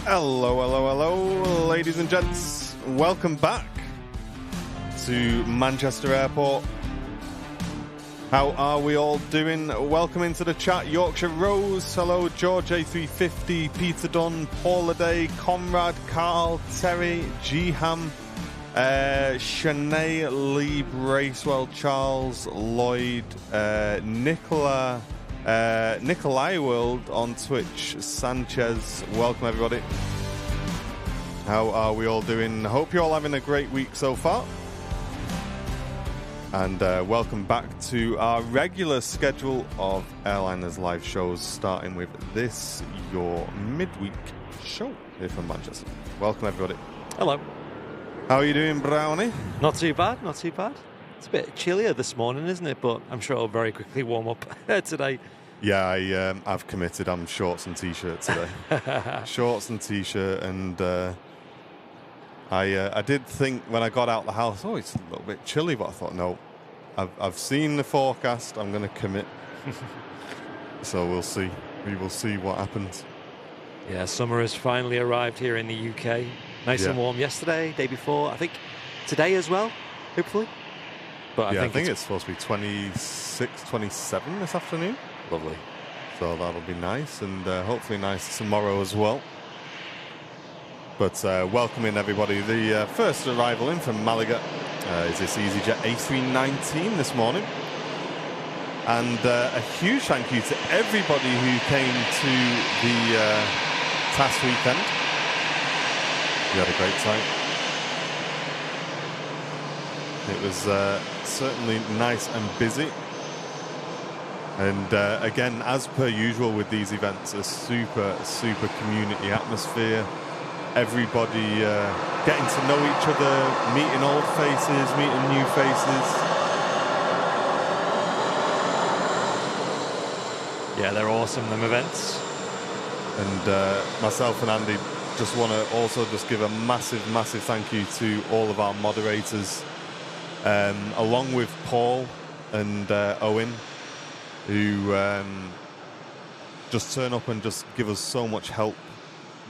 Hello, hello, hello, ladies and gents. Welcome back to Manchester Airport. How are we all doing? Welcome into the chat. Yorkshire Rose, hello, George A350, Peter Dunn, Paula Day, Conrad, Carl, Terry, G Ham, Shanae, Lee, Bracewell, Charles, Lloyd, Nicola. Nikolai World on Twitch, Sanchez, welcome everybody. How are we all doing? Hope you're all having a great week so far. And welcome back to our regular schedule of Airliners live shows, starting with this, your midweek show here from Manchester. Welcome everybody. Hello. How are you doing, Brownie? Not too bad, not too bad. It's a bit chillier this morning, isn't it? But I'm sure it'll very quickly warm up today. Yeah, I've committed. I'm shorts and t-shirt today. Shorts and t-shirt, and I did think when I got out the house, oh, it's a little bit chilly, but I thought, no, I've seen the forecast. I'm going to commit. So we'll see. We will see what happens. Yeah, summer has finally arrived here in the UK. Nice and warm yesterday, day before. I think today as well, hopefully. But I think it's supposed to be 26, 27 this afternoon. Lovely. So that'll be nice, and hopefully nice tomorrow as well. But welcoming everybody. The first arrival in from Malaga is this EasyJet A319 this morning. And a huge thank you to everybody who came to the TAS weekend. We had a great time. It was certainly nice and busy. And again, as per usual with these events, a super community atmosphere. Everybody getting to know each other, meeting old faces, meeting new faces. Yeah, they're awesome, them events. And myself and Andy just want to also just give a massive thank you to all of our moderators, along with Paul and Owen, who just turn up and just give us so much help.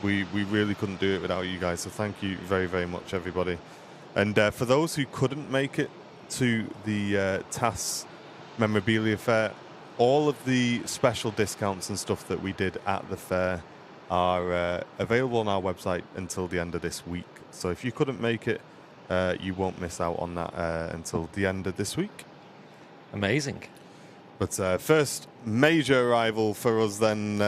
We really couldn't do it without you guys, so thank you very much, everybody. And for those who couldn't make it to the TAS memorabilia fair, all of the special discounts and stuff that we did at the fair are available on our website until the end of this week. So if you couldn't make it, you won't miss out on that until the end of this week. Amazing. But first major arrival for us then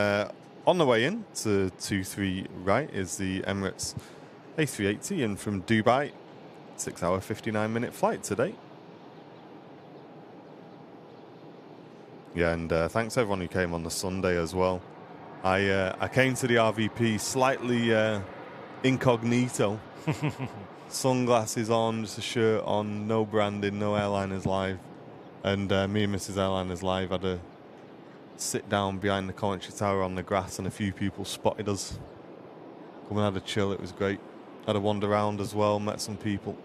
on the way in to 23 right is the Emirates A380 in from Dubai. 6 hour, 59-minute flight today. Yeah, and thanks everyone who came on the Sunday as well. I came to the RVP slightly incognito. Sunglasses on, just a shirt on, no branding, no Airliners Live. And me and Mrs. Airliners Live had a sit down behind the commentary tower on the grass, and a few people spotted us. Come and had a chill, it was great. Had a wander around as well, met some people.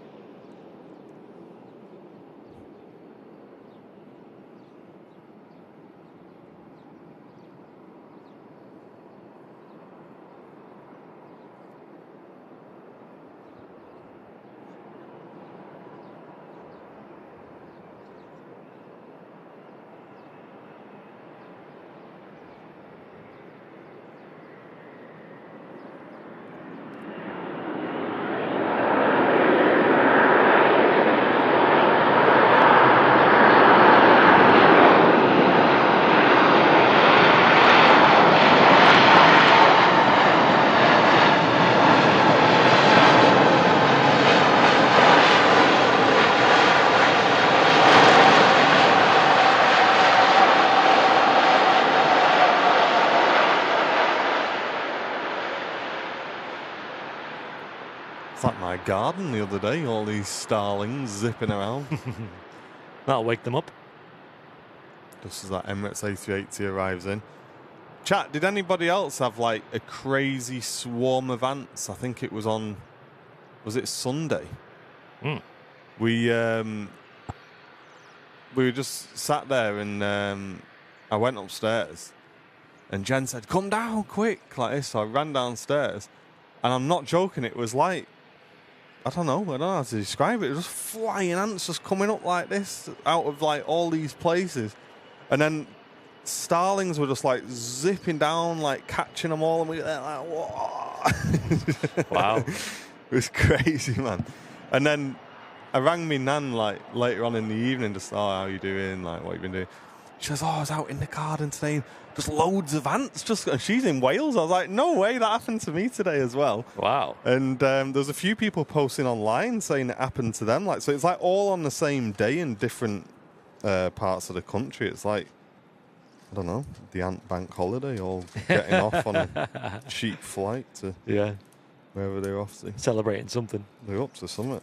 Garden the other day, all these starlings zipping around. That'll wake them up. Just as that Emirates A380 arrives in. Chat, did anybody else have like a crazy swarm of ants? I think it was on, was it Sunday? We were just sat there, and I went upstairs, and Jen said, "Come down quick," like this. So I ran downstairs, And I'm not joking, it was like, I don't know how to describe it. It was just flying ants just coming up like this out of like all these places. And then starlings were just like zipping down, like catching them all. And we were like, whoa. Wow. It was crazy, man. And then I rang me nan like later on in the evening, just, how you doing? Like, what you been doing? She goes, I was out in the garden today, just loads of ants. And she's in Wales. I was like, no way, that happened to me today as well. Wow. And there's a few people posting online saying it happened to them. Like, so it's like all on the same day in different parts of the country. It's like, I don't know, the ant bank holiday, all getting off on a cheap flight to wherever they're off to. Celebrating something. They're up to something.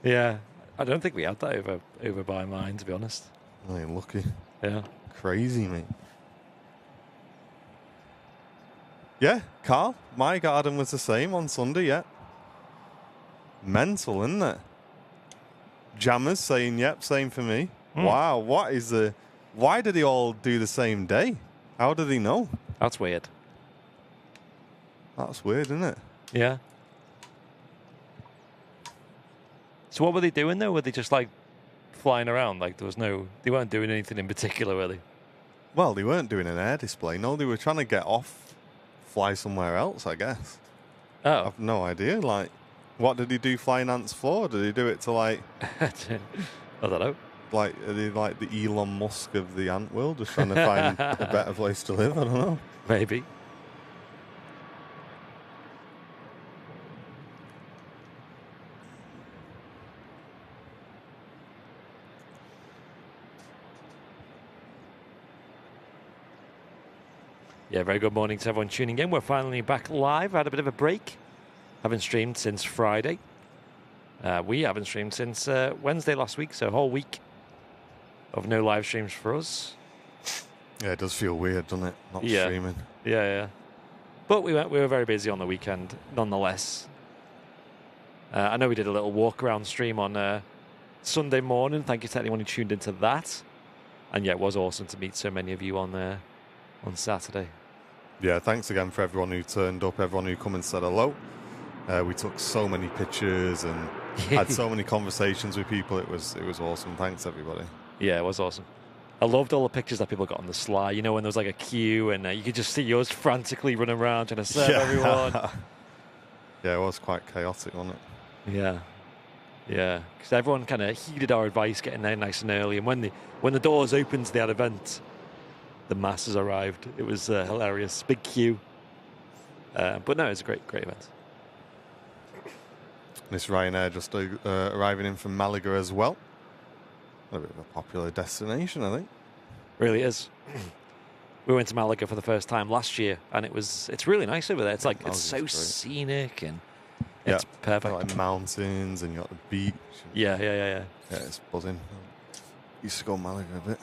Yeah. I don't think we had that over by mine, to be honest. I ain't lucky. Yeah. Crazy, mate. Yeah, Carl, my garden was the same on Sunday, yeah. Mental, isn't it? Jammers saying, yep, same for me. Wow, why did they all do the same day? How do they know? That's weird. That's weird, isn't it? Yeah. So what were they doing, though? Were they just, like, flying around? Like, they weren't doing anything in particular, were they? Well, they weren't doing an air display. No, they were trying to get off, fly somewhere else, I guess. Oh. I've no idea. Like, what did he do flying ants for? Did he do it to, like... I don't know. Like, are they like the Elon Musk of the ant world, just trying to find a better place to live? I don't know. Maybe. Yeah, very good morning to everyone tuning in. We're finally back live. Had a bit of a break. Haven't streamed since Friday. We haven't streamed since Wednesday last week, so a whole week of no live streams for us. Yeah, it does feel weird, doesn't it? Not streaming. Yeah. But we were very busy on the weekend, nonetheless. I know we did a little walk around stream on Sunday morning. Thank you to anyone who tuned into that. And yeah, it was awesome to meet so many of you on Saturday. Yeah, thanks again for everyone who turned up, everyone who come and said hello. We took so many pictures and had so many conversations with people. It was awesome. Thanks, everybody. Yeah, it was awesome. I loved all the pictures that people got on the sly. You know, when there was like a queue and you could just see yours frantically running around trying to serve everyone. Yeah, it was quite chaotic, wasn't it? Yeah. Because everyone kind of heeded our advice getting there nice and early. And when the doors opened to that event, the masses arrived. It was hilarious. Big queue. But no, it was a great event. This Ryanair just arriving in from Malaga as well. A bit of a popular destination, I think. Really is. We went to Malaga for the first time last year, and it's really nice over there. It's like it's so scenic and it's perfect. Got like mountains and you got the beach. Yeah. Yeah, it's buzzing. Used to go to Malaga a bit.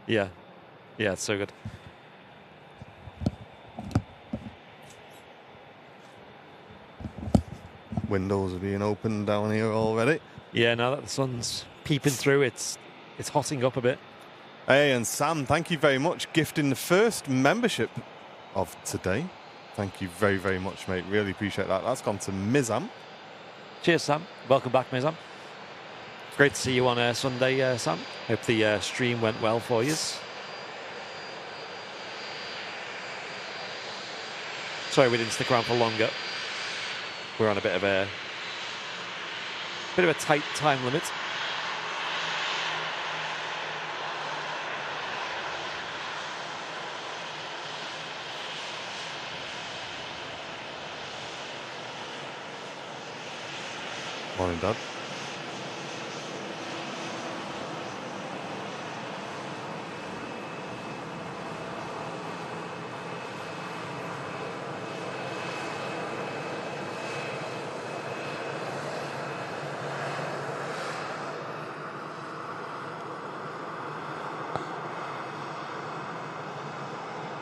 Yeah, it's so good. Windows are being opened down here already. Yeah, now that the sun's peeping through, it's hotting up a bit. Hey, and Sam, thank you very much, gifting the first membership of today. Thank you very, very much, mate. Really appreciate that. That's gone to Mizam. Cheers, Sam. Welcome back, Mizam. Great to see you on Sunday, Sam. Hope the stream went well for you. Sorry we didn't stick around for longer. We're on a bit of a tight time limit. Morning, Dad.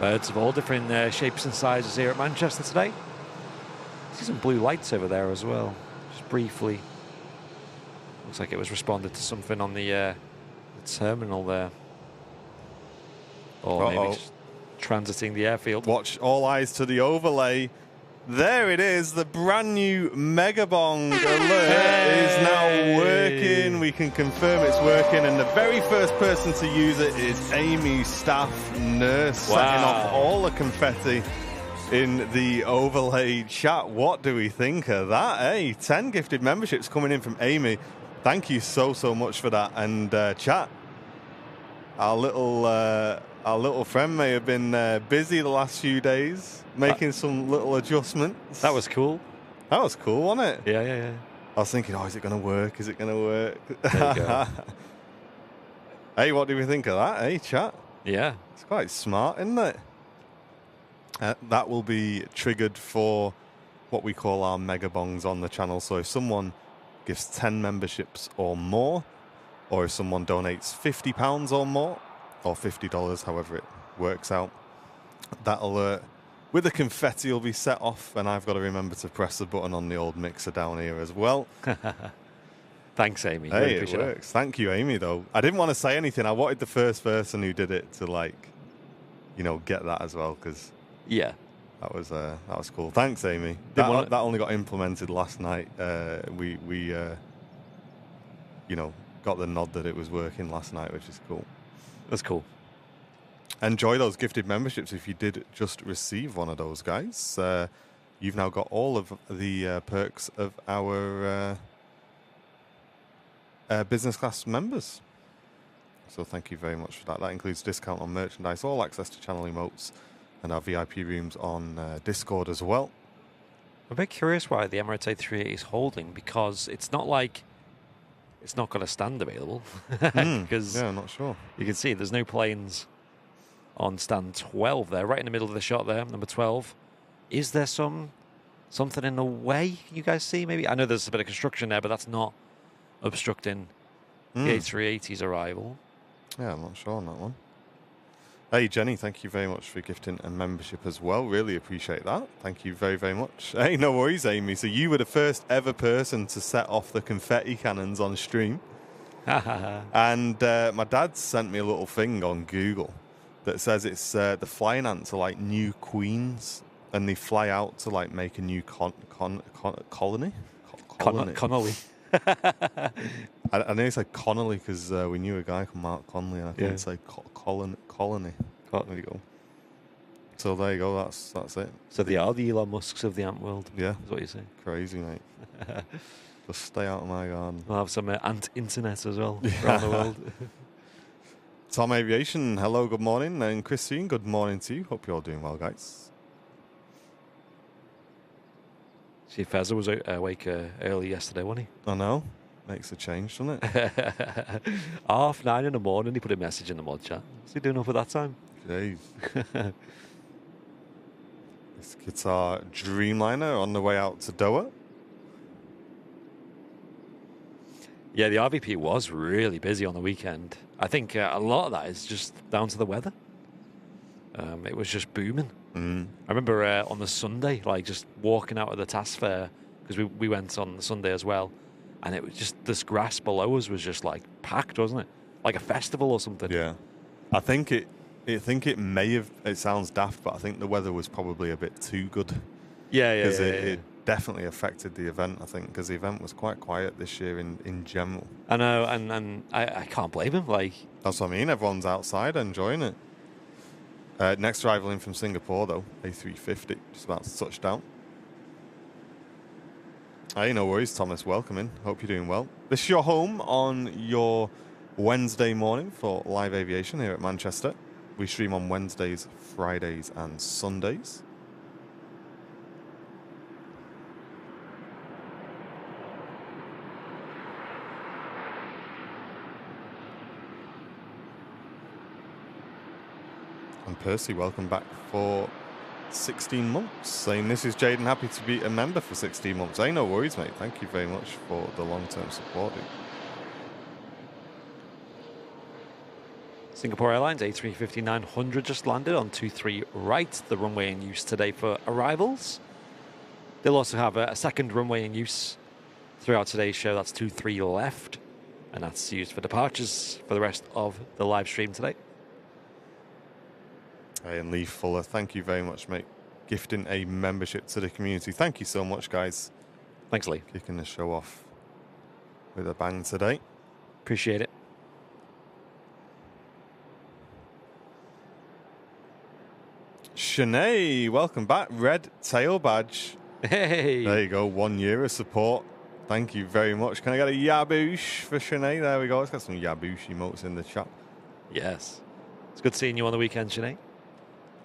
Birds of all different shapes and sizes here at Manchester today. See some blue lights over there as well. Just briefly. Looks like it was responded to something on the terminal there. Or maybe just transiting the airfield. Watch, all eyes to the overlay. There it is. The brand new Mega Bong alert is now working. We can confirm it's working. And the very first person to use it is Amy, staff nurse, setting off all the confetti in the overlay chat. What do we think of that? Hey, 10 gifted memberships coming in from Amy. Thank you so much for that. And chat, our little friend may have been busy the last few days, making some little adjustments. That was cool. That was cool, wasn't it? Yeah. I was thinking, is it going to work? Is it going to work? There you go. Hey, what do we think of that? Hey, chat. Yeah. It's quite smart, isn't it? That will be triggered for what we call our mega bongs on the channel. So if someone gives 10 memberships or more, or if someone donates £50 or more, or $50, however it works out, that alert with the confetti will be set off, and I've got to remember to press the button on the old mixer down here as well. Thanks, Amy. Hey, really it works. Thank you, Amy, though. I didn't want to say anything. I wanted the first person who did it to, get that as well, because yeah, that was cool. Thanks, Amy. That only got implemented last night. We got the nod that it was working last night, which is cool. That's cool. Enjoy those gifted memberships if you did just receive one of those, guys. You've now got all of the perks of our business class members. So thank you very much for that. That includes discount on merchandise, all access to channel emotes, and our VIP rooms on Discord as well. I'm a bit curious why the Emirates A380 is holding, because it's not like it's not got a stand available. Because yeah, I'm not sure. You can see there's no planes on stand 12 there, right in the middle of the shot there, number 12. Is there something in the way you guys see maybe? I know there's a bit of construction there, but that's not obstructing the A380's arrival. Yeah, I'm not sure on that one. Hey, Jenny, thank you very much for gifting a membership as well. Really appreciate that. Thank you very, very much. Hey, no worries, Amy. So you were the first ever person to set off the confetti cannons on stream. And my dad sent me a little thing on Google that says it's the flying ants are like new queens, and they fly out to make a new colony. Connolly. I know it's like Connolly because we knew a guy called Mark Connolly, and I think it's like colony. There you go. So there you go. That's it. So they are the Elon Musks of the ant world. Yeah, is what you're saying. Crazy, mate. Just stay out of my garden. We'll have some ant internet as well around the world. Tom Aviation, hello, good morning. And Christine, good morning to you. Hope you're all doing well, guys. See, Fezza was awake early yesterday, wasn't he? I know. Makes a change, doesn't it? 9:30 in the morning, he put a message in the mod chat. What's he doing up at that time? Jeez. This Qatar Dreamliner on the way out to Doha. Yeah, the RVP was really busy on the weekend. I think a lot of that is just down to the weather. It was just booming. I remember on the Sunday, just walking out of the task fair, because we went on the Sunday as well, and it was just, this grass below us was just packed, wasn't it? Like a festival or something. Yeah. I think it may have, it sounds daft, but I think the weather was probably a bit too good. Yeah. Because it definitely affected the event, I think, because the event was quite quiet this year in general. I know, and I can't blame him. That's what I mean. Everyone's outside enjoying it. Next arrival in from Singapore, though, A350, just about to touch down. Hey, no worries, Thomas. Welcome in. Hope you're doing well. This is your home on your Wednesday morning for live aviation here at Manchester. We stream on Wednesdays, Fridays, and Sundays. And Percy, welcome back for 16 months. Saying, this is Jaden, happy to be a member for 16 months. Hey, no worries, mate. Thank you very much for the long-term support, dude. Singapore Airlines A350-900 just landed on 23 right, the runway in use today for arrivals. They'll also have a second runway in use throughout today's show. That's 23 left, and that's used for departures for the rest of the live stream today. Hey, and Lee Fuller, thank you very much, mate. gifting a membership to the community. Thank you so much, guys. Thanks, Lee. Kicking the show off with a bang today. Appreciate it. Shanae, welcome back. Red tail badge. Hey. There you go. 1 year of support. Thank you very much. Can I get a yaboosh for Shanae? There we go. Let's get some yaboosh emotes in the chat. Yes. It's good seeing you on the weekend, Sinead.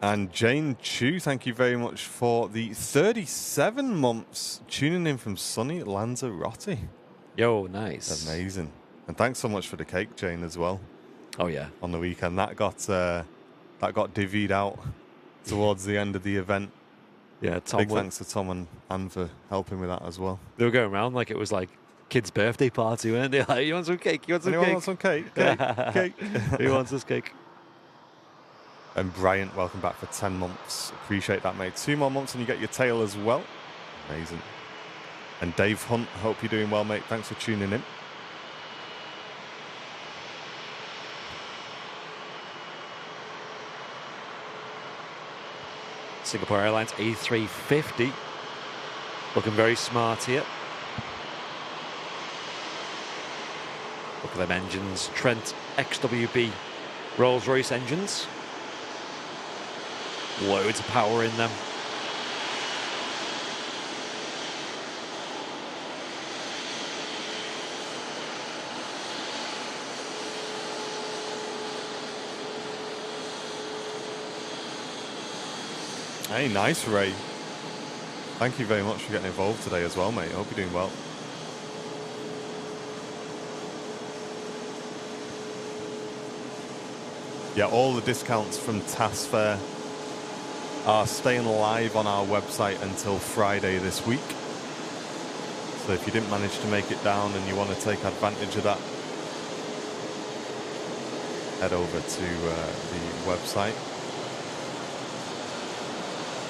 And Jane Chu, thank you very much for the 37 months tuning in from sunny Lanzarote. Yo, nice. Amazing. And thanks so much for the cake, Jane, as well. Oh, yeah. On the weekend. That got divvied out towards the end of the event. Yeah, Tom. Big thanks to Tom and Anne for helping with that as well. They were going around like it was like kid's birthday party, weren't they? Like, you want some cake? You want some Anyone cake? want some cake? Cake. Who wants this cake? And Bryant, welcome back for 10 months. Appreciate that, mate. 2 more months and you get your tail as well. Amazing. And Dave Hunt, hope you're doing well, mate. Thanks for tuning in. Singapore Airlines A350. Looking very smart here. Look at them engines. Trent XWB Rolls-Royce engines. Loads of power in them. Hey, nice, Ray. Thank you very much for getting involved today as well, mate. I hope you're doing well. Yeah, all the discounts from TAS Fair are staying live on our website until Friday this week. So if you didn't manage to make it down and you want to take advantage of that, head over to the website.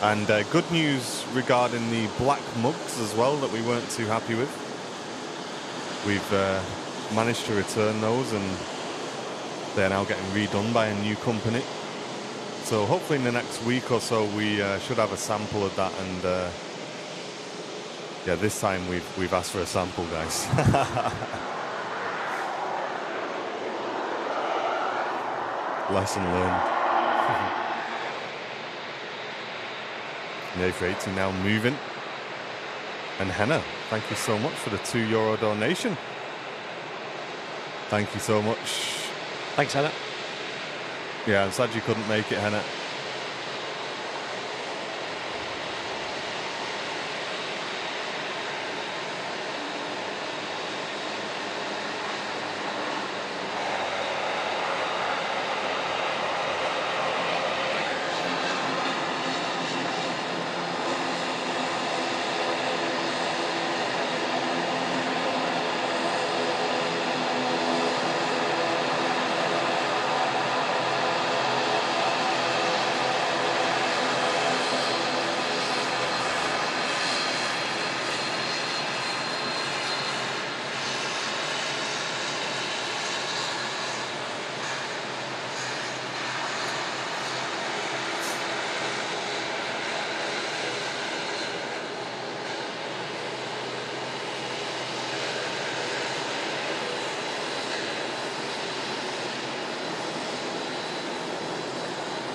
And good news regarding the black mugs as well that we weren't too happy with. We've managed to return those and they're now getting redone by a new company. So hopefully in the next week or so we should have a sample of that. And yeah, this time we've asked for a sample, guys. Lesson learned. The A380 now moving. And Henna, thank you so much for the €2 donation. Thank you so much. Thanks, Henna. Yeah, I'm sad you couldn't make it, Henna.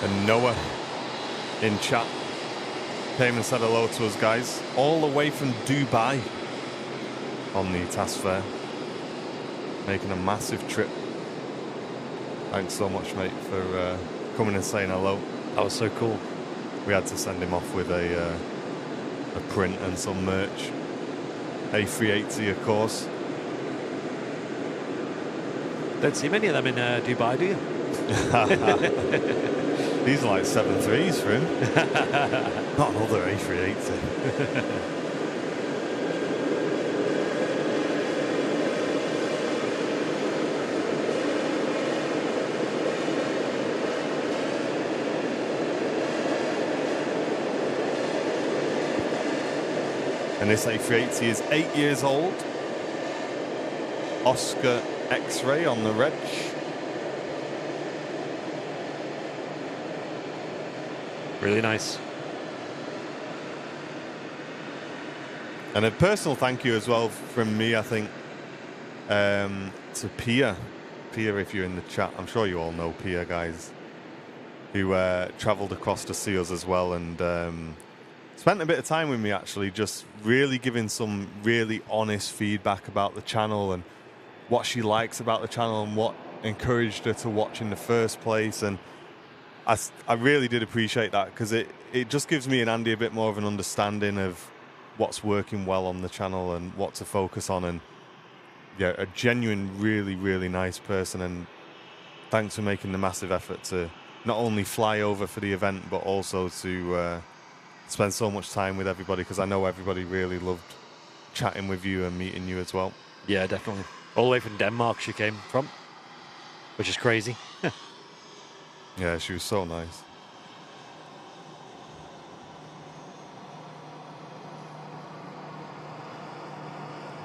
And Noah in chat came and said hello to us, guys, all the way from Dubai on the TAS Fair, making a massive trip. Thanks so much, mate, for coming and saying hello. That was so cool. We had to send him off with a print and some merch. A380, of course. Don't see many of them in Dubai, do you? These are like 7.3s for him. Not another A380. And this A380 is 8 years old. Oscar X-ray on the reg. Really nice. And a personal thank you as well from me, I think, to Pia. Pia, if you're in the chat, I'm sure you all know Pia, guys, who travelled across to see us as well, and spent a bit of time with me, actually, just really giving some really honest feedback about the channel and what she likes about the channel and what encouraged her to watch in the first place. And I really did appreciate that, because it just gives me and Andy a bit more of an understanding of what's working well on the channel and what to focus on. And yeah, a genuine, really, really nice person. And thanks for making the massive effort to not only fly over for the event, but also to spend so much time with everybody, because I know everybody really loved chatting with you and meeting you as well. Yeah, definitely. All the way from Denmark she came from, which is crazy. Yeah, she was so nice.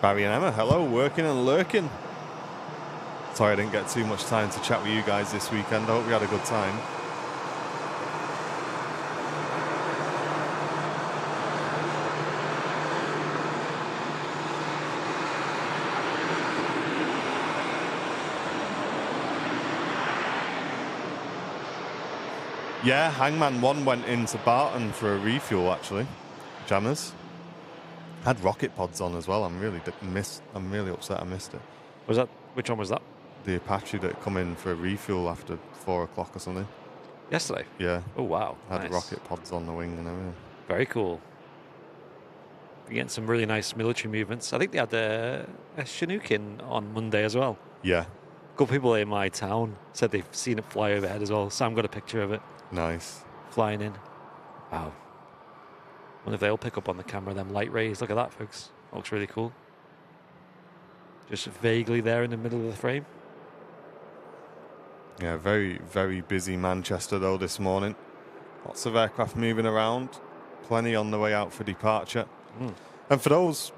Barry and Emma, hello, working and lurking. Sorry I didn't get too much time to chat with you guys this weekend. I hope you had a good time. Yeah, Hangman 1 went into Barton for a refuel, actually. Jammers. Had rocket pods on as well. I'm really upset I missed it. Which one was that? The Apache that come in for a refuel after 4 o'clock or something. Yesterday? Yeah. Oh, wow. Had Nice. rocket pods on the wing and everything. Very cool. We're getting some really nice military movements. I think they had a Chinook in on Monday as well. Yeah. A couple people in my town said they've seen it fly overhead as well. Sam got a picture of it. Nice. Flying in. Wow. Wonder if they'll pick up on the camera them light rays. Look at that, folks. That looks really cool. Just vaguely there in the middle of the frame. Yeah, very, very busy Manchester, though, this morning. Lots of aircraft moving around. Plenty on the way out for departure. And for those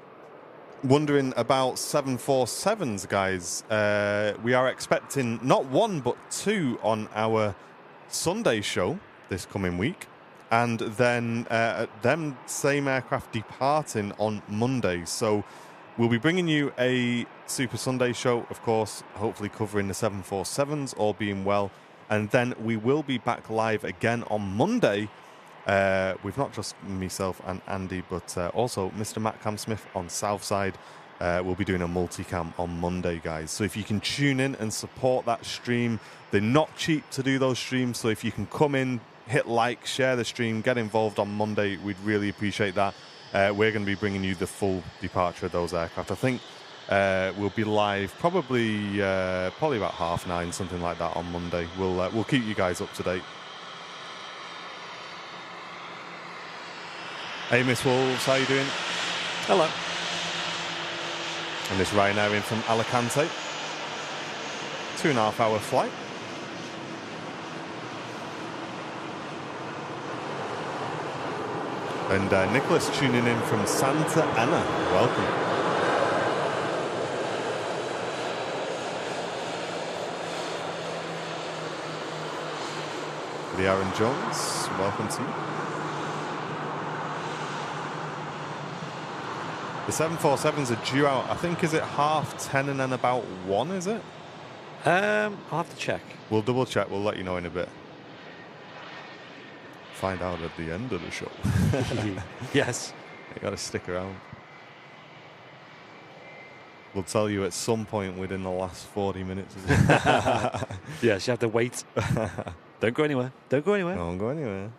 wondering about 747s, guys, we are expecting not one, but two on our Sunday show this coming week. And then them same aircraft departing on Monday. So we'll be bringing you a Super Sunday show, of course, hopefully covering the 747s, all being well. And then we will be back live again on Monday with not just myself and Andy, but also Mr. Matt Cam Smith on Southside. We'll be doing a multicam on Monday, guys. So if you can tune in and support that stream, they're not cheap to do those streams. So if you can come in, hit like, share the stream, get involved on Monday, we'd really appreciate that. We're going to be bringing you the full departure of those aircraft. I think we'll be live probably about 9:30, something like that on Monday. We'll keep you guys up to date. Hey, Miss Wolves, how you doing? Hello. And this Ryanair in from Alicante. 2.5 hour flight. And Nicholas tuning in from Santa Ana. Welcome. The Aaron Jones, welcome to you. The 747s are due out, I think, is it 10:30 and then about 1, is it? I'll have to check. We'll double check, we'll let you know in a bit. Find out at the end of the show. Yes. You got to stick around. We'll tell you at some point within the last 40 minutes. Yes, you have to wait. Don't go anywhere. Don't go anywhere. Don't go anywhere.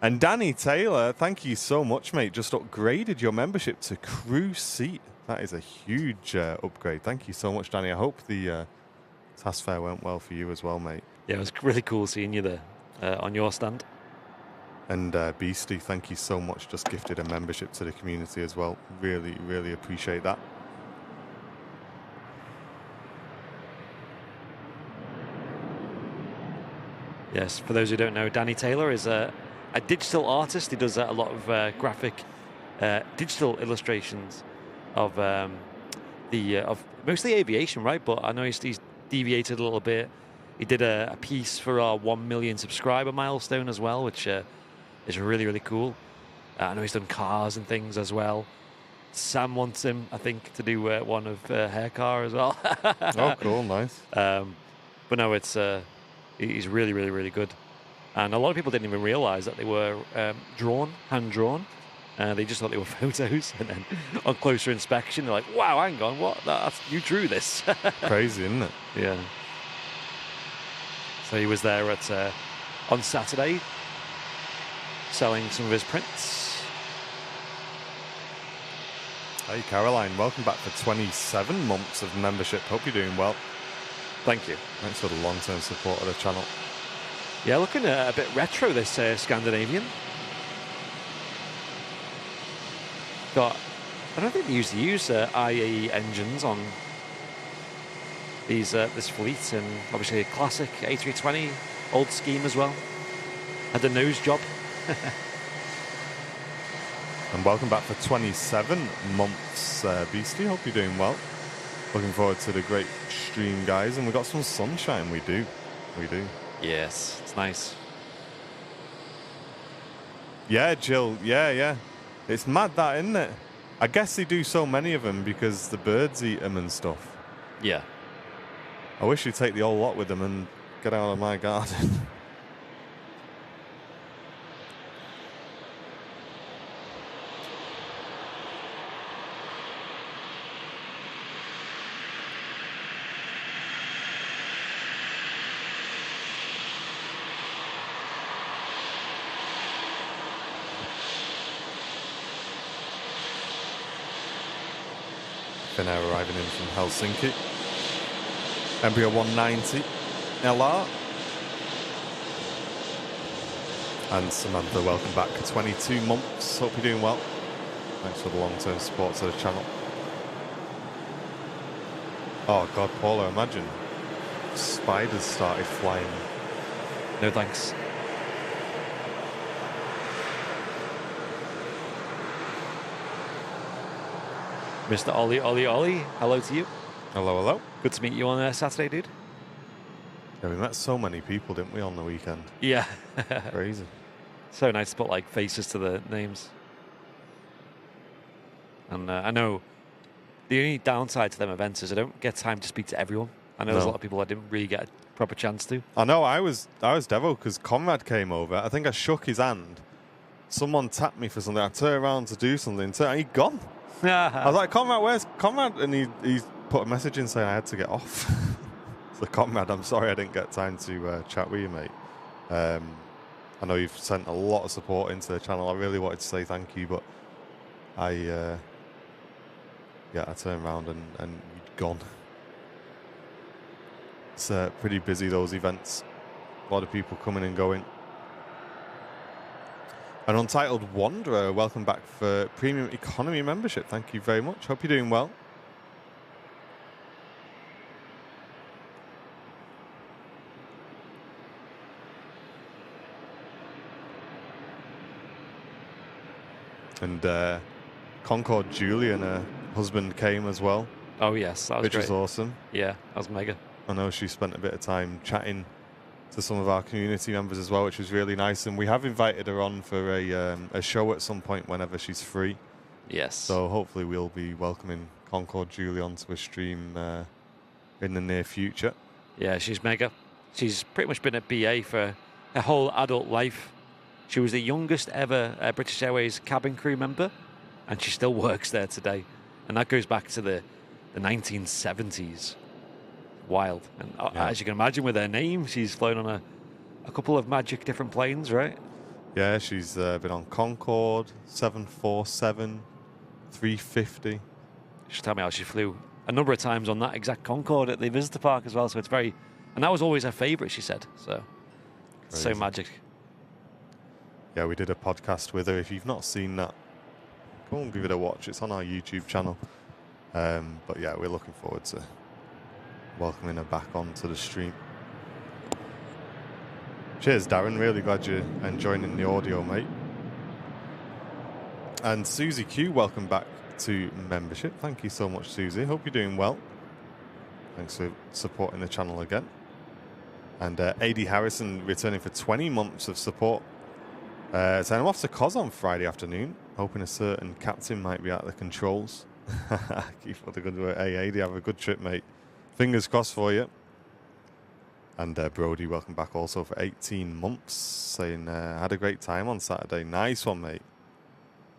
And Danny Taylor, thank you so much, mate. Just upgraded your membership to crew seat. That is a huge upgrade. Thank you so much, Danny. I hope the task fair went well for you as well, mate. Yeah, it was really cool seeing you there on your stand. And Beastie, thank you so much. Just gifted a membership to the community as well. Really, really appreciate that. Yes, for those who don't know, Danny Taylor is a digital artist. He does a lot of graphic digital illustrations of of mostly aviation, right? But I know he's deviated a little bit. He did a piece for our 1 million subscriber milestone as well, which is really, really cool. I know he's done cars and things as well. Sam wants him, I think, to do one of Hair Car as well. Oh, cool, nice. But no, it's he's really, really, really good. And a lot of people didn't even realise that they were hand drawn. They just thought they were photos, and then on closer inspection, they're like, "Wow, hang on, what? You drew this?" Crazy, isn't it? Yeah. So he was there on Saturday, selling some of his prints. Hey, Caroline, welcome back for 27 months of membership. Hope you're doing well. Thank you. Thanks for the long-term support of the channel. Yeah, looking a bit retro, this Scandinavian. I don't think they used to use IAE engines on this fleet, and obviously a classic A320, old scheme as well. Had the nose job. And welcome back for 27 months, Beastie. Hope you're doing well. Looking forward to the great stream, guys. And we've got some sunshine. We do. Yes, it's nice. Yeah, Jill. Yeah. It's mad, that, isn't it? I guess they do so many of them because the birds eat them and stuff. Yeah. I wish you'd take the whole lot with them and get out of my garden. Finnair arriving in from Helsinki. Embraer 190 LR. And Samantha, welcome back. 22 months. Hope you're doing well. Thanks for the long-term support to the channel. Oh God, Paula, imagine spiders started flying. No thanks. Mr. Ollie, hello to you. Hello. Good to meet you on Saturday, dude. Yeah, we met so many people, didn't we, on the weekend? Yeah. Crazy. So nice to put like faces to the names. And I know the only downside to them events is I don't get time to speak to everyone. I know there's a lot of people I didn't really get a proper chance to. I know, I was Devo because Conrad came over. I think I shook his hand. Someone tapped me for something. I turned around to do something. He'd gone. I was like, Conrad, where's Conrad? And he put a message in saying I had to get off. So Conrad, I'm sorry I didn't get time to chat with you, mate. I know you've sent a lot of support into the channel. I really wanted to say thank you, but I turned around and you'd gone. It's pretty busy, those events. A lot of people coming and going. An Untitled Wanderer, welcome back for Premium Economy membership. Thank you very much. Hope you're doing well. And Concord Julie and her husband came as well. Oh, yes. That was which great. was awesome. Yeah, that was mega. I know she spent a bit of time chatting to some of our community members as well, which was really nice. And we have invited her on for a show at some point whenever she's free. Yes. So hopefully we'll be welcoming Concord Julie onto a stream in the near future. Yeah, she's mega. She's pretty much been at BA for her whole adult life. She was the youngest ever British Airways cabin crew member, and she still works there today. And that goes back to the 1970s. Wild. And as you can imagine with her name, she's flown on a couple of magic different planes, right? Yeah, she's been on Concorde, 747, 350. She'll tell me how she flew a number of times on that exact Concorde at the visitor park as well. So it's very... And that was always her favourite, she said. So it's so magic. Yeah, we did a podcast with her. If you've not seen that, go and give it a watch. It's on our YouTube channel. But yeah, we're looking forward to welcoming her back onto the stream. Cheers, Darren. Really glad you're enjoying the audio, mate. And Susie Q, welcome back to membership. Thank you so much, Susie. Hope you're doing well. Thanks for supporting the channel again. And AD Harrison returning for 20 months of support. So I'm off to Cos on Friday afternoon, hoping a certain captain might be at the controls. Keep up the good work. Hey, AD, have a good trip, mate. Fingers crossed for you. And Brody, welcome back also for 18 months, saying, had a great time on Saturday. Nice one, mate.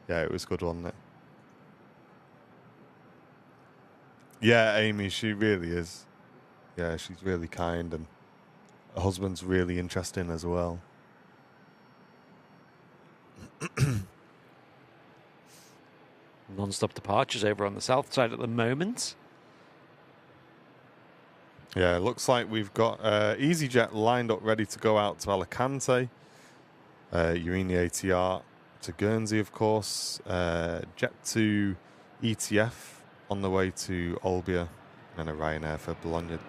Yeah, it was good, wasn't it? Yeah, Amy, she really is. Yeah, she's really kind, and her husband's really interesting as well. Non-stop departures over on the south side at the moment. Yeah, it looks like we've got EasyJet lined up ready to go out to Alicante. Urini ATR to Guernsey, of course. Jet to ETF on the way to Olbia. And a Ryanair for Bologna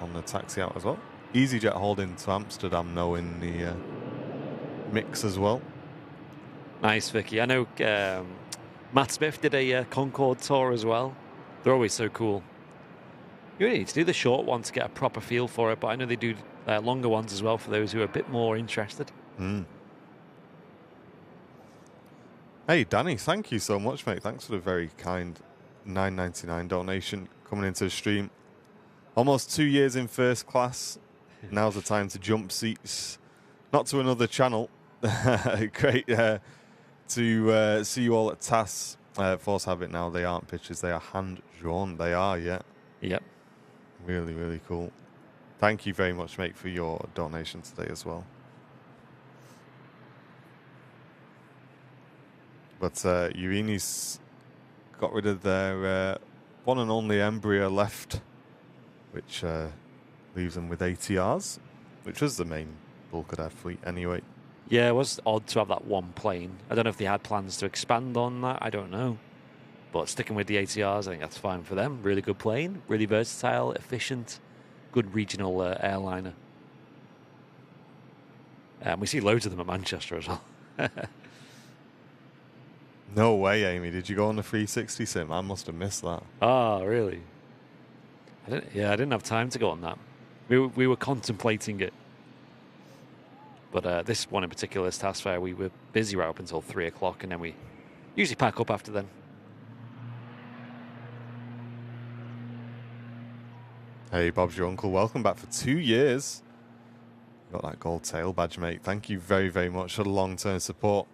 on the taxi out as well. EasyJet holding to Amsterdam now in the mix as well. Nice, Vicky. I know Matt Smith did a Concorde tour as well. They're always so cool. You really need to do the short one to get a proper feel for it, but I know they do longer ones as well for those who are a bit more interested. Hey, Danny, thank you so much, mate. Thanks for the very kind $9.99 donation coming into the stream. Almost 2 years in first class. Now's the time to jump seats. Not to another channel. Great to see you all at TAS. Force Habit now. They aren't pictures. They are hand-drawn. They are, yeah. Yep. Really, really cool. Thank you very much, mate, for your donation today as well. But Urini's got rid of their one and only Embraer left, which leaves them with ATRs, which was the main bulk of their fleet anyway. Yeah, it was odd to have that one plane. I don't know if they had plans to expand on that. I don't know. But sticking with the ATRs, I think that's fine for them. Really good plane, really versatile, efficient, good regional airliner. We see loads of them at Manchester as well. No way, Amy. Did you go on the 360 sim? I must have missed that. Oh, really? I didn't have time to go on that. We were contemplating it. But this one in particular, this task fair, we were busy right up until 3 o'clock, and then we usually pack up after then. Hey, Bob's your uncle. Welcome back for 2 years. Got that gold tail badge, mate. Thank you very, very much for the long-term support.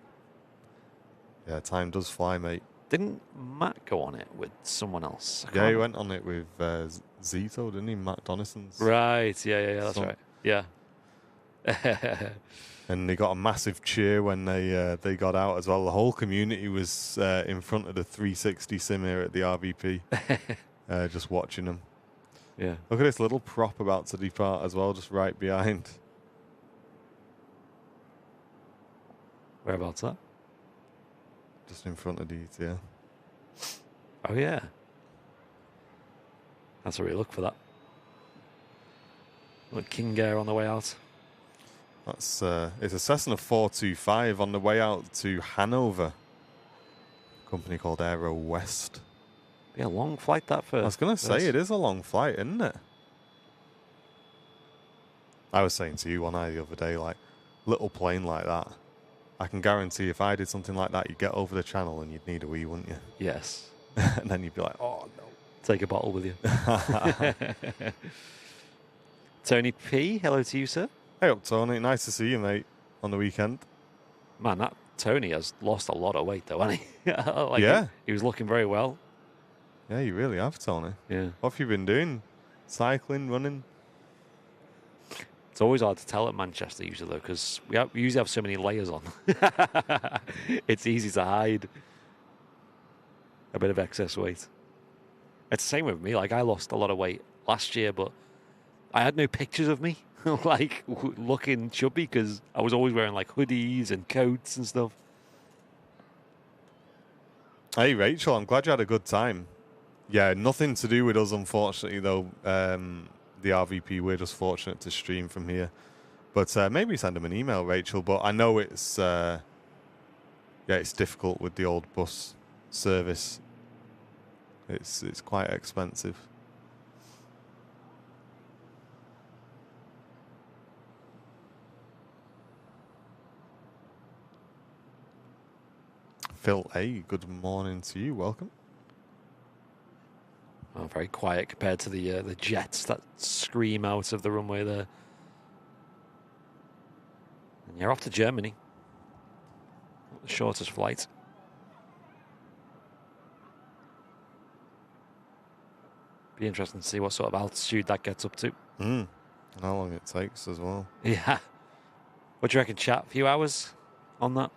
Yeah, time does fly, mate. Didn't Matt go on it with someone else? Yeah, he went on it with Zito, didn't he? Matt Donison's. Right, yeah, that's right. Yeah. And they got a massive cheer when they got out as well. The whole community was in front of the 360 sim here at the RVP, just watching them. Yeah. Look at this little prop about to depart as well, just right behind. Whereabouts that? Just in front of the ETR. Oh, yeah. That's a real look for that. Look, King Air on the way out. That's it's a Cessna 425 on the way out to Hanover. A company called Aero West. Be a long flight that for. I was going to say, it is a long flight, isn't it? I was saying to you one eye the other day, like, little plane like that, I can guarantee if I did something like that, you'd get over the channel and you'd need a wee, wouldn't you? Yes. And then you'd be like, oh, no. Take a bottle with you. Tony P, hello to you, sir. Hey up, Tony. Nice to see you, mate, on the weekend. Man, that Tony has lost a lot of weight, though, hasn't he? Like, yeah. He was looking very well. Yeah, you really have, Tony. Yeah. What have you been doing? Cycling, running? It's always hard to tell at Manchester, usually, though, because we usually have so many layers on. It's easy to hide a bit of excess weight. It's the same with me. Like, I lost a lot of weight last year, but I had no pictures of me, like, looking chubby, because I was always wearing, like, hoodies and coats and stuff. Hey, Rachel, I'm glad you had a good time. Yeah, nothing to do with us, unfortunately, though. The RVP, we're just fortunate to stream from here. But maybe send them an email, Rachel. But I know it's it's difficult with the old bus service. It's quite expensive. Phil A, good morning to you. Welcome. Oh, very quiet compared to the jets that scream out of the runway there. And you're off to Germany. Not the shortest flight. Be interesting to see what sort of altitude that gets up to. And how long it takes as well. Yeah. What do you reckon, chat? A few hours on that?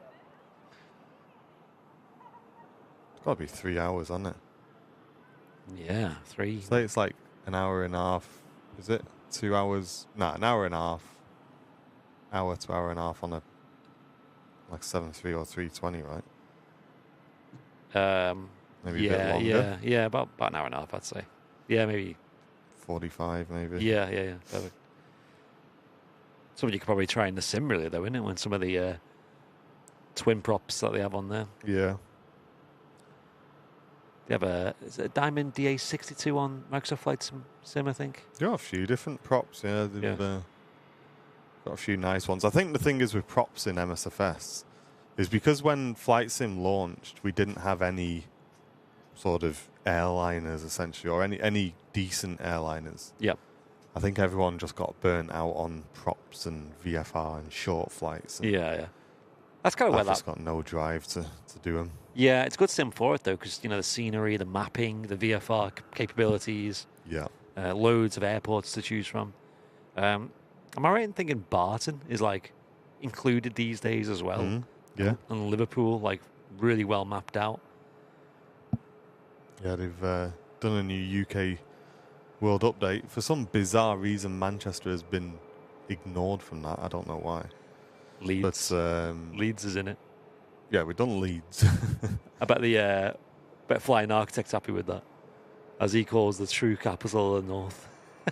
It's got to be 3 hours, hasn't it? Yeah, 3. Say it's like an hour and a half. Is it 2 hours? Nah, an hour and a half. Hour to hour and a half on a like 73 or 320, right? Maybe a bit longer. Yeah, about an hour and a half, I'd say. Yeah, maybe 45, maybe. Yeah. Perfect. Something you could probably try in the sim, really, though, isn't it? When some of the twin props that they have on there. Yeah. They have is it a Diamond DA62 on Microsoft Flight Sim, I think. There are a few different props, yeah. They've got a few nice ones. I think the thing is with props in MSFS is because when Flight Sim launched, we didn't have any sort of airliners, essentially, or any decent airliners. Yep. I think everyone just got burnt out on props and VFR and short flights. And Yeah. That's kind of where I've just got no drive to do them. Yeah, it's good sim for it, though, because, the scenery, the mapping, the VFR capabilities. Yeah. Loads of airports to choose from. Am I right in thinking Barton is, like, included these days as well? Yeah. And Liverpool, like, really well mapped out. Yeah, they've done a new UK world update. For some bizarre reason, Manchester has been ignored from that. I don't know why. Leeds. But, Leeds is in it. Yeah, we've done Leeds. I bet Flying Architect's happy with that, as he calls the true capital of the North.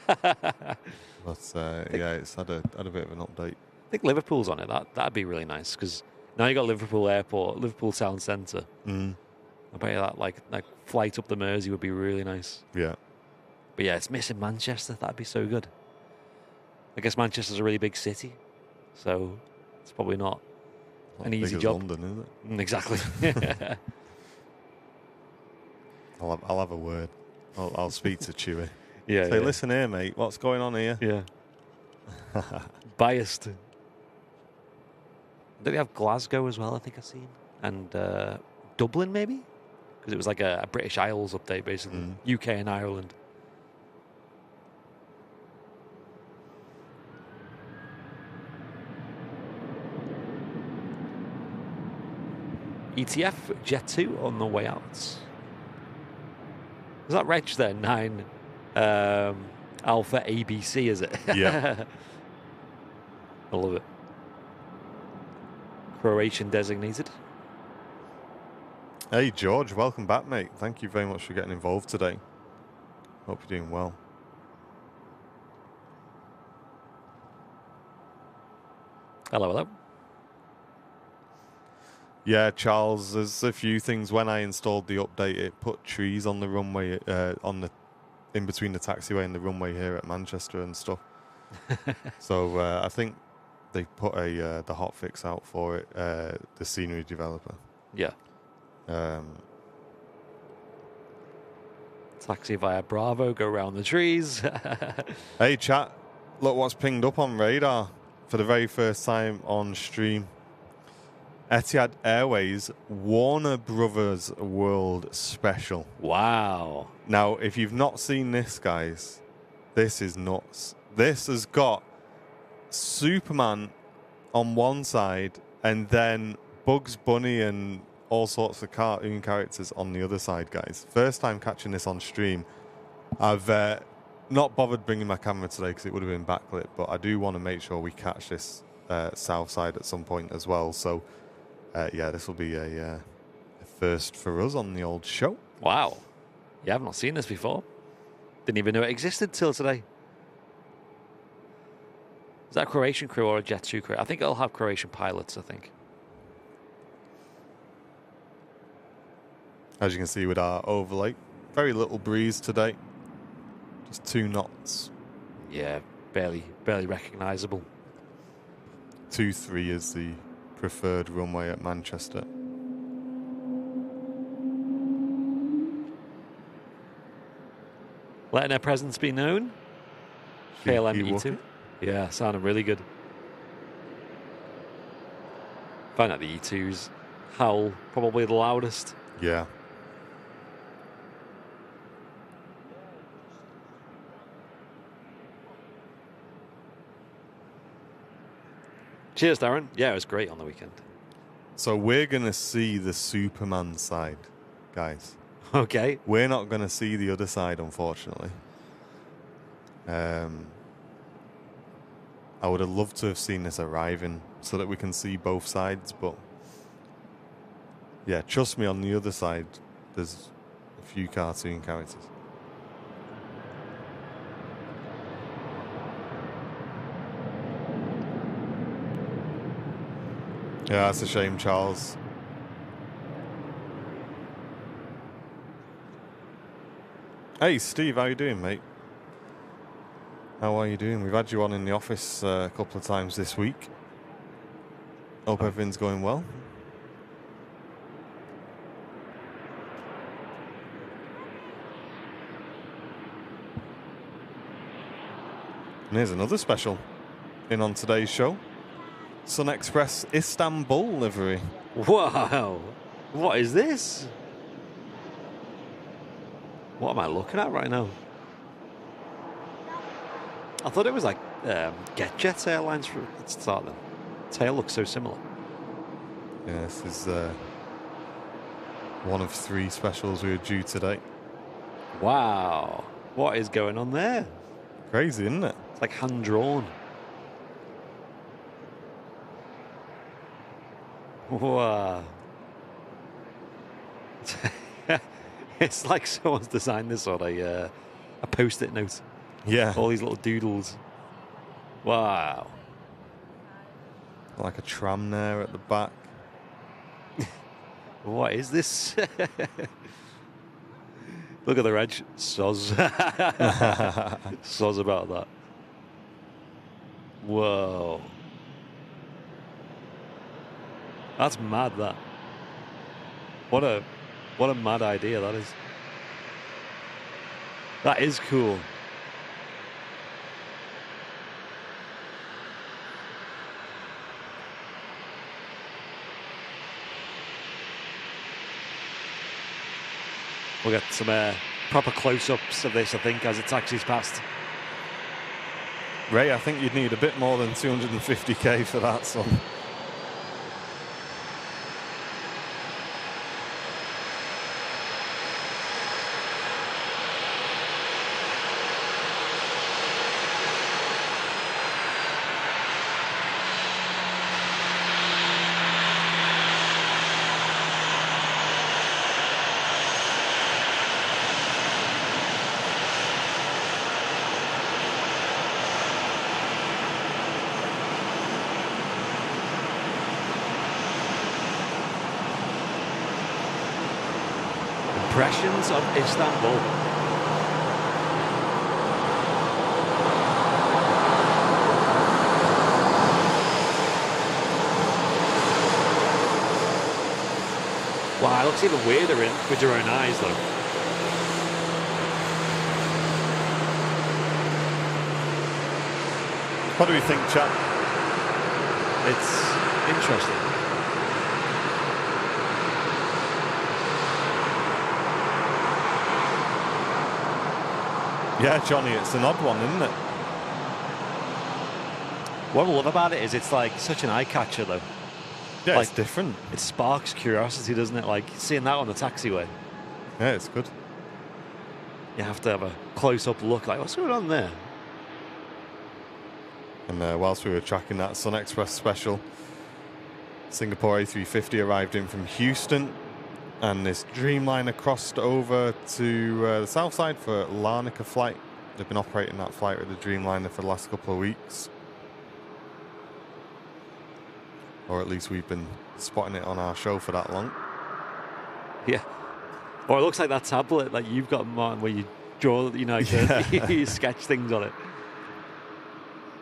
But yeah, it's had a bit of an update. I think Liverpool's on it. That'd be really nice, because now you got Liverpool Airport, Liverpool Town Centre. I bet you that like flight up the Mersey would be really nice. Yeah. But yeah, it's missing Manchester. That'd be so good. I guess Manchester's a really big city, so it's probably not an easy job. London, is it? Exactly. I'll have a word. I'll speak to Chewy. Yeah. Say, listen here, mate. What's going on here? Yeah. Biased. Don't they have Glasgow as well? I think I've seen, and Dublin maybe, because it was like a British Isles update, basically. UK and Ireland. ETF Jet 2 on the way out. Is that Reg there? 9 Alpha ABC, is it? Yeah. I love it. Croatian designated. Hey, George. Welcome back, mate. Thank you very much for getting involved today. Hope you're doing well. Hello. Yeah, Charles, there's a few things. When I installed the update, it put trees on the runway, in between the taxiway and the runway here at Manchester and stuff. So I think they put the hotfix out for it, the scenery developer. Yeah. Taxi via Bravo, go around the trees. Hey, chat, look what's pinged up on radar for the very first time on stream. Etihad Airways Warner Brothers World Special. Wow. Now, if you've not seen this, guys, this is nuts. This has got Superman on one side and then Bugs Bunny and all sorts of cartoon characters on the other side, guys. First time catching this on stream. I've not bothered bringing my camera today because it would have been backlit, but I do want to make sure we catch this south side at some point as well. So, yeah, this will be a first for us on the old show. Wow. Yeah, I've not seen this before. Didn't even know it existed till today. Is that a Croatian crew or a Jet 2 crew? I think it'll have Croatian pilots, I think. As you can see with our overlay, very little breeze today. Just 2 knots. Yeah, barely recognisable. 23 is the preferred runway at Manchester. Letting their presence be known. Keep KLM E2. walking. Yeah, sounding really good. Find out the E2's howl probably the loudest. Yeah. Cheers, Darren. Yeah, it was great on the weekend. So we're going to see the Superman side, guys. Okay. We're not going to see the other side, unfortunately. I would have loved to have seen this arriving so that we can see both sides, but yeah, trust me, on the other side, there's a few cartoon characters. Yeah, that's a shame, Charles. Hey, Steve, how you doing, mate? How are you doing? We've had you on in the office a couple of times this week. Hope everything's going well. And here's another special in on today's show. Sunexpress Istanbul livery. Wow. What is this? What am I looking at right now? I thought it was like GetJet's Airlines for at the start then. Tail looks so similar. Yeah, this is one of 3 specials we are due today. Wow. What is going on there? Crazy, isn't it? It's like hand-drawn. Wow. It's like someone's designed this on a post-it note. Yeah. All these little doodles. Wow. Like a tram there at the back. What is this? Look at the reg. Soz. Soz about that. Whoa. That's mad, that. What a mad idea that is. That is cool. We'll get some proper close-ups of this, I think, as it taxis past. Ray, I think you'd need a bit more than 250k for that, son. Impressions of Istanbul. Wow, it looks even weirder with your own eyes, though. What do we think, chap? It's interesting. Yeah, Johnny, it's an odd one, isn't it? What I love about it is it's like such an eye catcher, though. Yeah, like, it's different. It sparks curiosity, doesn't it? Like seeing that on the taxiway. Yeah, it's good. You have to have a close-up look, like what's going on there? And whilst we were tracking that Sunexpress Special, Singapore A350 arrived in from Houston, and this Dreamliner crossed over to the south side for Larnaca flight. They've been operating that flight with the Dreamliner for the last couple of weeks. Or at least we've been spotting it on our show for that long. Yeah. Or it looks like that tablet that you've got, Martin, where you draw, you know, you sketch things on it.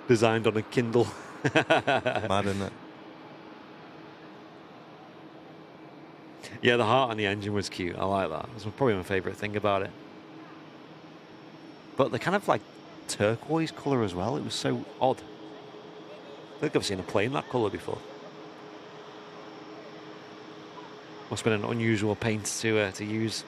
Designed on a Kindle. Mad, isn't it? Yeah, the heart on the engine was cute. I like that. That's probably my favourite thing about it. but they're kind of like turquoise colour as well. It was so odd. I think I've seen a plane that colour before. Must have been an unusual paint to use.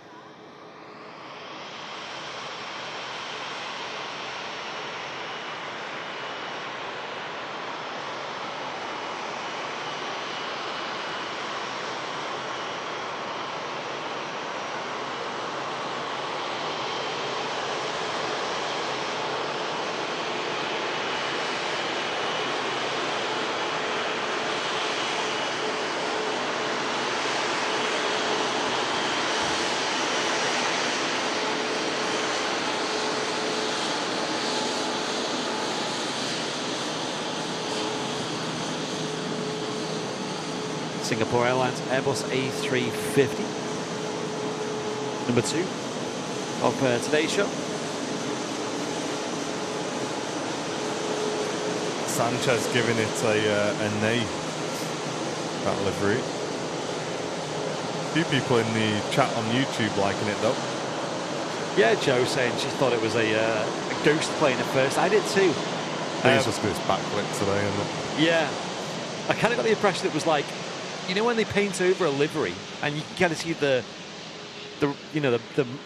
Singapore Airlines Airbus A350, number 2 of today's show. Sanchez giving it a nay, that livery. A few people in the chat on YouTube liking it though. Yeah, Joe saying she thought it was a ghost plane at first. I did too. I think it's just because it's backlit today, isn't it? Yeah. I kind of got the impression it was like, you know when they paint over a livery and you can kind of see the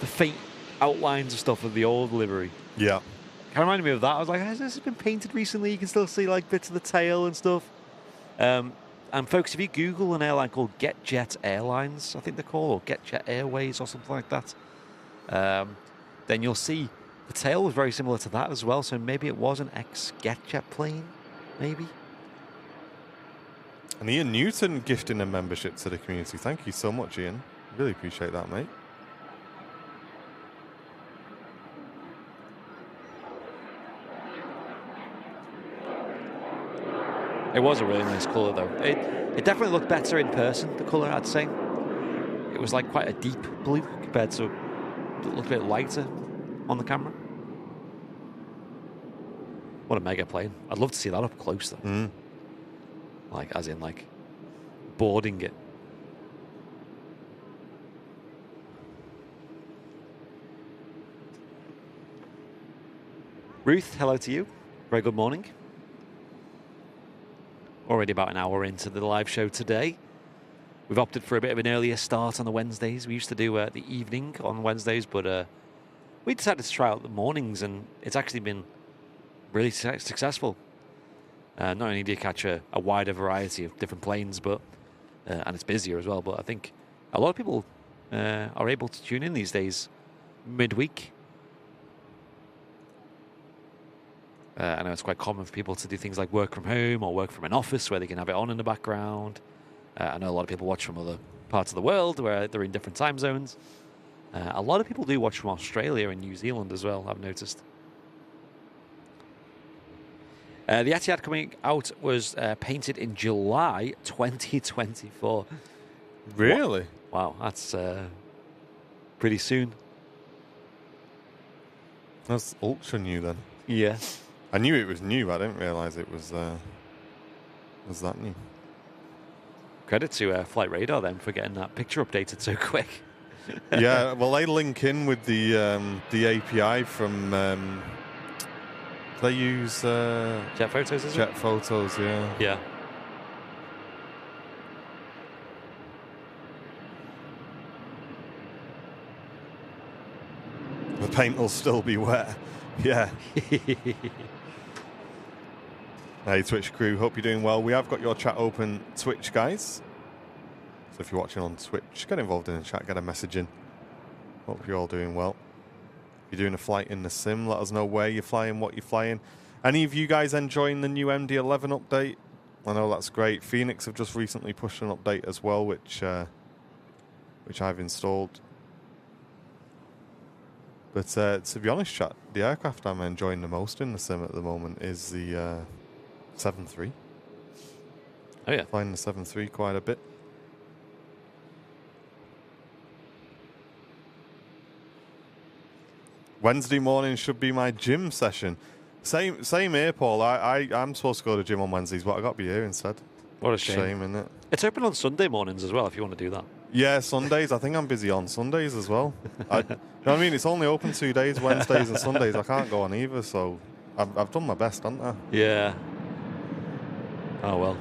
faint outlines and stuff of the old livery. Yeah. Kind of reminded me of that. I was like, has this been painted recently? You can still see like bits of the tail and stuff. And folks, if you Google an airline called GetJet Airlines, I think they're called, or GetJet Airways or something like that, then you'll see the tail was very similar to that as well. So maybe it was an ex-GetJet plane, maybe. And Ian Newton gifting a membership to the community. Thank you so much, Ian. Really appreciate that, mate. It was a really nice colour, though. It definitely looked better in person, the colour, I'd say. It was like quite a deep blue compared to it looked a bit lighter on the camera. What a mega plane. I'd love to see that up close, though. Mm. Like, as in, like, boarding it. Ruth, hello to you. Very good morning. Already about an hour into the live show today. We've opted for a bit of an earlier start on the Wednesdays. We used to do the evening on Wednesdays, but we decided to try out the mornings, and it's actually been really successful. Not only do you catch a wider variety of different planes, but and it's busier as well, but I think a lot of people are able to tune in these days midweek. I know it's quite common for people to do things like work from home or work from an office where they can have it on in the background. I know a lot of people watch from other parts of the world where they're in different time zones. A lot of people do watch from Australia and New Zealand as well, I've noticed. The Etihad coming out was painted in July 2024. Really? Wow, that's pretty soon. That's ultra new then. Yeah. I knew it was new, but I didn't realise it was that new. Credit to Flight Radar then for getting that picture updated so quick. Yeah, well, they link in with the API from. They use Jet Photos, is it? Jet Photos, yeah. Yeah. The paint will still be wet. Yeah. Hey, Twitch crew, hope you're doing well. We have got your chat open, Twitch guys. So if you're watching on Twitch, get involved in the chat, get a message in. Hope you're all doing well. If you're doing a flight in the sim, let us know where you're flying, what you're flying. Any of you guys enjoying the new MD-11 update? I know that's great. Phoenix have just recently pushed an update as well, which I've installed. But to be honest, chat, the aircraft I'm enjoying the most in the sim at the moment is the 7-3. Oh, yeah. Flying the 7-3 quite a bit. Wednesday morning should be my gym session. Same here, Paul. I'm supposed to go to the gym on Wednesdays, but I got to be here instead. What a shame. Isn't it? It's open on Sunday mornings as well if you want to do that. Yeah, Sundays. I think I'm busy on Sundays as well. You know what I mean? It's only open 2 days, Wednesdays and Sundays. I can't go on either, so I've done my best, haven't I? Yeah. Oh, well.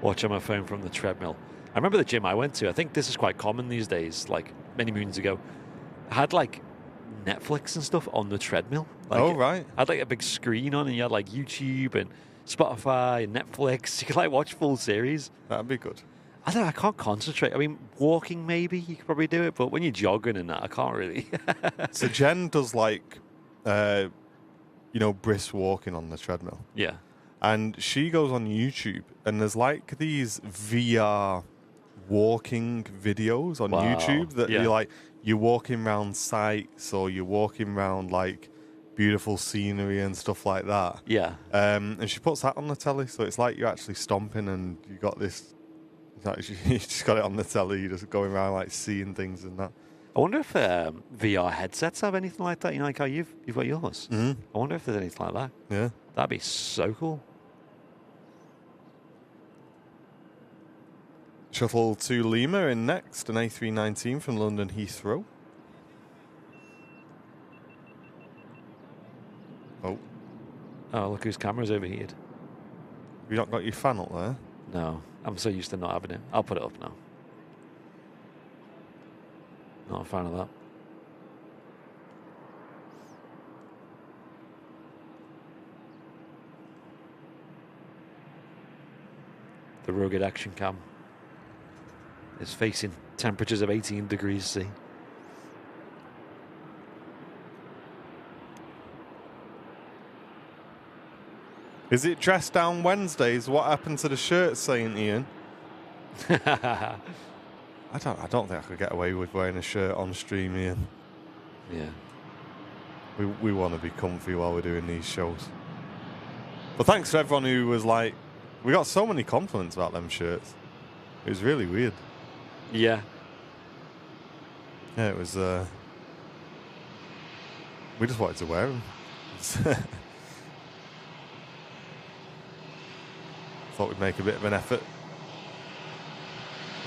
Watch on my phone from the treadmill. I remember the gym I went to. I think this is quite common these days, like many moons ago. I had like Netflix and stuff on the treadmill. Like, Oh, right. I had like a big screen on, and you had like YouTube and Spotify and Netflix. You could like watch full series. That'd be good. I don't know, I can't concentrate. I mean, walking maybe, you could probably do it, but when you're jogging and that, I can't really. So Jen does like, brisk walking on the treadmill. Yeah. And she goes on YouTube, and there's like these VR walking videos on Wow. YouTube that Yeah. you're walking around sites, or you're walking around like beautiful scenery and stuff like that. Yeah. And she puts that on the telly, so it's like you're actually stomping, and you got this. You just got it on the telly. You're just going around like seeing things and that. I wonder if VR headsets have anything like that. You know, like how you've got yours. Mm-hmm. I wonder if there's anything like that. Yeah. That'd be so cool. Shuttle to Lima in next, an A319 from London Heathrow. Oh, Oh, look whose camera's overheated. have you not got your fan up there? No, I'm so used to not having it. I'll put it up now. Not a fan of that. The rugged action cam is facing temperatures of 18 degrees C. Is it dress down Wednesdays? What happened to the shirt, saying Ian? I don't think I could get away with wearing a shirt on stream, Ian. Yeah. We want to be comfy while we're doing these shows. But thanks to everyone who was like, we got so many compliments about them shirts. It was really weird. Yeah. Yeah, it was. We just wanted to wear them. Thought we'd make a bit of an effort.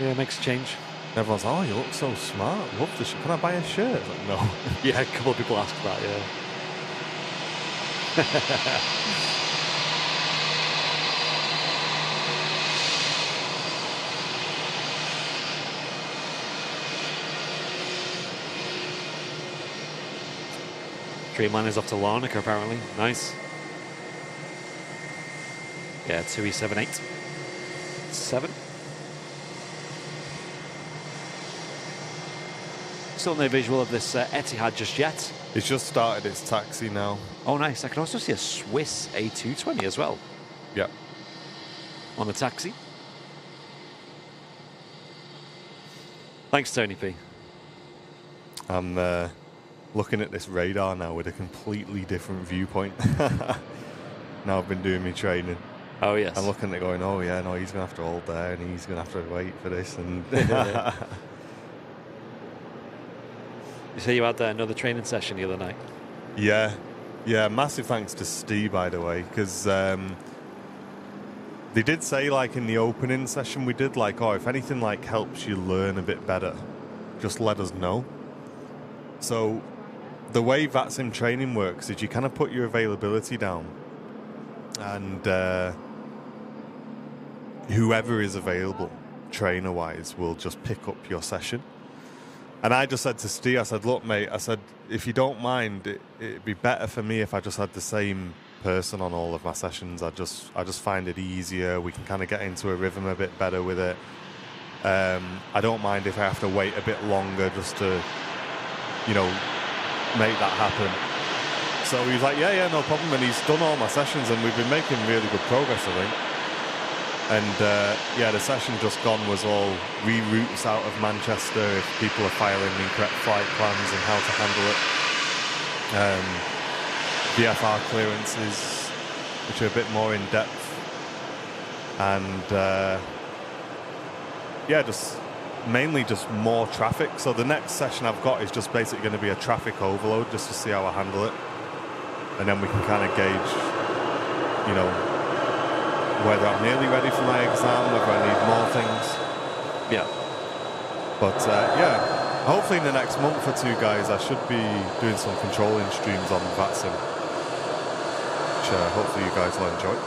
Yeah, it makes a change. Everyone's like, oh, you look so smart. Love the shirt. Can I buy a shirt? It's like, no. Yeah, a couple of people ask that, yeah. Dreamliner's off to Larnaca, apparently. Nice. Yeah, 2E78. 7. Still no visual of this Etihad just yet. It's just started its taxi now. Oh, nice. I can also see a Swiss A220 as well Yeah. on the taxi. Thanks, Tony P. I'm looking at this radar now with a completely different viewpoint. Now I've been doing my training. Oh, yes. I'm looking at it going, oh, yeah, no, he's going to have to hold there, and he's going to have to wait for this. And You say you had another training session the other night. Yeah, massive thanks to Steve, by the way, because they did say, like, in the opening session we did, like, oh, if anything, like, helps you learn a bit better, just let us know. So the way VATSIM training works is you kind of put your availability down, and whoever is available, trainer-wise, will just pick up your session. And I just said to Steve, I said, look, mate, I said, if you don't mind, it'd be better for me if I just had the same person on all of my sessions. I just find it easier. We can kind of get into a rhythm a bit better with it. I don't mind if I have to wait a bit longer just to, make that happen. So he's like, yeah, no problem. And he's done all my sessions, and we've been making really good progress, I think. And the session just gone was all reroutes out of Manchester if people are filing incorrect flight plans and how to handle it. VFR clearances, which are a bit more in depth. And yeah, just mainly just more traffic. So the next session I've got is just basically going to be a traffic overload, just to see how I handle it, and then we can kind of gauge, you know, whether I'm nearly ready for my exam, whether I need more things. Yeah. But yeah, hopefully in the next month or two, guys, I should be doing some controlling streams on VATSIM, which hopefully you guys will enjoy.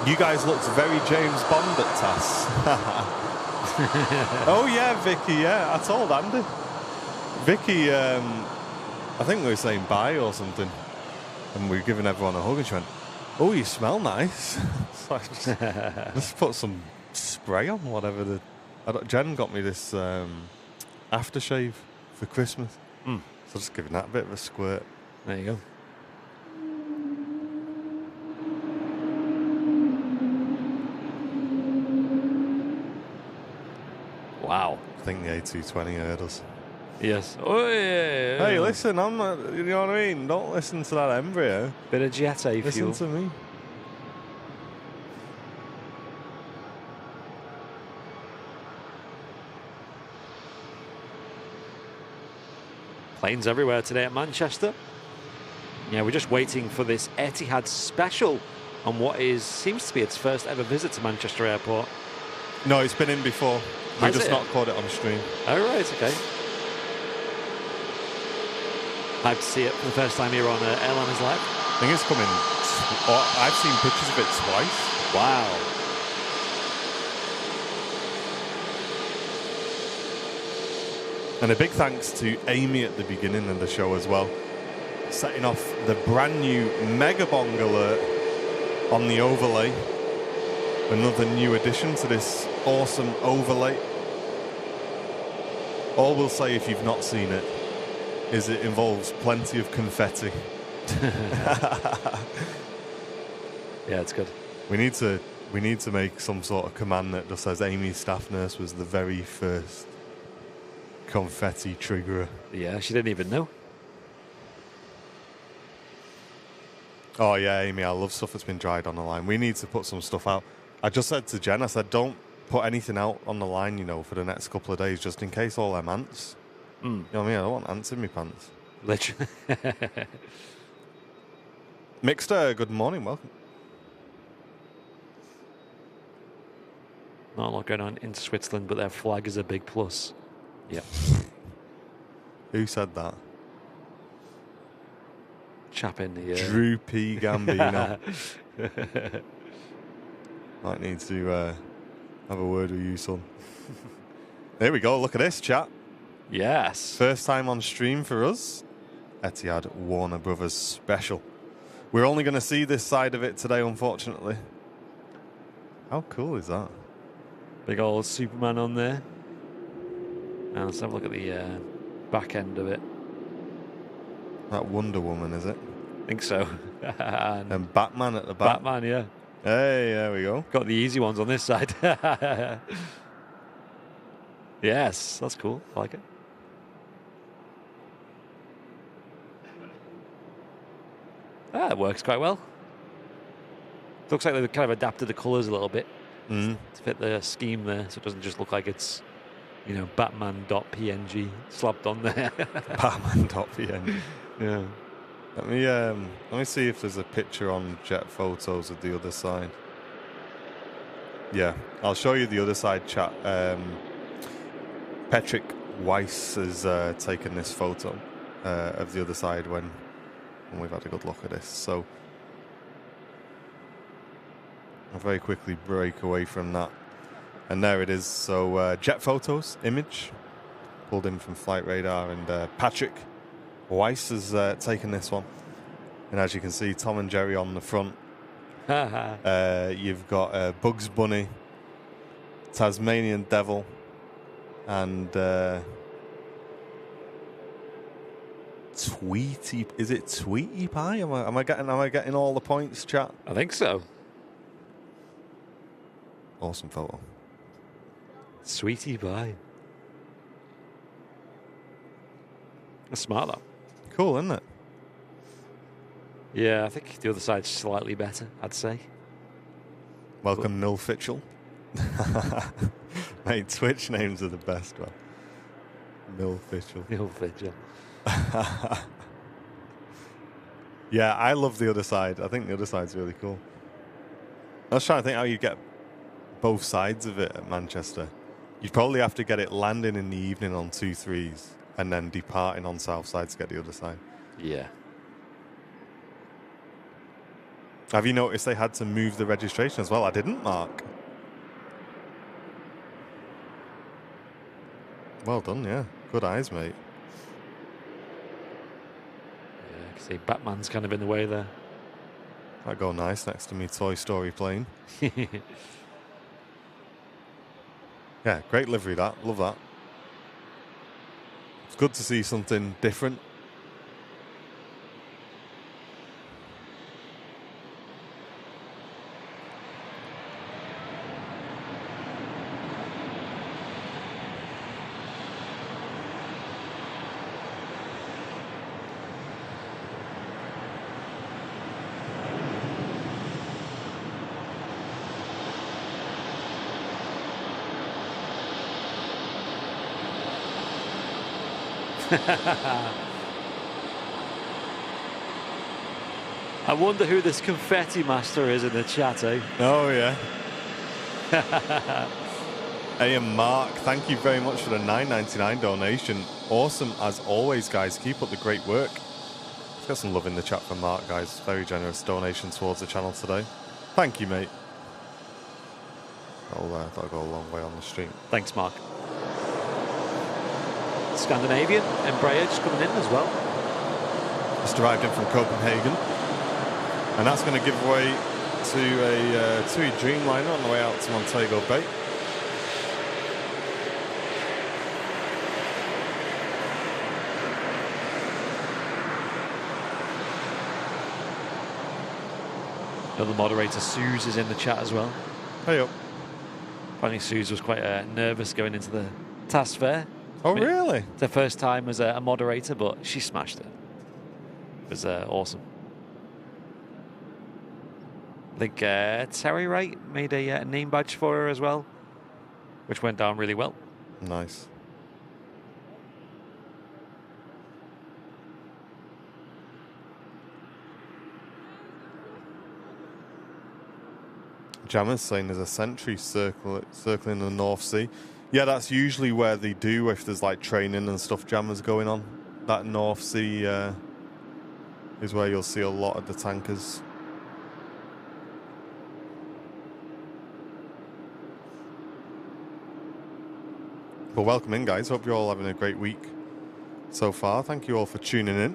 You guys looked very James Bond at TAS. Oh yeah, Vicky, yeah, I told Andy. Vicky, I think we were saying bye or something, and we were giving everyone a hug, and she went, "Oh, you smell nice." So just put some spray on, whatever. Jen got me this aftershave for Christmas. So just giving that a bit of a squirt. There you go. Wow. I think the A220 heard us. Yes. Oh, yeah. Hey, listen, you know what I mean? Don't listen to that embryo. Bit of Jet A Listen fuel. to me. Planes everywhere today at Manchester. Yeah, we're just waiting for this Etihad Special on what seems to be its first ever visit to Manchester Airport. No, it's been in before. We Has just it? not caught it on stream. Oh, right, okay. Hyped to see it for the first time here on Airline Live. I think it's coming. I've seen pictures of it twice. Wow. And a big thanks to Amy at the beginning of the show as well, setting off the brand new Mega Bong alert on the overlay. Another new addition to this awesome overlay. All we'll say, if you've not seen it, is it involves plenty of confetti. Yeah, it's good. We need to make some sort of command that just says Amy's staff nurse was the very first confetti triggerer. Yeah, she didn't even know. Oh yeah, Amy, I love stuff that's been dried on the line. We need to put some stuff out. I just said to Jen, I said, don't put anything out on the line, you know, for the next couple of days, just in case all them ants. You know what I mean? I don't want ants in my pants. Literally. Mixter, good morning, welcome. Not a lot going on in Switzerland, but their flag is a big plus. Yeah. Who said that? Chap in the... Drew P. Gambino. Might need to have a word with you, son. There we go, look at this, chat. Yes. First time on stream for us. Etihad Warner Brothers Special. We're only going to see this side of it today, unfortunately. How cool is that? Big old Superman on there. Now let's have a look at the back end of it. That Wonder Woman, is it? I think so. And Batman at the back. Batman, yeah. Hey, there we go. Got the easy ones on this side. Yes, that's cool. I like it. It works quite well. Looks like they've kind of adapted the colours a little bit to fit the scheme there, so it doesn't just look like it's, you know, Batman.png slapped on there. Batman.png. Yeah. Let me see if there's a picture on Jet Photos of the other side. Yeah, I'll show you the other side, chat. Patrick Weiss has taken this photo of the other side when we've had a good look at this. So I'll very quickly break away from that. And there it is. So Jet Photos image pulled in from Flight Radar, and Patrick Weiss has taken this one. And as you can see, Tom and Jerry on the front. You've got Bugs Bunny, Tasmanian Devil, and Tweety. Is it Tweety Pie? Am I getting all the points, chat? I think so. Awesome photo. Sweetie pie. That's smart, though. Cool, isn't it? Yeah, I think the other side's slightly better, I'd say. Welcome, Nil Fitchell. Mate, Twitch names are the best, man. Milfitchel. Milfitchel. Yeah, I love the other side. I think the other side's really cool. I was trying to think how you get both sides of it at Manchester. You'd probably have to get it landing in the evening on 2-3s and then departing on south side to get the other side. Yeah. Have you noticed they had to move the registration as well? I didn't, Mark. Well done, yeah. Good eyes, mate. Yeah, I can see Batman's kind of in the way there. That'd go nice next to me Toy Story plane. Yeah, great livery that. Love that. It's good to see something different. I wonder who this confetti master is in the chat, eh? Oh, yeah. Hey, and Mark, thank you very much for the $9.99 donation. Awesome as always, guys. Keep up the great work. Let's get some love in the chat for Mark, guys. Very generous donation towards the channel today. Thank you, mate. That'll go a long way on the stream. Thanks, Mark. Scandinavian, Embraer just coming in as well. Just arrived in from Copenhagen. And that's going to give way to a TUI Dreamliner on the way out to Montego Bay. Another moderator, Suze, is in the chat as well. Hey up. Apparently Suze was quite nervous going into the task fair. Oh, really? It's her first time as a moderator, but she smashed it. It was awesome. I think Terry Wright made a name badge for her as well, which went down really well. Nice. Jammer's saying there's a sentry circling the North Sea. Yeah, that's usually where they do if there's like training and stuff, Jammers going on. That North Sea is where you'll see a lot of the tankers. But welcome in, guys. Hope you're all having a great week so far. Thank you all for tuning in.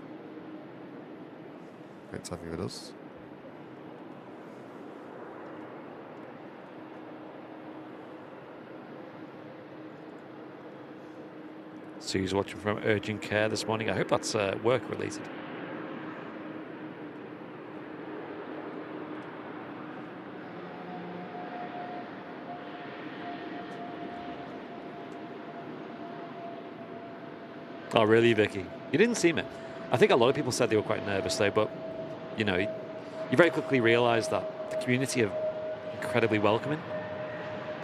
Great to have you with us. Sue's watching from urgent care this morning. I hope that's work related. Oh, really, Vicky? You didn't see me. I think a lot of people said they were quite nervous, though, but, you know, you very quickly realise that the community are incredibly welcoming.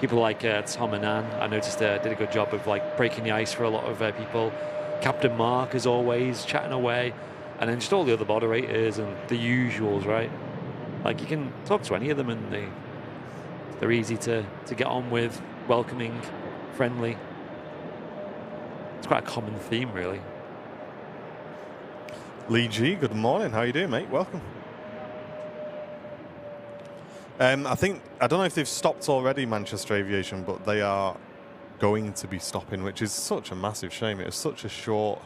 People like Tom and Anne, I noticed did a good job of like breaking the ice for a lot of people. Captain Mark, as always, chatting away. And then just all the other moderators and the usuals, right? Like, you can talk to any of them and they're easy to get on with, welcoming, friendly. It's quite a common theme, really. Lee G, good morning. How you doing, mate? Welcome. I don't know if they've stopped already, Manchester Aviation, but they are going to be stopping, which is such a massive shame. It was such a short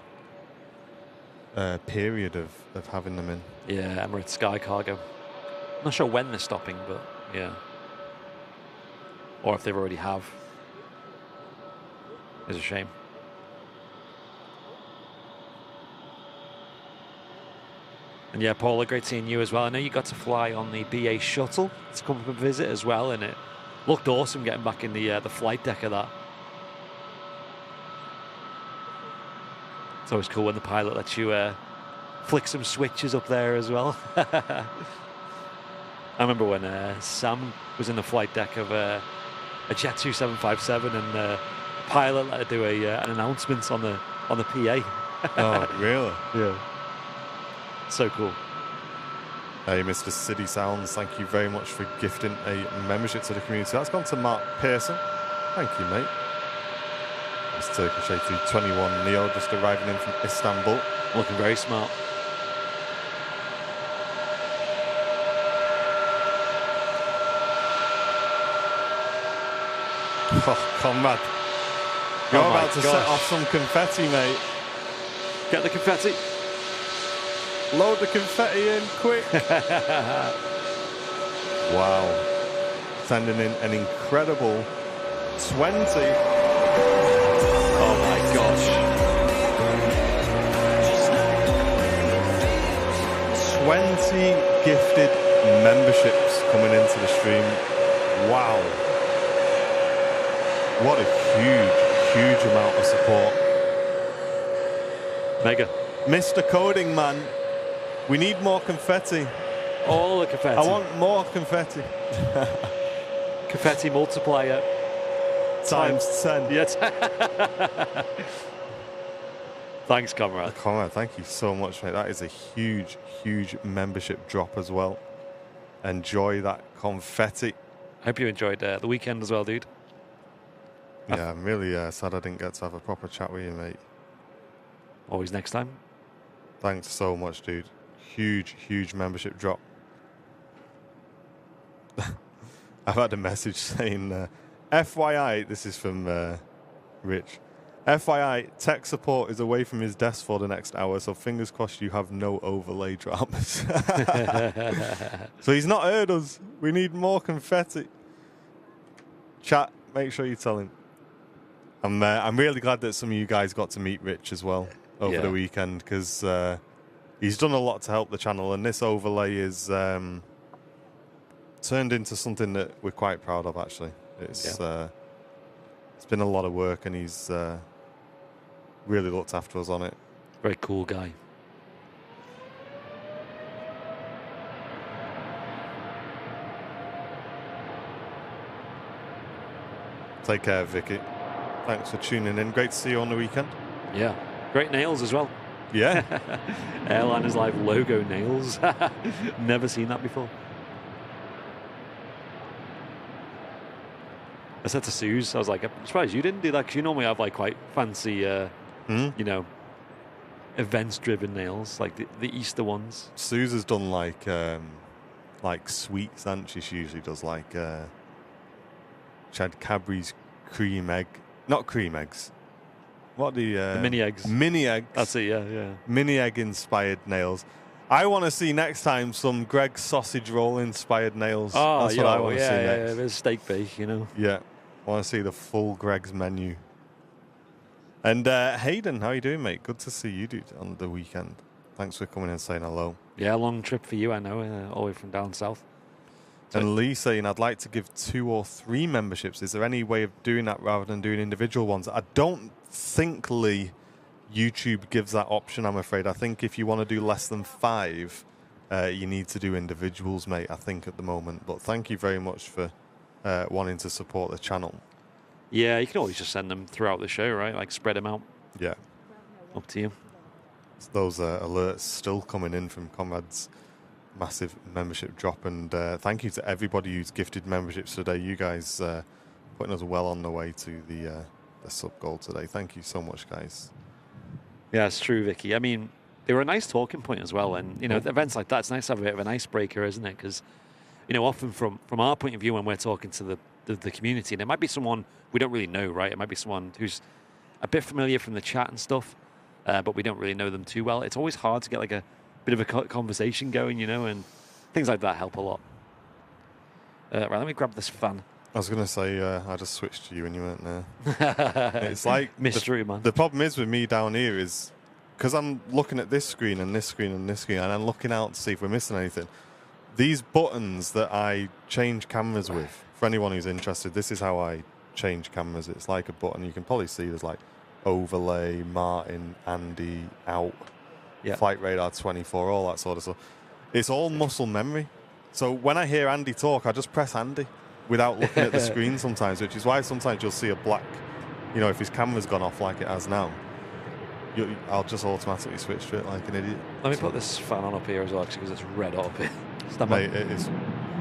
period of having them in. Yeah, Emirates Sky Cargo. Not sure when they're stopping, but yeah. Or if they already have. It's a shame. And yeah, Paula, great seeing you as well. I know you got to fly on the BA shuttle to come up and visit as well, and it looked awesome getting back in the flight deck of that. It's always cool when the pilot lets you flick some switches up there as well. I remember when Sam was in the flight deck of a Jet 2757, and the pilot let her do an announcement on the PA. Oh, really? Yeah. So cool. Hey, Mr. City Sounds, thank you very much for gifting a membership to the community. That's gone to Mark Pearson. Thank you, mate. It's Turkish A321 Neo just arriving in from Istanbul. Looking very smart. Oh, Conrad. You're about to set off some confetti, mate. Get the confetti. Load the confetti in, quick. Wow. Sending in an incredible 20. Oh my gosh. 20 gifted memberships coming into the stream. Wow. What a huge amount of support. Mega. Mr. Coding Man, we need more confetti. All the confetti. I want more confetti. Confetti multiplier. Times 10. Yes. Thanks, Conrad. Conrad, thank you so much, mate. That is a huge membership drop as well. Enjoy that confetti. Hope you enjoyed the weekend as well, dude. Yeah, I'm really sad I didn't get to have a proper chat with you, mate. Always next time. Thanks so much, dude. Huge membership drop. I've had a message saying, FYI, this is from Rich. FYI, tech support is away from his desk for the next hour, so fingers crossed you have no overlay dramas. So he's not heard us. We need more confetti. Chat, make sure you tell him. I'm really glad that some of you guys got to meet Rich as well over the weekend, because he's done a lot to help the channel, and this overlay is turned into something that we're quite proud of, actually. It's been a lot of work, and he's really looked after us on it. Very cool guy. Take care, Vicky. Thanks for tuning in. Great to see you on the weekend. Yeah. Great nails as well. Yeah. Airline is Live logo nails. Never seen that before. I said to Suze, I was like, I'm surprised you didn't do that, because you normally have like quite fancy, you know, events-driven nails, like the Easter ones. Suze has done like sweets, hasn't she? She usually does like she had Cadbury's cream egg, not cream eggs. What are the mini eggs? Mini eggs. That's it. Yeah. Mini egg inspired nails. I want to see next time some Greg's sausage roll inspired nails. Oh, that's what I want to see next. Yeah, there's steak bake, you know. Yeah, I want to see the full Greg's menu. And Hayden, how you doing, mate? Good to see you, dude, on the weekend. Thanks for coming and saying hello. Yeah, long trip for you, I know, all the way from down south. And Lee saying, I'd like to give 2 or 3 memberships. Is there any way of doing that rather than doing individual ones? I don't think, Lee, YouTube gives that option, I'm afraid. I think if you want to do less than 5, you need to do individuals, mate, I think, at the moment. But thank you very much for wanting to support the channel. Yeah, you can always just send them throughout the show, right? Like, spread them out. Yeah. Up to you. Those alerts still coming in from Conrad's massive membership drop, and thank you to everybody who's gifted memberships today. You guys putting us well on the way to the sub goal today. Thank you so much, guys. Yeah, it's true, Vicky. I mean, they were a nice talking point as well, and you know, events like that, it's nice to have a bit of an icebreaker, isn't it? Because you know, often from our point of view, when we're talking to the community, and it might be someone we don't really know, right? It might be someone who's a bit familiar from the chat and stuff, but we don't really know them too well. It's always hard to get like a bit of a conversation going, you know, and things like that help a lot. Right, let me grab this fan. I was going to say, I just switched to you and you weren't there. It's like mystery, man. The problem is with me down here is because I'm looking at this screen and this screen and this screen, and I'm looking out to see if we're missing anything. These buttons that I change cameras with, for anyone who's interested, this is how I change cameras. It's like a button. You can probably see there's like overlay, Martin, Andy, out. Yeah. Flight Radar 24, all that sort of stuff. It's all muscle memory. So when I hear Andy talk, I just press Andy. without looking at the screen sometimes, which is why sometimes you'll see a black, you know, if his camera's gone off like it has now, I'll just automatically switch to it like an idiot. Let me put this fan on up here as well, actually, because it's red hot up here. Stand by. Mate, it is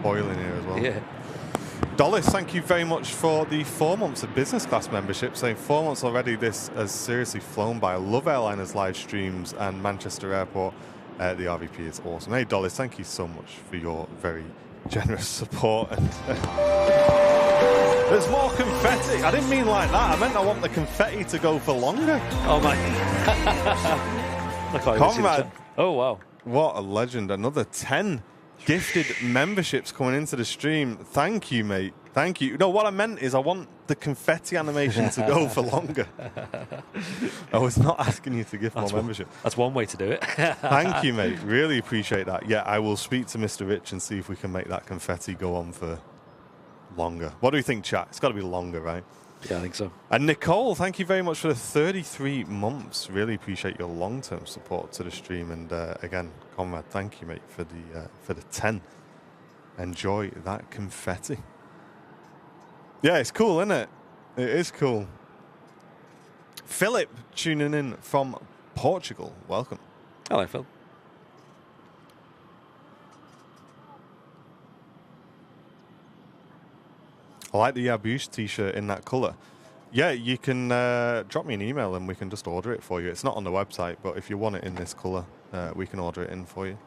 boiling here as well. Yeah. Dollis, thank you very much for the 4 months of business class membership. Saying 4 months already, this has seriously flown by. I love Airliners live streams and Manchester Airport. The RVP is awesome. Hey, Dollis, thank you so much for your very generous support. And there's more confetti. I didn't mean like that. I meant I want the confetti to go for longer. Oh, my. Conrad. Oh, wow. What a legend. Another 10 gifted memberships coming into the stream. Thank you, mate. Thank you. No, what I meant is I want the confetti animation to go for longer. I was not asking you to give more membership. That's one way to do it. Thank you, mate. Really appreciate that. Yeah, I will speak to Mr. Rich and see if we can make that confetti go on for longer. What do you think, chat? It's got to be longer, right? Yeah, I think so. And Nicole, thank you very much for the 33 months. Really appreciate your long-term support to the stream. And again, Conrad, thank you, mate, for the 10. Enjoy that confetti. Yeah, it's cool, isn't it? It is cool. Philip tuning in from Portugal. Welcome. Hello, Phil. I like the Aviation t-shirt in that colour. Yeah, you can drop me an email and we can just order it for you. It's not on the website, but if you want it in this colour, we can order it in for you.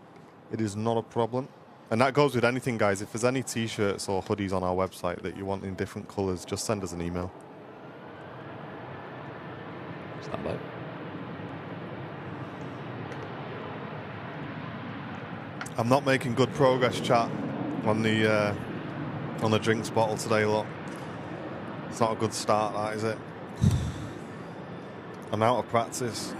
It is not a problem. And that goes with anything, guys. If there's any t-shirts or hoodies on our website that you want in different colours, just send us an email. Stand by. I'm not making good progress, chat, on the drinks bottle today, look. It's not a good start, that, is it? I'm out of practice.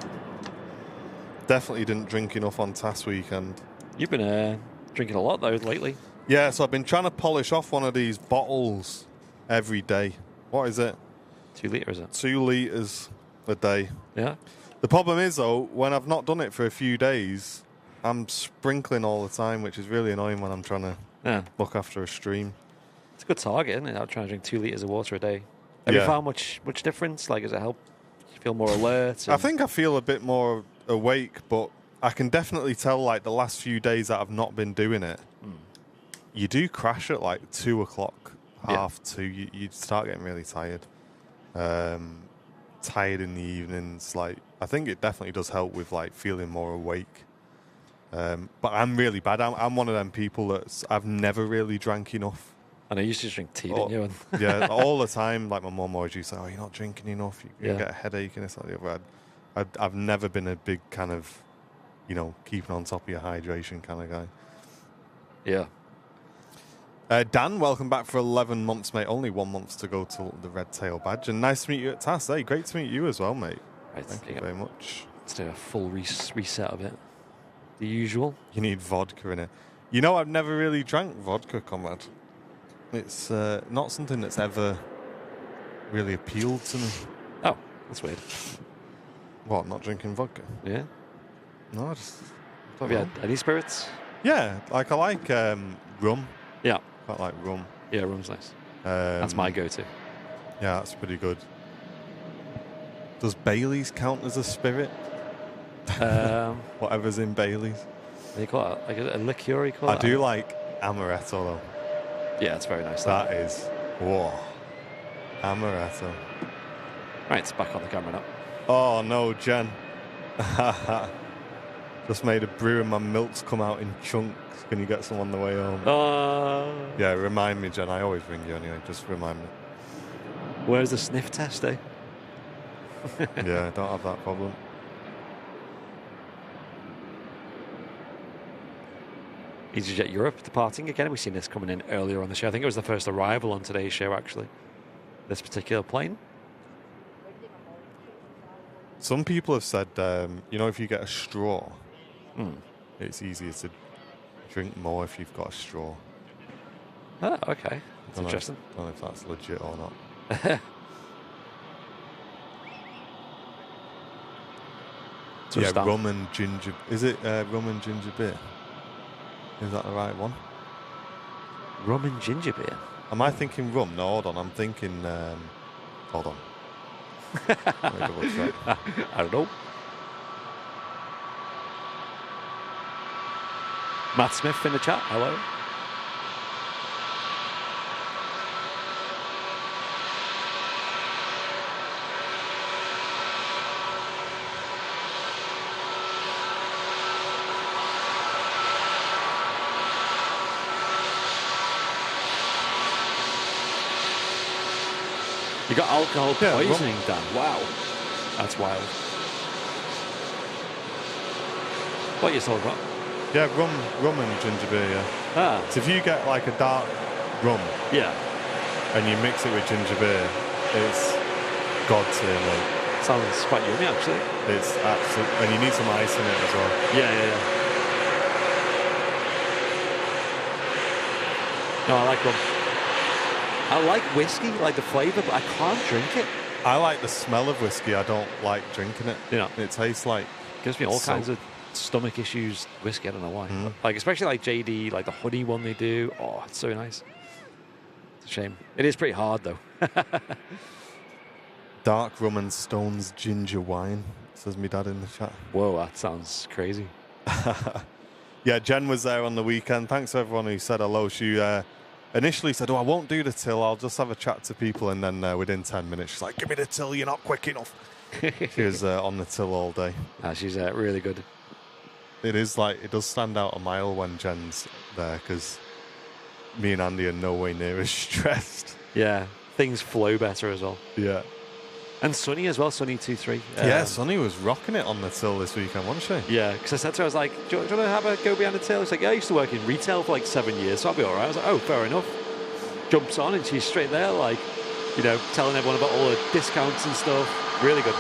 Definitely didn't drink enough on task weekend. You've been drinking a lot, though, lately. Yeah, so I've been trying to polish off one of these bottles every day. What is it? 2 litres, is it? 2 litres a day. Yeah. The problem is, though, when I've not done it for a few days, I'm sprinkling all the time, which is really annoying when I'm trying to look after a stream. It's a good target, isn't it? I'm trying to drink 2 litres of water a day. Have you found much difference? Like, does it help you feel more alert? I think I feel a bit more awake, but I can definitely tell, like, the last few days that I've not been doing it, you do crash at, like, 2 o'clock, half 2. You start getting really tired. Tired in the evenings. Like, I think it definitely does help with, like, feeling more awake. But I'm really bad. I'm one of them people that I've never really drank enough. And I used to drink tea, didn't you? Yeah, all the time. Like, my mum always used to say, oh, you're not drinking enough. You get a headache and this and the other. I've never been a big kind of, you know, keeping on top of your hydration kind of guy. Yeah. Dan, welcome back for 11 months, mate. Only 1 month to go till the Red Tail Badge. And nice to meet you at TAS. Hey, great to meet you as well, mate. Right, Thank you very much. Let's do a full reset of it. The usual. You need vodka in it. You know, I've never really drank vodka, Conrad. It's not something that's ever really appealed to me. Oh, that's weird. What, not drinking vodka? Yeah. No, I just... Have you had any spirits? Yeah, like I like rum. Yeah. Quite like rum. Yeah, rum's nice. That's my go-to. Yeah, that's pretty good. Does Bailey's count as a spirit? Whatever's in Bailey's. They call it like a liqueur, you call it? I do like amaretto, though. Yeah, it's very nice. That is... Whoa. Amaretto. Right, it's back on the camera now. Oh, no, Jen. Just made a brew and my milk's come out in chunks. Can you get some on the way home? Yeah, remind me, Jen. I always ring you anyway. Just remind me. Where's the sniff test, eh? Yeah, I don't have that problem. EasyJet Europe departing again. We've seen this coming in earlier on the show. I think it was the first arrival on today's show, actually. This particular plane. Some people have said, you know, if you get a straw, it's easier to drink more if you've got a straw. Oh, okay. That's interesting. I don't know if that's legit or not. So yeah, rum and ginger. Is it rum and ginger beer? Is that the right one? Rum and ginger beer? Am I thinking rum? No, hold on. I'm thinking. Hold on. Let me double check. I don't know. Matt Smith in the chat. Hello. You got alcohol poisoning, Dan. Wow. That's wild. What are you talking about? Yeah, rum and ginger beer, yeah. Ah. So if you get like a dark rum Yeah. and you mix it with ginger beer, it's god tier, mate. Sounds quite yummy, actually. It's absolute, and you need some ice in it as well. Yeah. No, I like rum. I like whiskey, like the flavour, but I can't drink it. I like the smell of whiskey. I don't like drinking it. You know, it tastes like gives me all kinds of stomach issues. Whiskey, I don't know why. But, like especially like JD, like the honey one they do. Oh, it's so nice. It's a shame. It is pretty hard though. Dark rum and Stone's ginger wine, says my dad in the chat. Whoa, that sounds crazy. Yeah, Jen was there on the weekend. Thanks to everyone who said hello. She initially said, I won't do the till. I'll just have a chat to people. And then within 10 minutes, she's like, give me the till. You're not quick enough. She was on the till all day. She's really good. It is like, it does stand out a mile when Jen's there because me and Andy are no way near as stressed. Yeah, things flow better as well. Yeah. And Sunny as well, Sunny 2-3. Yeah, Sunny was rocking it on the till this weekend, wasn't she? Yeah, because I said to her, I was like, do you want to have a go behind the till? She's like, yeah, I used to work in retail for like 7 years, so I'll be all right. I was like, oh, fair enough. Jumps on and she's straight there, like, you know, telling everyone about all the discounts and stuff. Really good.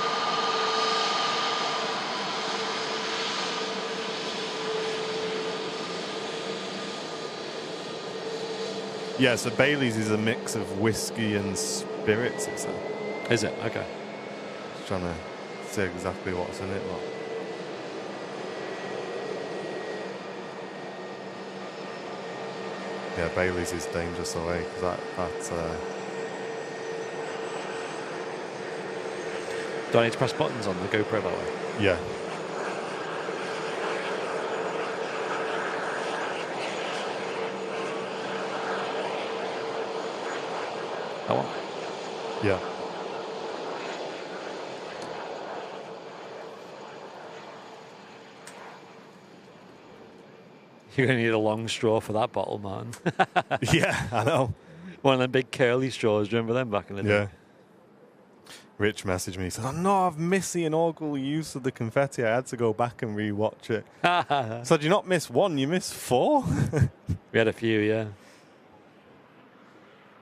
Yeah, so Bailey's is a mix of whiskey and spirits, it said. Is it? Okay. Just trying to see exactly what's in it. But yeah, Bailey's is dangerous away because that's. Do I need to press buttons on the GoPro, by the way? Yeah. That one? Yeah. You're going to need a long straw for that bottle, man. Yeah, I know. One of them big curly straws. Do you remember them back in the day? Yeah. Rich messaged me. He said, I know I've missed the inaugural use of the confetti. I had to go back and re-watch it. So did you not miss one? You missed 4? We had a few, yeah.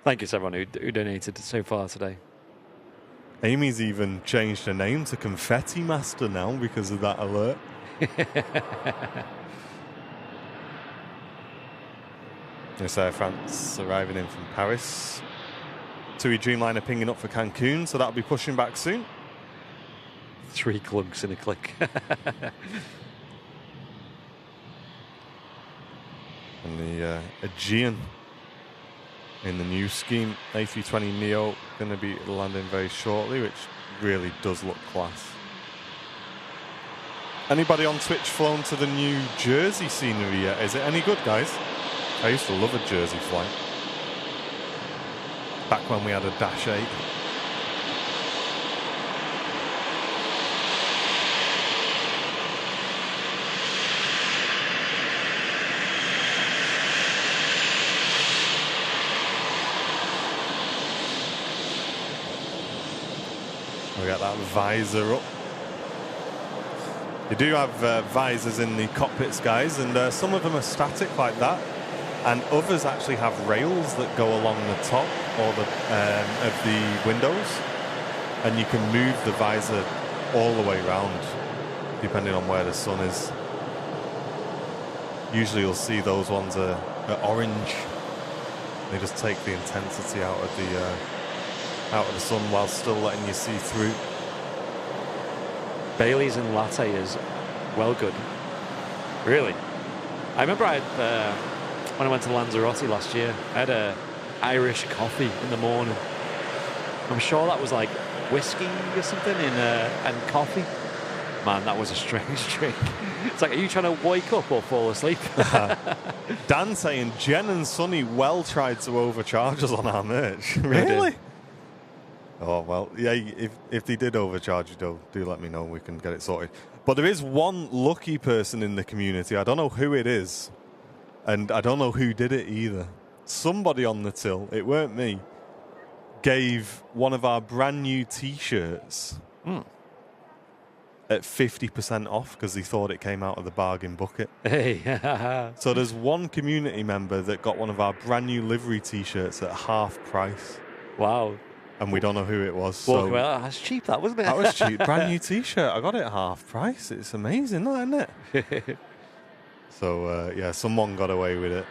Thank you to everyone who donated so far today. Amy's even changed her name to Confetti Master now because of that alert. There's Air France arriving in from Paris. TUI Dreamliner pinging up for Cancun, so that'll be pushing back soon. 3 clunks in a click. And the Aegean in the new scheme, A320neo, going to be landing very shortly, which really does look class. Anybody on Twitch flown to the new Jersey scenery yet? Is it any good, guys? I used to love a Jersey flight. Back when we had a Dash 8. We got that visor up. You do have visors in the cockpits, guys, and some of them are static like that. And others actually have rails that go along the top or of the windows, and you can move the visor all the way around depending on where the sun is. Usually you'll see those ones are orange. They just take the intensity out of the sun while still letting you see through. Bailey's and latte is well good. Really. I remember when I went to Lanzarote last year, I had a Irish coffee in the morning. I'm sure that was like whiskey or something and coffee. Man, that was a strange drink. It's like, are you trying to wake up or fall asleep? Dan saying Jen and Sonny well tried to overcharge us on our merch. Really? Oh, well, yeah, if they did overcharge you, do let me know. We can get it sorted. But there is one lucky person in the community. I don't know who it is. And I don't know who did it either. Somebody on the till, it weren't me, gave one of our brand new T-shirts at 50% off because he thought it came out of the bargain bucket. Hey. So there's one community member that got one of our brand new livery T-shirts at half price. Wow. And we don't know who it was. Well, that's cheap, that, wasn't it? That was cheap. Brand new T-shirt. I got it at half price. It's amazing, that, isn't it? So, yeah, someone got away with it.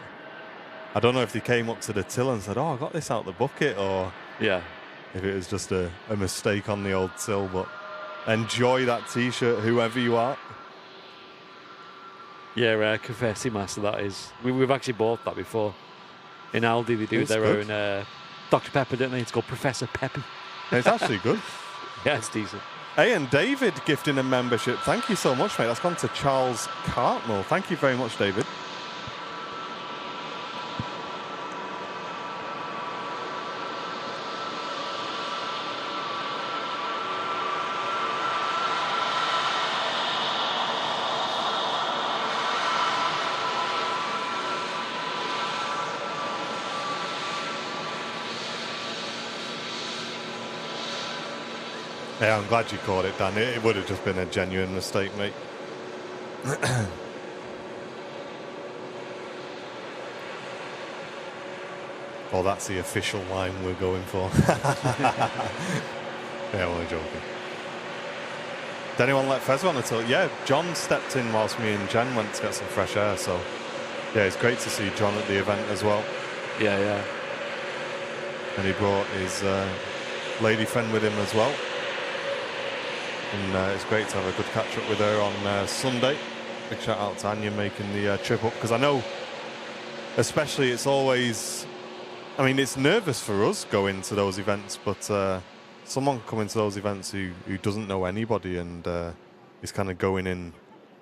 I don't know if they came up to the till and said, I got this out the bucket, or yeah, if it was just a mistake on the old till. But enjoy that T-shirt, whoever you are. Yeah, Confetti Master, that is. We've actually bought that before. In Aldi, they do It's their good. own Dr. Pepper, don't they? It's called Professor Peppy. It's actually good. Yeah, it's decent. Hey, and David gifting a membership. Thank you so much, mate. That's gone to Charles Cartmell. Thank you very much, David. Yeah, I'm glad you caught it, Dan. It would have just been a genuine mistake, mate. Oh, that's the official line we're going for. Yeah, I'm only joking. Did anyone let Fez on at all? Yeah, John stepped in whilst me and Jen went to get some fresh air, so yeah, it's great to see John at the event as well. Yeah. And he brought his lady friend with him as well. And it's great to have a good catch up with her on Sunday. Big shout out to Anya making the trip up, because I know, especially, it's always, I mean, it's nervous for us going to those events, but someone coming to those events who doesn't know anybody and is kind of going in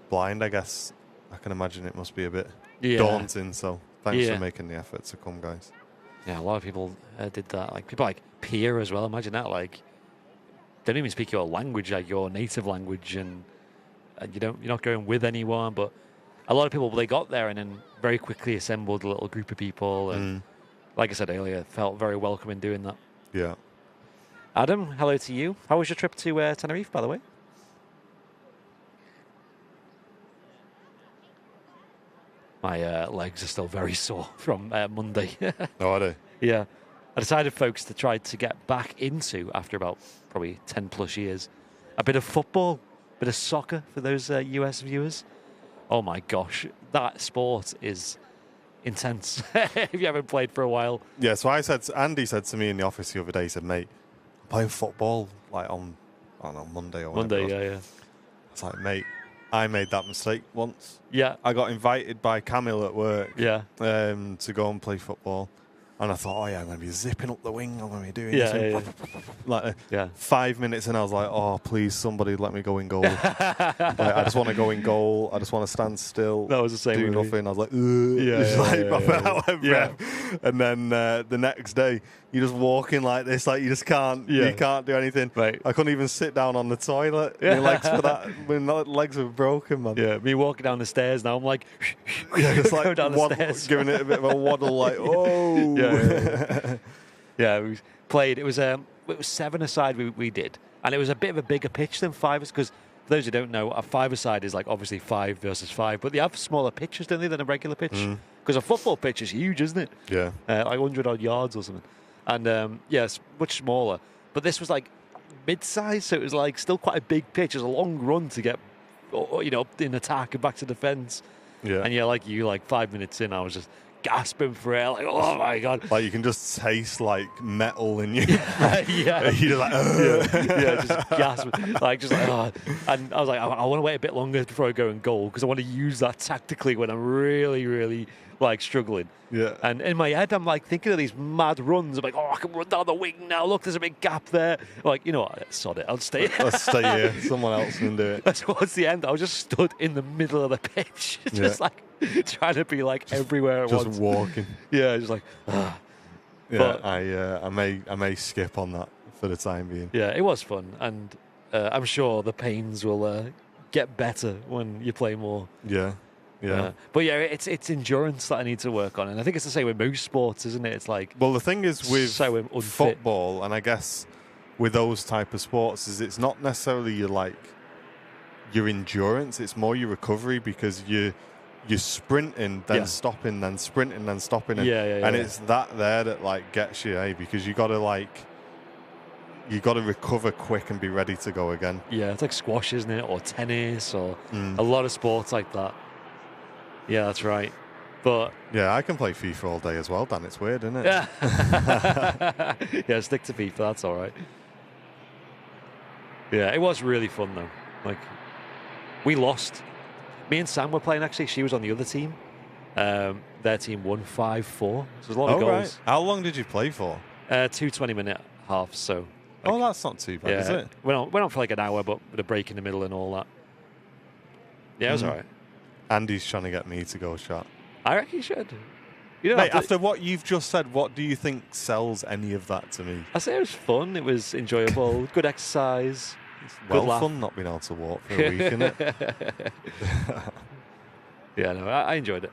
blind, I guess, I can imagine it must be a bit daunting. So thanks for making the effort to come, guys. Yeah, a lot of people did that. Like people like Pierre as well. Imagine that. Like, they don't even speak your language, like your native language, and you're not going with anyone. But a lot of people, they got there and then very quickly assembled a little group of people, and like I said earlier, felt very welcome in doing that. Yeah. Adam, hello to you. How was your trip to Tenerife, by the way? My legs are still very sore from Monday. Oh, are they? Yeah. I decided, folks, to try to get back into, after about probably 10 plus years, a bit of football, a bit of soccer for those US viewers. Oh my gosh, that sport is intense if you haven't played for a while. Yeah, so Andy said to me in the office the other day, he said, mate, I'm playing football like on, I don't know, Monday or whatever. Monday, yeah. It's like, mate, I made that mistake once. Yeah. I got invited by Camille at work Yeah. To go and play football. And I thought, oh yeah, I'm going to be zipping up the wing. I'm going to be doing Yeah, this. Like 5 minutes in, I was like, oh, please, somebody let me go in goal. Like, I just want to go in goal. I just want to stand still. That was the same do with me. nothing. I was like, ugh. Yeah. And then the next day, you're just walking like this, like you just can't. Yeah. You can't do anything. Right. I couldn't even sit down on the toilet. My legs were broken, man. Yeah, me walking down the stairs now, I'm like, just like going down the stairs. giving it a bit of a waddle, like, oh. Yeah, we played. It was 7-a-side we did, and it was a bit of a bigger pitch than 5-a, because for those who don't know, a 5-a-side is like obviously 5 versus 5, but they have smaller pitches, don't they, than a regular pitch? Because a football pitch is huge, isn't it? Yeah. Like 100 odd yards or something. And yes, much smaller. But this was like mid-size, so it was like still quite a big pitch. It was a long run to get, up in attack and back to defence. Yeah. And yeah, like 5 minutes in, I was just gasping for air, like, oh my God. Like you can just taste like metal in you. Yeah. You're just like, Just gasping. Like, just like, oh. And I was like, I want to wait a bit longer before I go and goal because I want to use that tactically when I'm really, really like struggling. Yeah. And in my head, I'm like thinking of these mad runs. I'm like, oh, I can run down the wing now. Look, there's a big gap there. I'm like, you know what? Sod it. I'll stay. Let's stay here. Someone else can do it. Towards the end, I was just stood in the middle of the pitch, just like trying to be like everywhere at once. Just walking. Yeah, just like. Ah. Yeah, But, I may skip on that for the time being. yeah, it was fun, and I'm sure the pains will get better when you play more. Yeah. But yeah, it's endurance that I need to work on, and I think it's the same with most sports, isn't it? It's like, well, the thing is with so unfit. football, and I guess with those type of sports, is it's not necessarily your endurance; it's more your recovery because you're sprinting, then stopping, then sprinting, then stopping, and it's that that like gets you, because you got to recover quick and be ready to go again. Yeah, it's like squash, isn't it, or tennis, or a lot of sports like that. Yeah, that's right. But yeah, I can play FIFA all day as well, Dan. It's weird, isn't it? Yeah. Yeah, stick to FIFA. That's all right. Yeah, it was really fun though. Like, we lost. Me and Sam were playing. Actually, she was on the other team. Their team won 5-4. So there's a lot of goals. Right. How long did you play for? 2 20-minute halves. So. Like, that's not too bad, is it? Went on for like an hour, but with a break in the middle and all that. Yeah, it was all right. Andy's trying to get me to go shot. I reckon you should. You don't Mate, have to, after what you've just said, what do you think sells any of that to me? I say it was fun. It was enjoyable. Good exercise. It's good well fun not being able to walk for a week, isn't it? Yeah, no, I enjoyed it.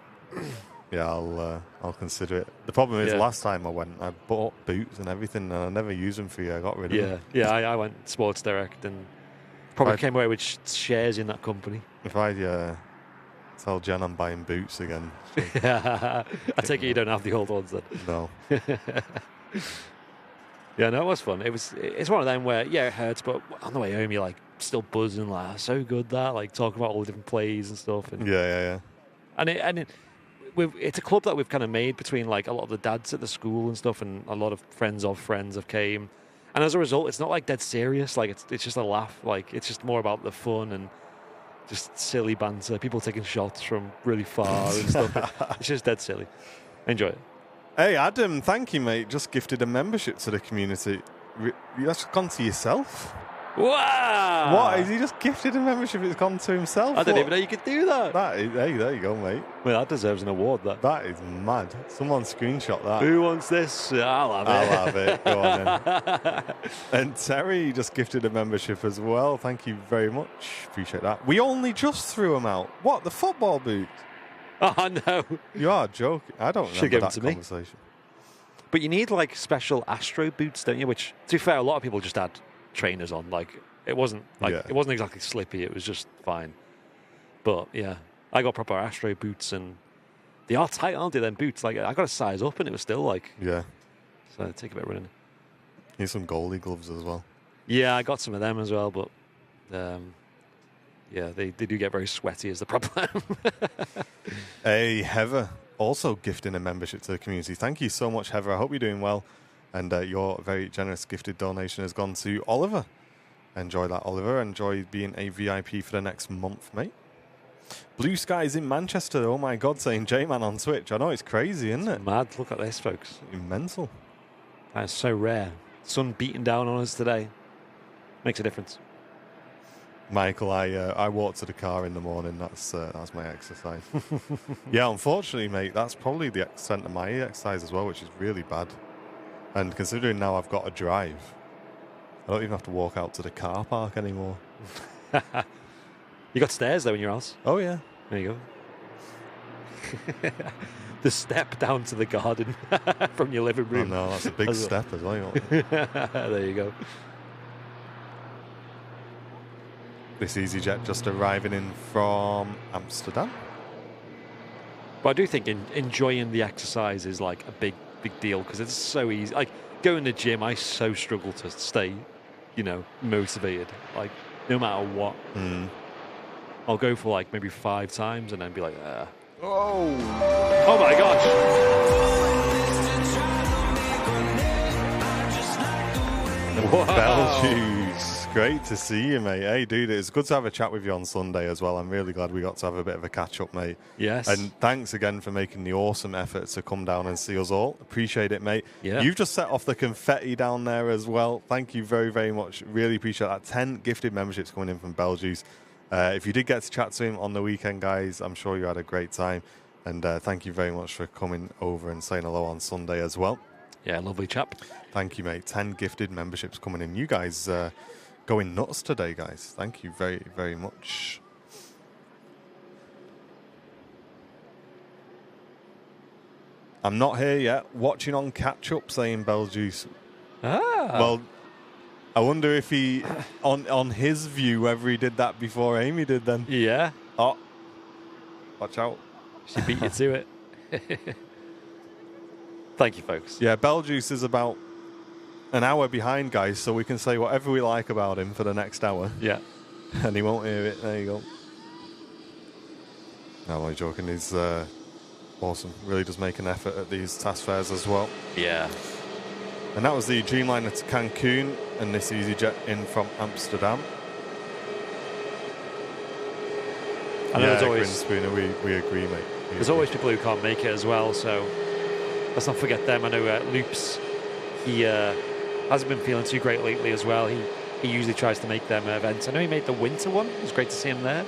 Yeah, I'll consider it. The problem is, last time I went, I bought boots and everything, and I never used them for you. I got rid of them. Yeah, I went Sports Direct and probably came away with shares in that company. If I tell Jen I'm buying boots again. I take it you don't have the old ones then. No. Yeah, no, it was fun. It's one of them where, it hurts, but on the way home you're like still buzzing, like, so good that, like talking about all the different plays and stuff. And yeah. And it's a club that we've kind of made between like a lot of the dads at the school and stuff, and a lot of friends have came. And as a result, it's not like dead serious. Like it's just a laugh. Like it's just more about the fun and just silly banter. People taking shots from really far and stuff. It's just dead silly. Enjoy it. Hey, Adam, thank you, mate. Just gifted a membership to the community. That's gone to yourself? Wow! What? Has he just gifted a membership? It's gone to himself? I didn't even know you could do that. Hey, there you go, mate. Well, that deserves an award, that. That is mad. Someone screenshot that. Who wants this? I'll have it. I'll have it. Go on then. And Terry just gifted a membership as well. Thank you very much. Appreciate that. We only just threw them out. What? The football boots? Oh, no. You are joking. I don't Should give remember them that to conversation. But you need like special Astro boots, don't you? Which, to be fair, a lot of people just had trainers on. Like it wasn't exactly slippy. It was just fine. But yeah, I got proper Astro boots, and they are tight, aren't they? Then boots, like I got a size up, and it was still like So take a bit of running. Need some goalie gloves as well. Yeah, I got some of them as well, but they do get very sweaty is the problem. Hey, Heather, also gifting a membership to the community. Thank you so much, Heather. I hope you're doing well. And your very generous gifted donation has gone to Oliver. Enjoy that, Oliver. Enjoy being a VIP for the next month, mate. Blue Skies in Manchester. Oh, my God, saying J-Man on Twitch. I know, it's crazy, isn't it? Mad. Look at this, folks. Mental. That is so rare. Sun beating down on us today. Makes a difference. Michael, I walk to the car in the morning. That's my exercise. Yeah, unfortunately, mate, that's probably the extent of my exercise as well, which is really bad. And considering now I've got to drive, I don't even have to walk out to the car park anymore. You got stairs though in your house? Oh, yeah. There you go. The step down to the garden from your living room. Oh, no, that's a big step as well. There you go. This EasyJet just arriving in from Amsterdam. But I do think enjoying the exercise is like a big deal because it's so easy. Like going to the gym, I so struggle to stay, motivated. Like no matter what. I'll go for like maybe 5 times and then be like, Oh! Oh my gosh! Wow. Belgius, great to see you, mate. Hey, dude, it's good to have a chat with you on Sunday as well. I'm really glad we got to have a bit of a catch-up, mate. Yes. And thanks again for making the awesome effort to come down and see us all. Appreciate it, mate. Yeah. You've just set off the confetti down there as well. Thank you very, very much. Really appreciate that. 10 gifted memberships coming in from Belgius. If you did get to chat to him on the weekend, guys, I'm sure you had a great time. And thank you very much for coming over and saying hello on Sunday as well. Yeah, lovely chap. Thank you, mate. 10 gifted memberships coming in. You guys going nuts today, guys. Thank you very, very much. I'm not here yet. Watching on catch-up, saying Belgius. Ah. Well, I wonder if he, on his view, whether he did that before Amy did then. Yeah. Oh, watch out. She beat you to it. Thank you, folks. Yeah, Belgius is about an hour behind, guys, so we can say whatever we like about him for the next hour. Yeah. And he won't hear it. There you go. No, I'm only joking. He's awesome. Really does make an effort at these task fairs as well. Yeah. And that was the Dreamliner to Cancun and this EasyJet in from Amsterdam. I know there's always Spooner, we agree, mate. There's always people who can't make it as well, so let's not forget them. I know Loops, he hasn't been feeling too great lately as well. He usually tries to make them events. I know he made the winter one. It was great to see him there.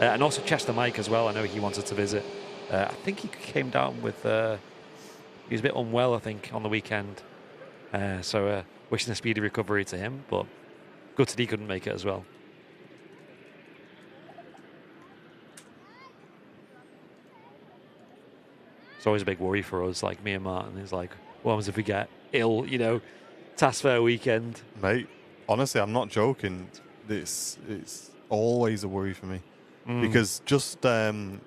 And also Chester Mike as well. I know he wanted to visit. I think he came down with, he was a bit unwell, I think, on the weekend. So wishing a speedy recovery to him, but good that he couldn't make it as well. It's always a big worry for us, like me and Martin. Is like, what happens if we get ill, task fair weekend? Mate, honestly, I'm not joking. It's always a worry for me. Because just, I think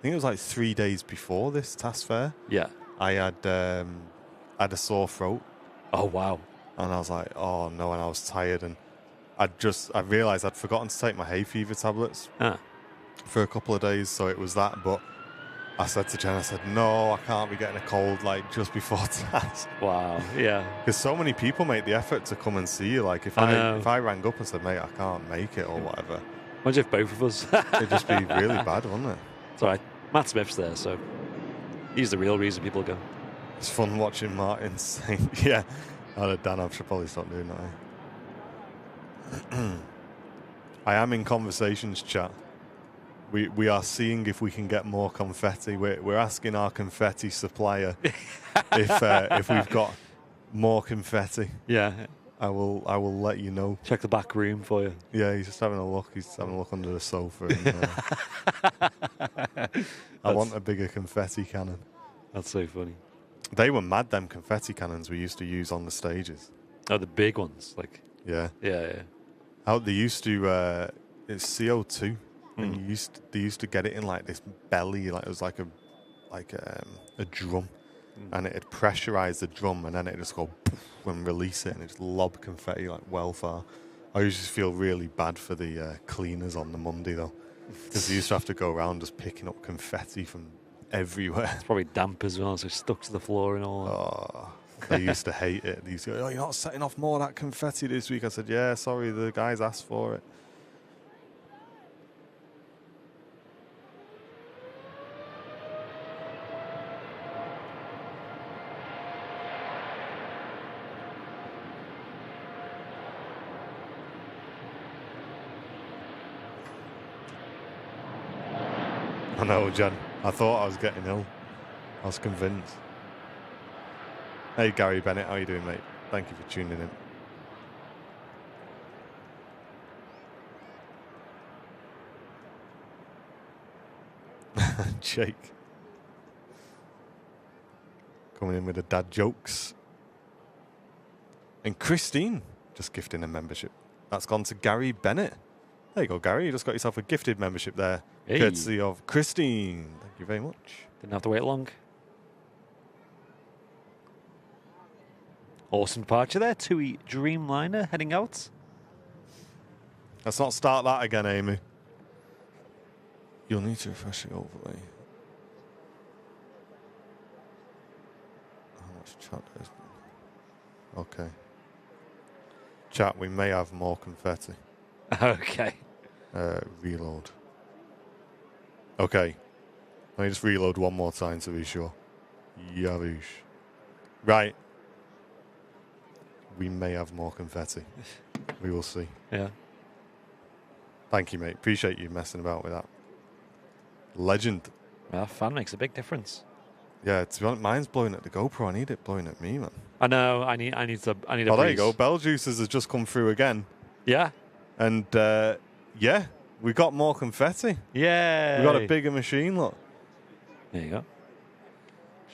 it was like 3 days before this task fair. Yeah. I had a sore throat. Oh, wow. And I was like, oh no, and I was tired. And I realised I'd forgotten to take my hay fever tablets for a couple of days. So it was that. But I said to Jen, I said, no, I can't be getting a cold like just before task. Wow, yeah. Because so many people make the effort to come and see you. Like if I rang up and said, mate, I can't make it or whatever. Imagine if both of us. It'd just be really bad, wouldn't it? It's all right. Matt Smith's there, so he's the real reason people go. It's fun watching Martin saying, yeah, Dan, I should probably stop doing that. I am in conversations chat. We are seeing if we can get more confetti. We're asking our confetti supplier if we've got more confetti. Yeah. I will let you know. Check the back room for you. Yeah, he's just having a look. He's having a look under the sofa. And, I want a bigger confetti cannon. That's so funny. They were mad, them confetti cannons we used to use on the stages. Oh, the big ones, like. Yeah. Yeah. How they used to. It's CO2, and they used to get it in like this belly, like it was like a drum. And it'd pressurize the drum, and then it'd just go poof and release it, and it'd just lob confetti like well far. I used to feel really bad for the cleaners on the Monday though, because they used to have to go around just picking up confetti from everywhere. It's probably damp as well, so it's stuck to the floor and all. Oh, they used to hate it. They used to go, "Oh, you're not setting off more of that confetti this week." I said, "Yeah, sorry, the guys asked for it." I know, Jen. I thought I was getting ill. I was convinced. Hey, Gary Bennett. How you doing, mate? Thank you for tuning in. Jake. Coming in with the dad jokes. And Christine just gifting a membership. That's gone to Gary Bennett. There you go, Gary. You just got yourself a gifted membership there. Hey. Courtesy of Christine. Thank you very much. Didn't have to wait long. Awesome departure there. TUI Dreamliner heading out. Let's not start that again, Amy. You'll need to refresh the overlay. Chat. Okay. Chat, we may have more confetti. Okay. Reload. Okay. Let me just reload one more time to be sure. Yavish. Right. We may have more confetti. We will see. Yeah. Thank you, mate. Appreciate you messing about with that. Legend. Well, fan makes a big difference. Yeah, to be honest, mine's blowing at the GoPro. I need it blowing at me, man. I know. I need a Oh, breeze. there you go. Bell Juices has just come through again. Yeah. And, yeah, we got more confetti. Yeah. We got a bigger machine, look. There you go.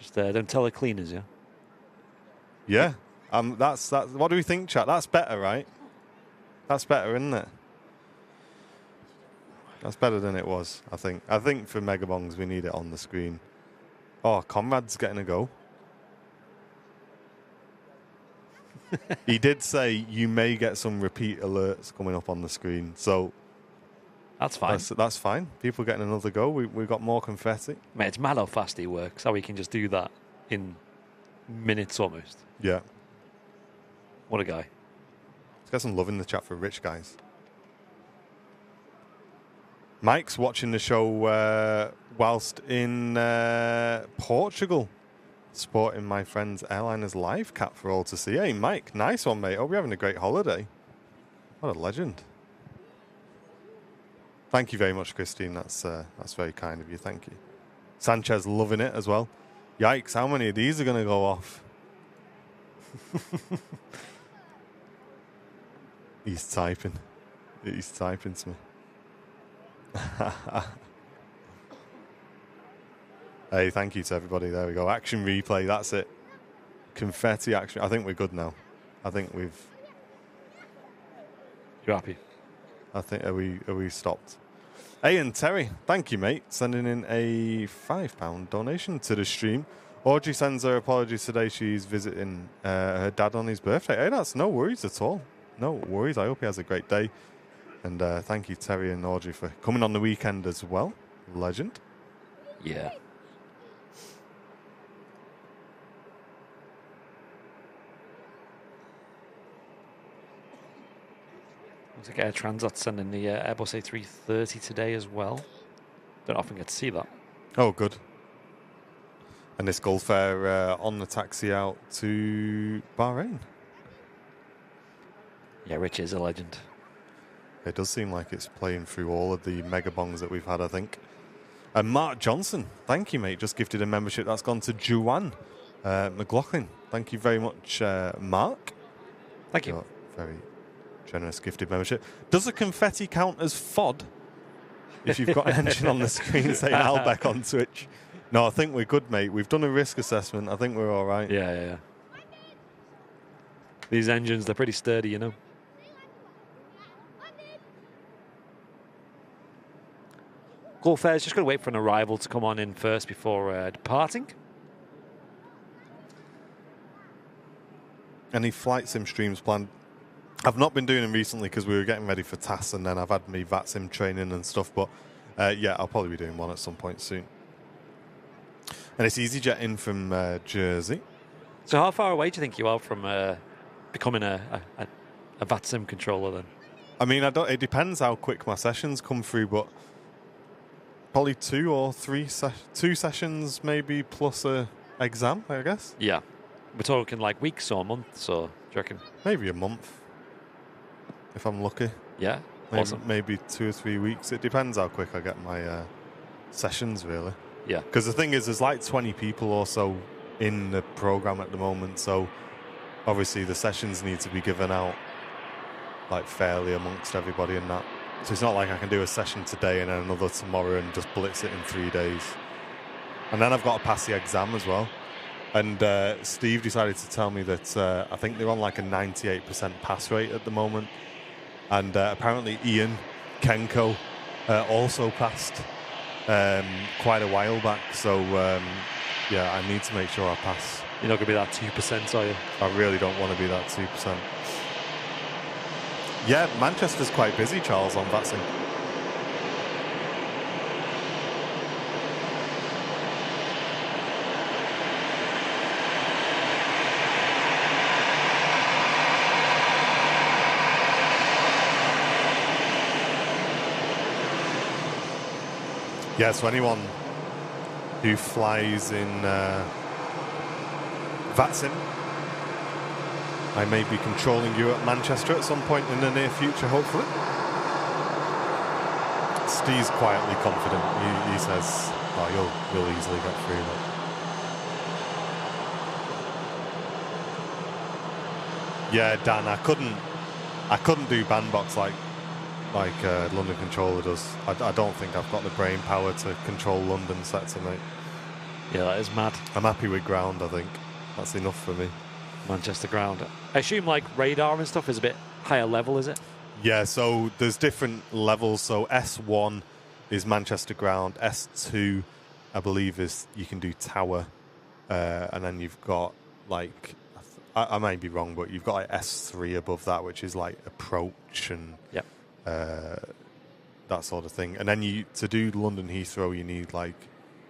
Just don't tell the cleaners, yeah? Yeah. That's what do we think, chat? That's better, right? That's better, isn't it? That's better than it was, I think. I think for Megabongs, we need it on the screen. Oh, Conrad's getting a go. He did say you may get some repeat alerts coming up on the screen, so That's fine. That's fine. People getting another go. We've got more confetti. Mate, it's mad how fast he works. How he can just do that in minutes almost. Yeah. What a guy. Let's get some love in the chat for Rich Guys. Mike's watching the show whilst in Portugal, supporting my friend's Airline's live cat for all to see. Hey, Mike, nice one, mate. Hope you're having a great holiday. What a legend. Thank you very much, Christine. That's very kind of you. Thank you. Sanchez loving it as well. Yikes, how many of these are going to go off? He's typing. He's typing to me. Hey, thank you to everybody. There we go. Action replay. That's it. Confetti action. I think we're good now. I think we've. You're happy? I think are we stopped? Hey, and Terry, thank you, mate. Sending in a £5 donation to the stream. Audrey sends her apologies today. She's visiting her dad on his birthday. Hey, that's no worries at all. No worries. I hope he has a great day. And thank you, Terry and Audrey, for coming on the weekend as well. Legend. Yeah. Looks like Air Transat sending the Airbus A330 today as well. Don't often get to see that. Oh, good. And this Gulf Air on the taxi out to Bahrain. Yeah, Rich is a legend. It does seem like it's playing through all of the mega bongs that we've had, I think. And Mark Johnson, thank you, mate. Just gifted a membership. That's gone to Juan McLaughlin. Thank you very much, Mark. Thank you. Very generous gifted membership. Does a confetti count as FOD? If you've got an engine on the screen saying Albeck on Twitch. No, I think we're good, mate. We've done a risk assessment. I think we're all right. Yeah. These engines, they're pretty sturdy, you know. Gulf Air's just going to wait for an arrival to come on in first before departing. Any flight sim streams planned? I've not been doing them recently because we were getting ready for TAS, and then I've had me VAT sim training and stuff. But yeah, I'll probably be doing one at some point soon. And it's EasyJet in from Jersey. So how far away do you think you are from becoming a VAT sim controller then? I mean, it depends how quick my sessions come through, but probably 2 or 3 2 sessions maybe plus a exam, I guess. Yeah. We're talking like weeks or months, or do you reckon? Maybe a month, if I'm lucky. Yeah, awesome. Maybe 2 or 3 weeks. It depends how quick I get my sessions, really. Yeah. Because the thing is, there's like 20 people or so in the program at the moment, so obviously the sessions need to be given out like fairly amongst everybody and that. So it's not like I can do a session today and then another tomorrow and just blitz it in 3 days. And then I've got to pass the exam as well. And Steve decided to tell me that I think they're on like a 98% pass rate at the moment. And apparently Ian Kenko also passed quite a while back. So yeah, I need to make sure I pass. You're not going to be that 2%, are you? I really don't want to be that 2%. Yeah, Manchester's quite busy, Charles, on vaccine. Yeah, so anyone who flies in VATSIM, I may be controlling you at Manchester at some point in the near future, hopefully. Steve's quietly confident. He says, "Oh, you'll easily get through that." Yeah, Dan, I couldn't do bandbox like London Controller does. I don't think I've got the brain power to control London sector, mate. Yeah, that is mad. I'm happy with ground. I think that's enough for me. Manchester ground. I assume like radar and stuff is a bit higher level, is it? Yeah, so there's different levels. So S1 is Manchester ground. S2, I believe, is you can do tower, and then you've got like I might be wrong, but you've got like S3 above that, which is like approach and that sort of thing. And then to do London Heathrow, you need like,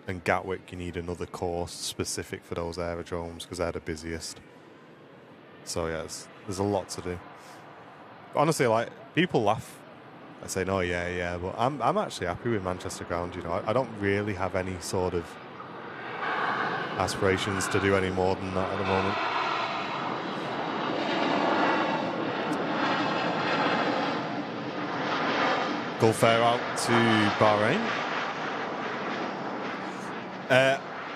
and Gatwick, you need another course specific for those aerodromes because they're the busiest. So yes, there's a lot to do. Honestly, like people laugh. I say, "No, yeah," but I'm actually happy with Manchester ground. You know, I don't really have any sort of aspirations to do any more than that at the moment. Gulf Air out to Bahrain.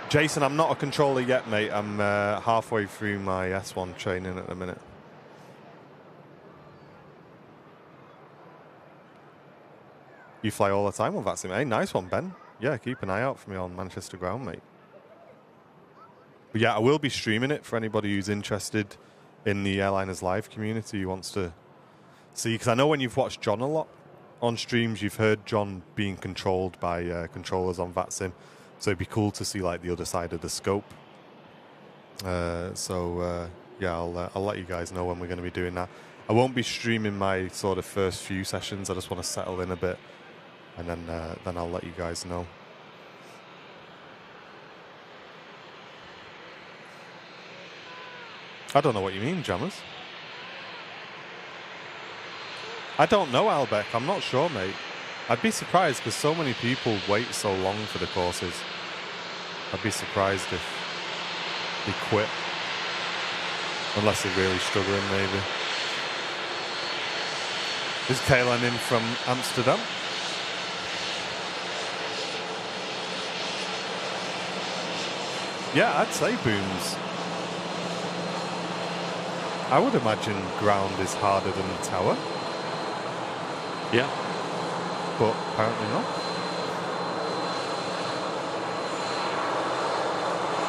Jason, I'm not a controller yet, mate. I'm halfway through my S1 training at the minute. You fly all the time on VATSIM. Hey, nice one, Ben. Yeah, keep an eye out for me on Manchester ground, mate. But yeah, I will be streaming it for anybody who's interested in the Airliners Live community who wants to see. Because I know when you've watched John a lot on streams, you've heard John being controlled by controllers on VATSIM. So it'd be cool to see like the other side of the scope. Yeah, I'll let you guys know when we're going to be doing that. I won't be streaming my sort of first few sessions. I just want to settle in a bit, and then I'll let you guys know. I don't know what you mean, Jammers. I don't know, Albeck. I'm not sure, mate. I'd be surprised because so many people wait so long for the courses. I'd be surprised if they quit. Unless they're really struggling, maybe. Is Kaylin in from Amsterdam? Yeah, I'd say booms. I would imagine ground is harder than the tower. Yeah. But apparently not.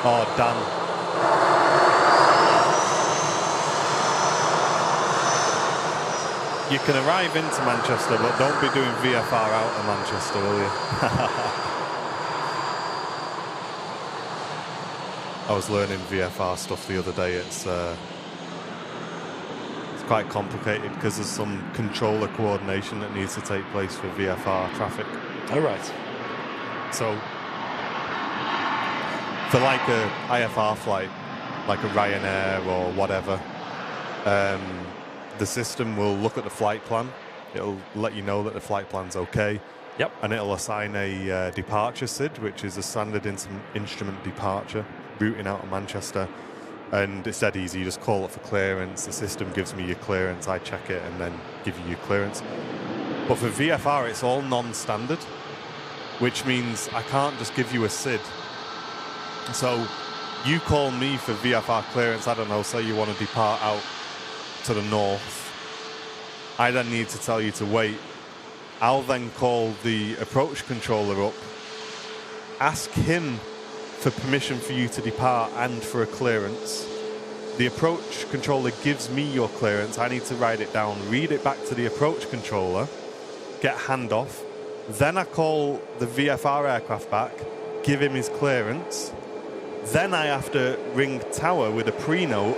Oh, Dan. You can arrive into Manchester, but don't be doing VFR out of Manchester, will you? I was learning VFR stuff the other day. It's quite complicated because there's some controller coordination that needs to take place for VFR traffic. Oh, right. So for like a IFR flight, like a Ryanair or whatever, the system will look at the flight plan. It'll let you know that the flight plan's okay. Yep. And it'll assign a departure SID, which is a standard instrument departure, routing out of Manchester. And it's dead easy. You just call it for clearance. The system gives me your clearance. I check it and then give you your clearance. But for VFR, it's all non-standard, which means I can't just give you a SID. So you call me for VFR clearance. I don't know, say you want to depart out to the north. I then need to tell you to wait. I'll then call the approach controller up, ask him for permission for you to depart and for a clearance. The approach controller gives me your clearance. I need to write it down, read it back to the approach controller, get handoff. Then I call the VFR aircraft back, give him his clearance. Then I have to ring Tower with a pre-note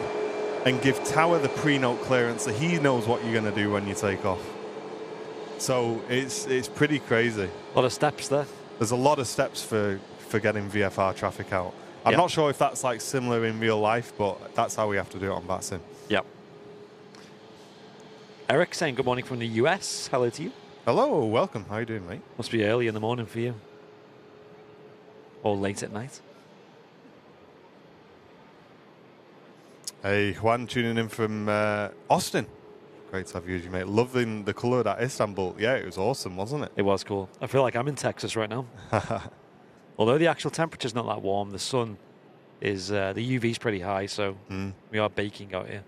and give Tower the pre-note clearance so he knows what you're going to do when you take off. So it's pretty crazy. A lot of steps there. There's a lot of steps for getting VFR traffic out. I'm not sure if that's like similar in real life, but that's how we have to do it on VATSIM. Yep. Eric saying good morning from the US. Hello to you. Hello, welcome. How you doing, mate? Must be early in the morning for you. or late at night. Hey, Juan tuning in from Austin. Great to have you as your mate. Loving the colour of that Istanbul. Yeah, it was awesome, wasn't it? It was cool. I feel like I'm in Texas right now. Although the actual temperature's not that warm, the sun is, the UV's pretty high, so we are baking out here.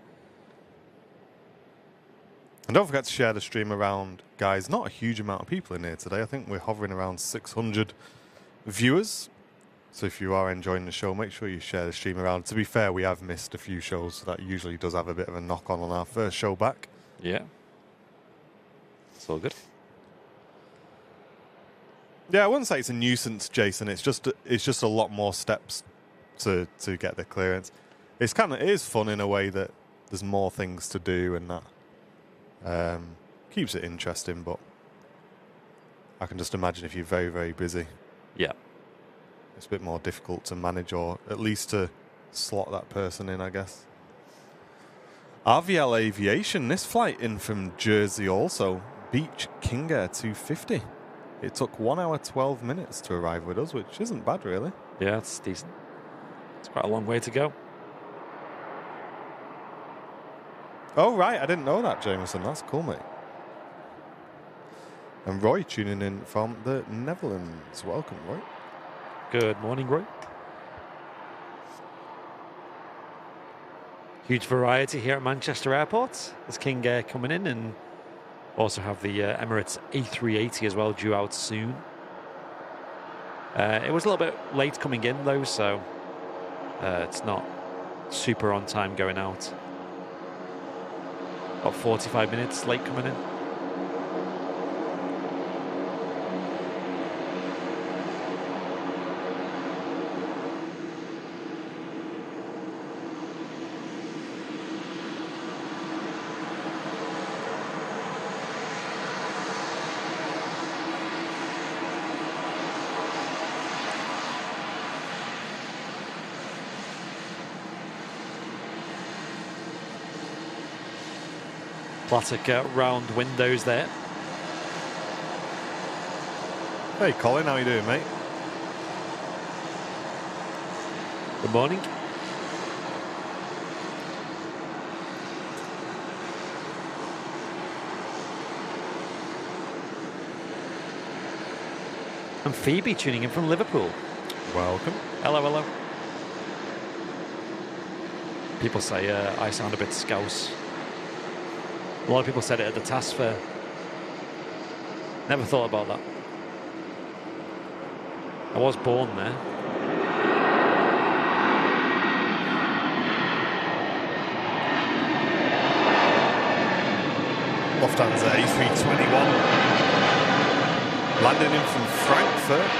And don't forget to share the stream around, guys. Not a huge amount of people in here today. I think we're hovering around 600 viewers. So if you are enjoying the show, make sure you share the stream around. To be fair, we have missed a few shows, so that usually does have a bit of a knock-on on our first show back. Yeah. It's all good. Yeah, I wouldn't say it's a nuisance, Jason. It's just a lot more steps to get the clearance. It is fun in a way that there's more things to do and that keeps it interesting. But I can just imagine if you're very, very busy, Yeah. it's a bit more difficult to manage, or at least to slot that person in, I guess. RVL Aviation, this flight in from Jersey also. Beach King Air 250. It took 1 hour 12 minutes to arrive with us, which isn't bad, really. Yeah, it's decent. It's quite a long way to go. Oh, right. I didn't know that, Jameson. That's cool, mate. And Roy tuning in from the Netherlands. Welcome, Roy. Good morning, Roy. Huge variety here at Manchester Airport. There's King Air coming in, and also have the Emirates A380 as well, due out soon. It was a little bit late coming in, though, so it's not super on time going out. About 45 minutes late coming in. Classic round windows there. Hey, Colin. How you doing, mate? Good morning. And Phoebe tuning in from Liverpool. Welcome. Hello, hello. People say I sound a bit scouse. A lot of people said it at the task fair. Never thought about that. I was born there. Lufthansa A321. Landing in from Frankfurt.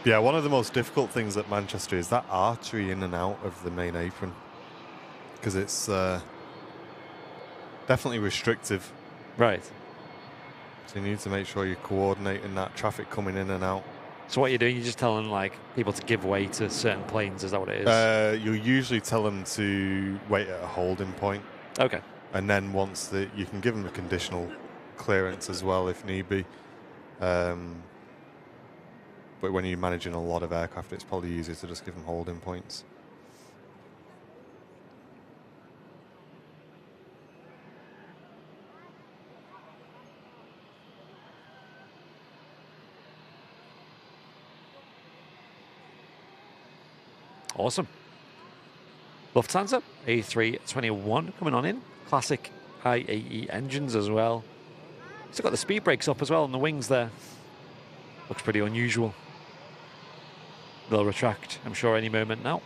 Yeah, one of the most difficult things at Manchester is that artery in and out of the main apron, because it's definitely restrictive. Right. So you need to make sure you're coordinating that traffic coming in and out. So what you're doing, you're just telling like people to give way to certain planes, is that what it is? You'll usually tell them to wait at a holding point. Okay. And then once you can give them a conditional clearance as well if need be. But when you're managing a lot of aircraft, it's probably easier to just give them holding points. Awesome. Lufthansa A321 coming on in. Classic IAE engines as well. Still got the speed brakes up as well on the wings there. Looks pretty unusual. They'll retract, I'm sure, any moment now.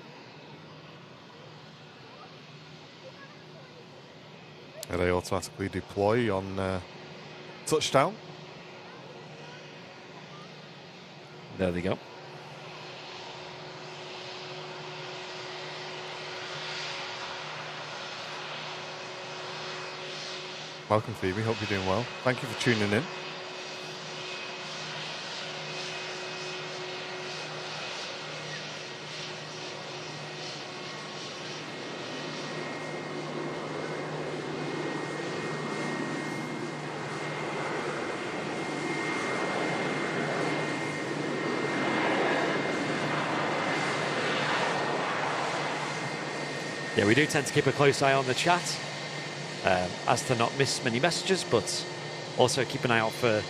And they automatically deploy on touchdown. There they go. Welcome, Phoebe. Hope you're doing well. Thank you for tuning in. Yeah, we do tend to keep a close eye on the chat, as to not miss many messages, but also keep an eye out for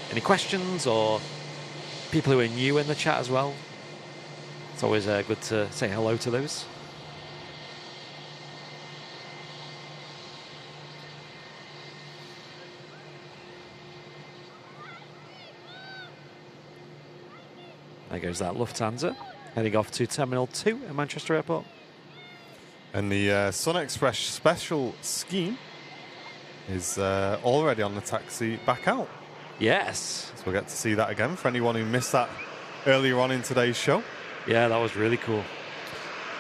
any questions or people who are new in the chat as well. It's always good to say hello to those. There goes that Lufthansa, heading off to Terminal 2 at Manchester Airport. And the Sunexpress Special scheme is already on the taxi back out. Yes. So we'll get to see that again for anyone who missed that earlier on in today's show. Yeah, that was really cool.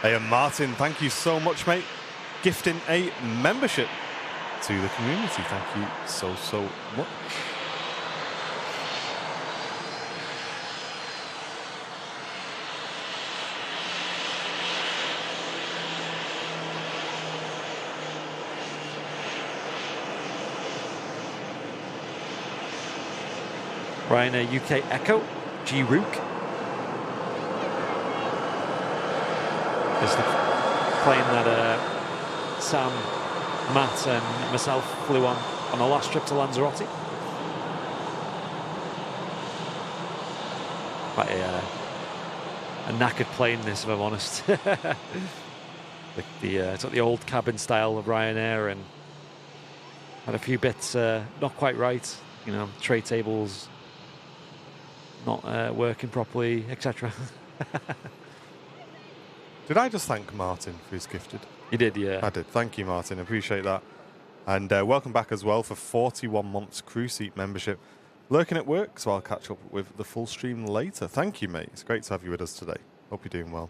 Hey, and Martin, thank you so much, mate. Gifting a membership to the community. Thank you so much. Ryanair UK Echo, G Rook. Is the plane that Sam, Matt and myself flew on our last trip to Lanzarote. Quite a knackered plane this, if I'm honest. It's got the old cabin style of Ryanair and had a few bits not quite right. You know, tray tables not working properly, etc. Did I just thank Martin for his gifted? You did, yeah. I did. Thank you, Martin. Appreciate that. And welcome back as well for 41 months crew seat membership. Lurking at work, so I'll catch up with the full stream later. Thank you, mate. It's great to have you with us today. Hope you're doing well.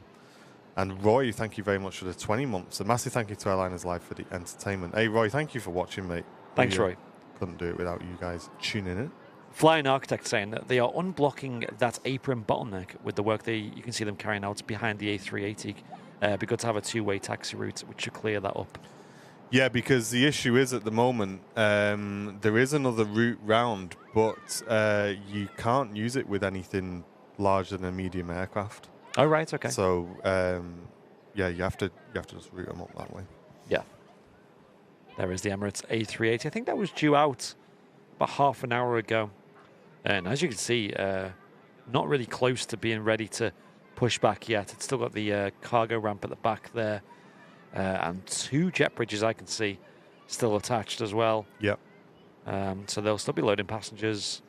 And Roy, thank you very much for the 20 months. A massive thank you to Airliners Live for the entertainment. Hey, Roy, thank you for watching, mate. Thanks, Roy. Couldn't do it without you guys tuning in. Flying Architect saying that they are unblocking that apron bottleneck with the work you can see them carrying out behind the A380. Be good to have a two-way taxi route, which should clear that up. Yeah, because the issue is at the moment, there is another route round, but you can't use it with anything larger than a medium aircraft. Oh, right, okay. So, yeah, you have to just route them up that way. Yeah. There is the Emirates A380. I think that was due out about half an hour ago. And as you can see, not really close to being ready to push back yet. It's still got the cargo ramp at the back there. And two jet bridges I can see still attached as well. Yep. So they'll still be loading passengers.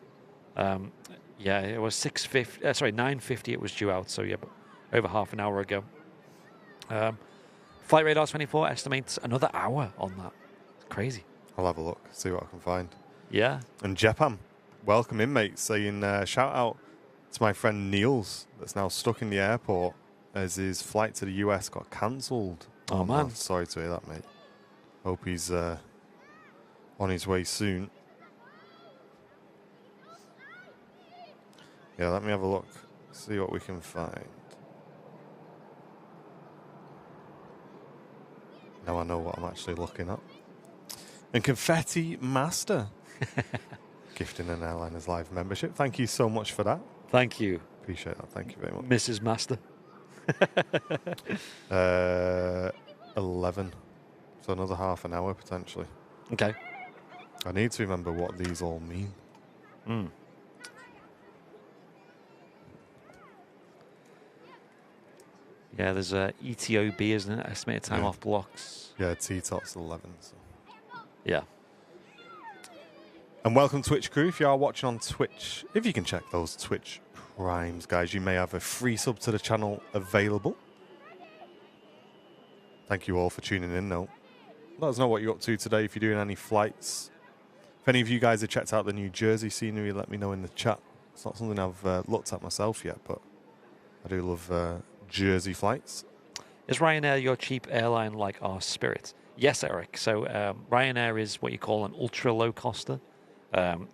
Yeah, it was 9:50 it was due out. So yeah, over half an hour ago. Flight Radar 24 estimates another hour on that. It's crazy. I'll have a look, see what I can find. Yeah. And Jepam, welcome in, mate, saying shout out to my friend Niels that's now stuck in the airport as his flight to the US got cancelled. Oh, man. Sorry to hear that, mate. Hope he's on his way soon. Yeah, let me have a look, see what we can find. Now I know what I'm actually looking at. And Confetti Master gifting an Airliners Live membership. Thank you so much for that. Thank you. Appreciate that. Thank you very much. Mrs. Master. 11. So another half an hour potentially. Okay. I need to remember what these all mean. Yeah, there's a ETOB, isn't it? Estimated time off blocks. Yeah, T-Top's 11. So. Yeah. And welcome Twitch crew. If you are watching on Twitch, if you can check those Twitch primes, guys, you may have a free sub to the channel available. Thank you all for tuning in, though. Let us know what you're up to today, if you're doing any flights. If any of you guys have checked out the New Jersey scenery, let me know in the chat. It's not something I've looked at myself yet, but I do love Jersey flights. Is Ryanair your cheap airline like our Spirit? Yes, Eric. So Ryanair is what you call an ultra low coster,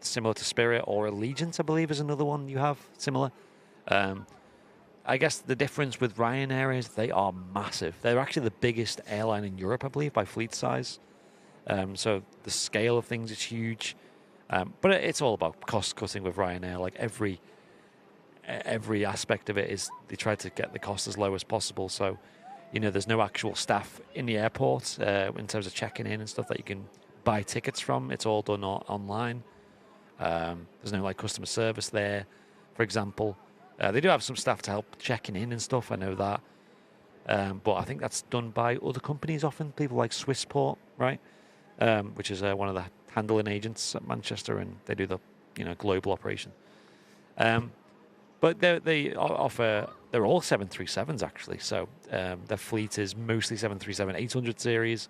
similar to Spirit, or Allegiant, I believe, is another one you have similar. I guess the difference with Ryanair is they are massive. They're actually the biggest airline in Europe, I believe, by fleet size. So the scale of things is huge. But it's all about cost cutting with Ryanair. Like every aspect of it is they try to get the cost as low as possible. So there's no actual staff in the airport in terms of checking in and stuff that you can buy tickets from. It's all done online. There's no like customer service there, for example. They do have some staff to help checking in and stuff. I know that. But I think that's done by other companies often, people like Swissport, right? Which is one of the handling agents at Manchester, and they do the global operation. But they offer, they're all 737s actually. So their fleet is mostly 737-800 series.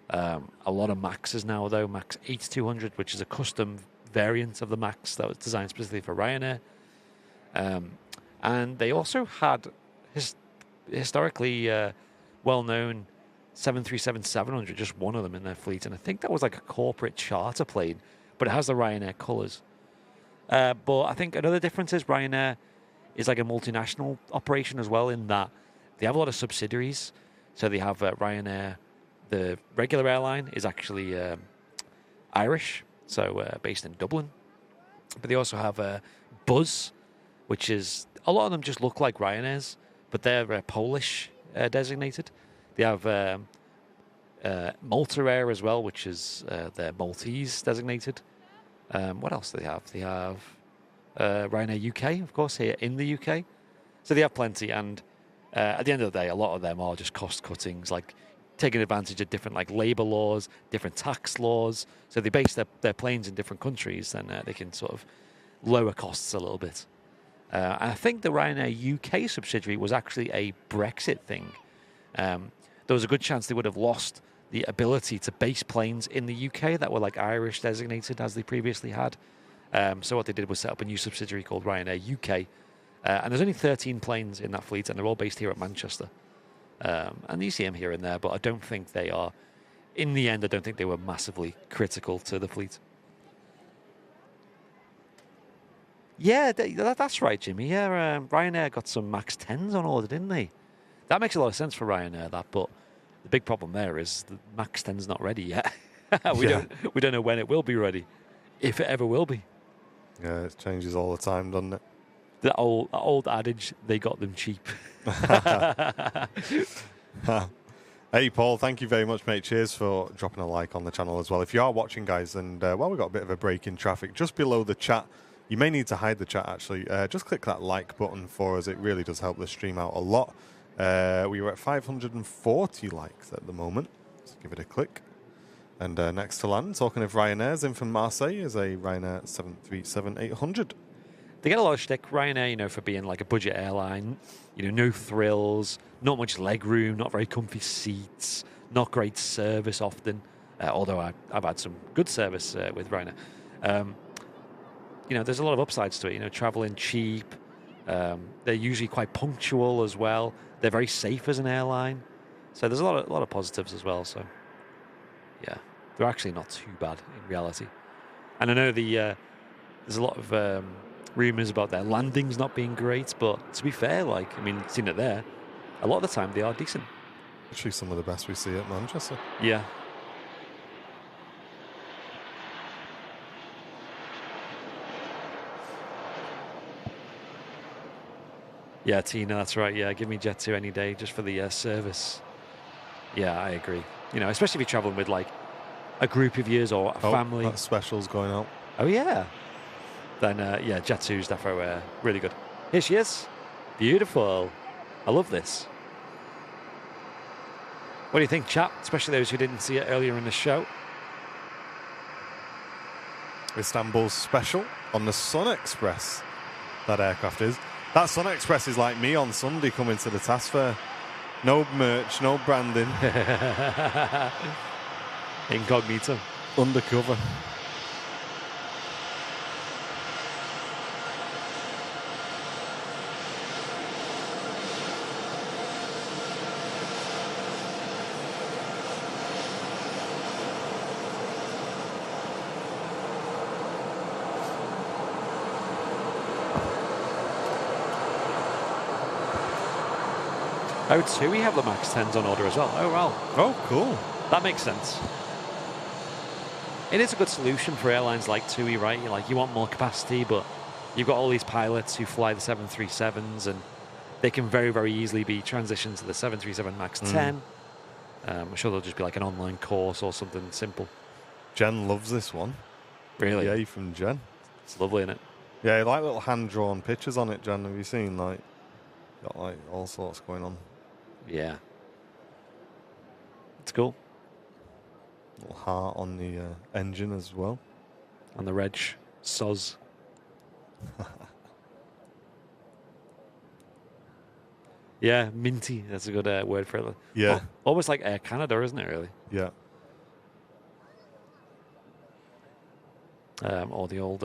A lot of Maxes now though, Max 8200, which is a custom variant of the Max that was designed specifically for Ryanair. And they also had historically well-known 737-700, just one of them in their fleet. And I think that was like a corporate charter plane, but it has the Ryanair colours. But I think another difference is Ryanair is like a multinational operation as well, in that they have a lot of subsidiaries. So they have Ryanair, the regular airline is actually Irish, so based in Dublin. But they also have Buzz, which is, a lot of them just look like Ryanair's, but they're Polish designated. They have Malta Air as well, which is their Maltese designated. What else do they have? They have Ryanair UK, of course, here in the UK. So they have plenty, and at the end of the day, a lot of them are just cost cuttings, like taking advantage of different like labour laws, different tax laws. So they base their planes in different countries, and they can sort of lower costs a little bit. I think the Ryanair UK subsidiary was actually a Brexit thing. There was a good chance they would have lost the ability to base planes in the UK that were like Irish designated, as they previously had. So what they did was set up a new subsidiary called Ryanair UK. And there's only 13 planes in that fleet, and they're all based here at Manchester. And you see them here and there, but I don't think they are, in the end, I don't think they were massively critical to the fleet. Yeah, that's right, Jimmy. Yeah, Ryanair got some Max 10s on order, didn't they? That makes a lot of sense for Ryanair, that, but the big problem there is the Max 10's not ready yet. We don't know when it will be ready, if it ever will be. Yeah, it changes all the time, doesn't it? The old adage, they got them cheap. Hey, Paul, thank you very much, mate. Cheers for dropping a like on the channel as well. If you are watching, guys, and while we've got a bit of a break in traffic, just below the chat, you may need to hide the chat, actually. Just click that like button for us. It really does help the stream out a lot. We were at 540 likes at the moment. Let's give it a click. And next to land, talking of Ryanair's, in from Marseille is a Ryanair 737-800. They get a lot of shtick, Ryanair, for being like a budget airline. No thrills, not much leg room, not very comfy seats, not great service often. Although I've had some good service with Ryanair. There's a lot of upsides to it. Traveling cheap. They're usually quite punctual as well. They're very safe as an airline. So there's a lot of positives as well. So yeah, they're actually not too bad in reality. And I know there's a lot of rumours about their landings not being great, but to be fair, seen it there, a lot of the time they are decent. Actually, some of the best we see at Manchester. Yeah. Yeah, Tina, that's right. Yeah, give me Jet2 any day just for the service. Yeah, I agree. Especially if you're traveling with like a group of years or a family. That special's going out. Oh, yeah. Then, yeah, Jet2's definitely really good. Here she is. Beautiful. I love this. What do you think, chat? Especially those who didn't see it earlier in the show. Istanbul's special on the Sunexpress. That aircraft is. That Sunexpress is like me on Sunday coming to the task fair. No merch, no branding. Incognito. Undercover. Oh, TUI have the Max 10s on order as well. Oh, well. Oh, cool. That makes sense. It is a good solution for airlines like TUI, right? You want more capacity, but you've got all these pilots who fly the 737s, and they can very, very easily be transitioned to the 737 MAX 10. I'm sure there'll just be like an online course or something simple. Jen loves this one. Really? Yay from Jen. It's lovely, isn't it? Yeah, like little hand-drawn pictures on it, Jen. Have you seen? Like, got like all sorts going on. Yeah. It's cool. Little heart on the engine as well. And the reg. Soz. Yeah, minty. That's a good word for it. Yeah. Almost like Air Canada, isn't it, really? Yeah. Or the old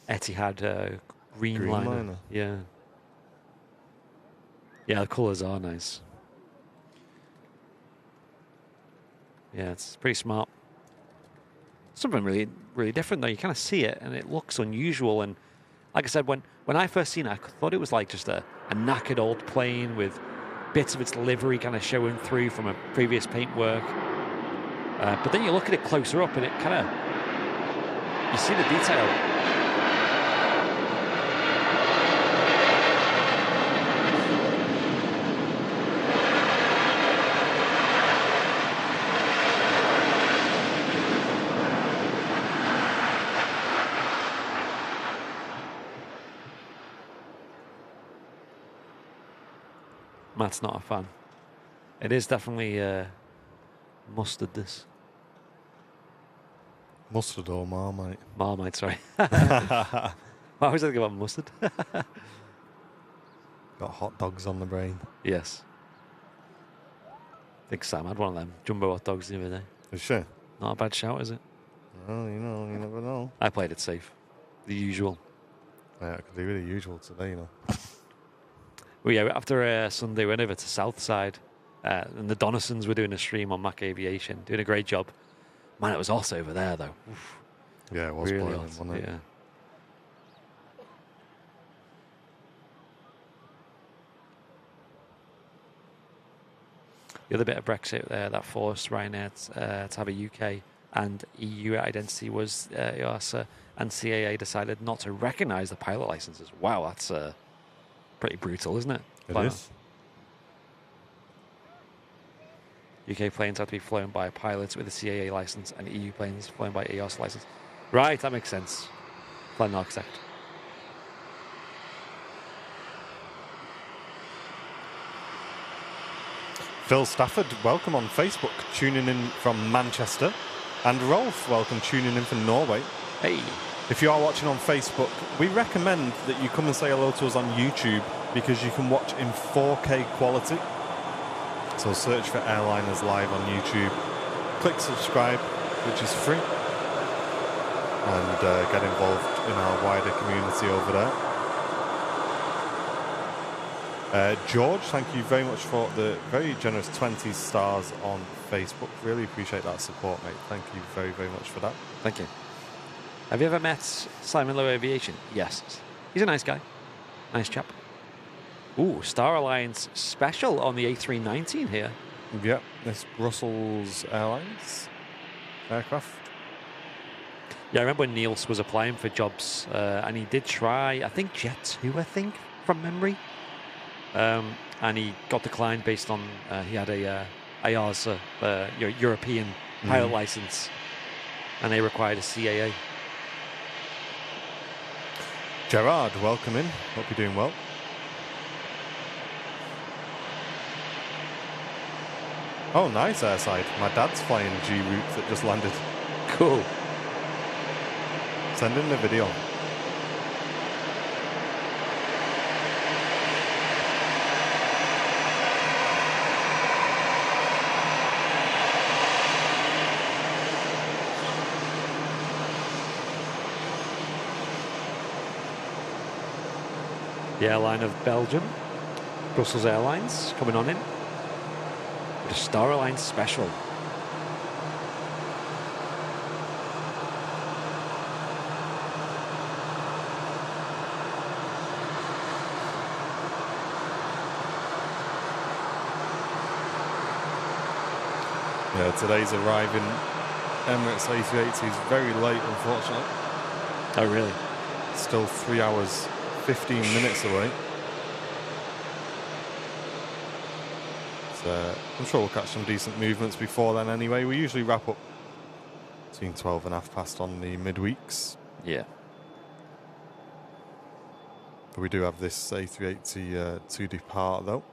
Etihad green liner. Yeah. Yeah, the colours are nice. Yeah, it's pretty smart. Something really, really different, though. You kind of see it, and it looks unusual. And like I said, when I first seen it, I thought it was like just a knackered old plane with bits of its livery kind of showing through from a previous paintwork. But then you look at it closer up, and it kind of... You see the detail. Matt's not a fan. It is definitely mustard, this. Mustard or Marmite? Marmite, sorry. I always think about mustard. Got hot dogs on the brain. Yes. I think Sam had one of them jumbo hot dogs the other day. For sure. Not a bad shout, is it? Well, you never know. I played it safe. The usual. Yeah, I could do with the usual today, Well, yeah, after Sunday, we went over to Southside, and the Donaldsons were doing a stream on Mac Aviation, doing a great job. Man, it was hot over there, though. Oof. Yeah, it was Really boiling, hot, wasn't it? Yeah. The other bit of Brexit that forced Ryanair to have a UK and EU identity was EASA and CAA decided not to recognise the pilot licenses. Wow, that's pretty brutal, isn't it? It is. UK planes have to be flown by pilots with a CAA license and EU planes flown by EASA license. Right, that makes sense. Flight architect. Phil Stafford, welcome on Facebook, tuning in from Manchester. And Rolf, welcome, tuning in from Norway. Hey. If you are watching on Facebook, we recommend that you come and say hello to us on YouTube because you can watch in 4K quality. So search for Airliners Live on YouTube. Click subscribe, which is free. And get involved in our wider community over there. George, thank you very much for the very generous 20 stars on Facebook. Really appreciate that support, mate. Thank you very, very much for that. Thank you. Have you ever met Simon Lowe Aviation? Yes. He's a nice guy. Nice chap. Ooh, Star Alliance Special on the A319 here. Yep, this Brussels Airlines aircraft. Yeah, I remember when Niels was applying for jobs, and he did try, I think, Jet 2, from memory. And he got declined based on he had a EASA, European pilot license, and they required a CAA. Gerard, welcome in. Hope you're doing well. Oh, nice airside. My dad's flying G route that just landed. Cool. Send in the video. The airline of Belgium, Brussels Airlines, coming on in with a Star Alliance Special. Yeah, today's arriving Emirates A380 is very late, unfortunately. Oh, really? Still 3 hours, 15 minutes away. I'm sure we'll catch some decent movements before then anyway. We usually wrap up between 12 and half past on the midweeks. Yeah. But we do have this A380 to depart though.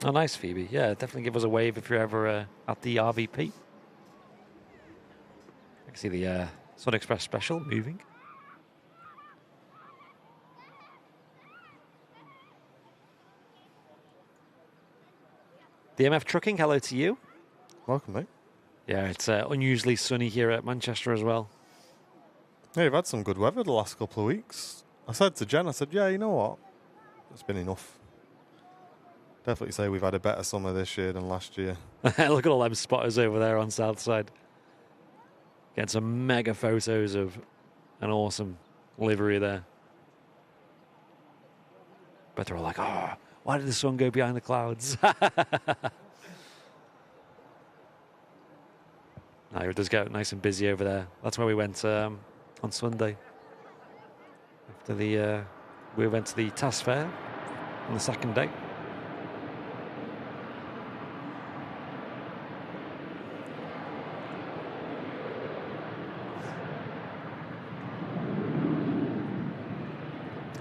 Oh, nice, Phoebe. Yeah, definitely give us a wave if you're ever at the RVP. I can see the Sunexpress Special moving. DMF Trucking, hello to you. Welcome, mate. Yeah, it's unusually sunny here at Manchester as well. Yeah, you've had some good weather the last couple of weeks. I said to Jen, I said, yeah, you know what? It's been enough. Definitely say we've had a better summer this year than last year. Look at all them spotters over there on Southside. Getting some mega photos of an awesome livery there. But they're all like, oh, why did the sun go behind the clouds? No, it does get nice and busy over there. That's where we went on Sunday. After the, we went to the TAS fair on the second day.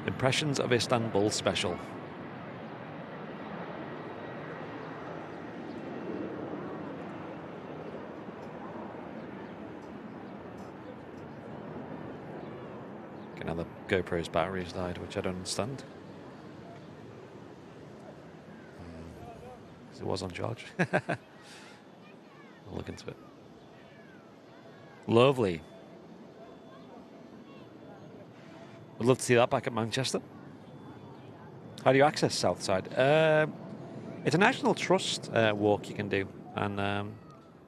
Impressions of Istanbul Special. Okay, now the GoPro's battery's died, which I don't understand. 'Cause it was on charge. I'll look into it. Lovely. I'd love to see that back at Manchester. How do you access Southside? It's a National Trust walk you can do, and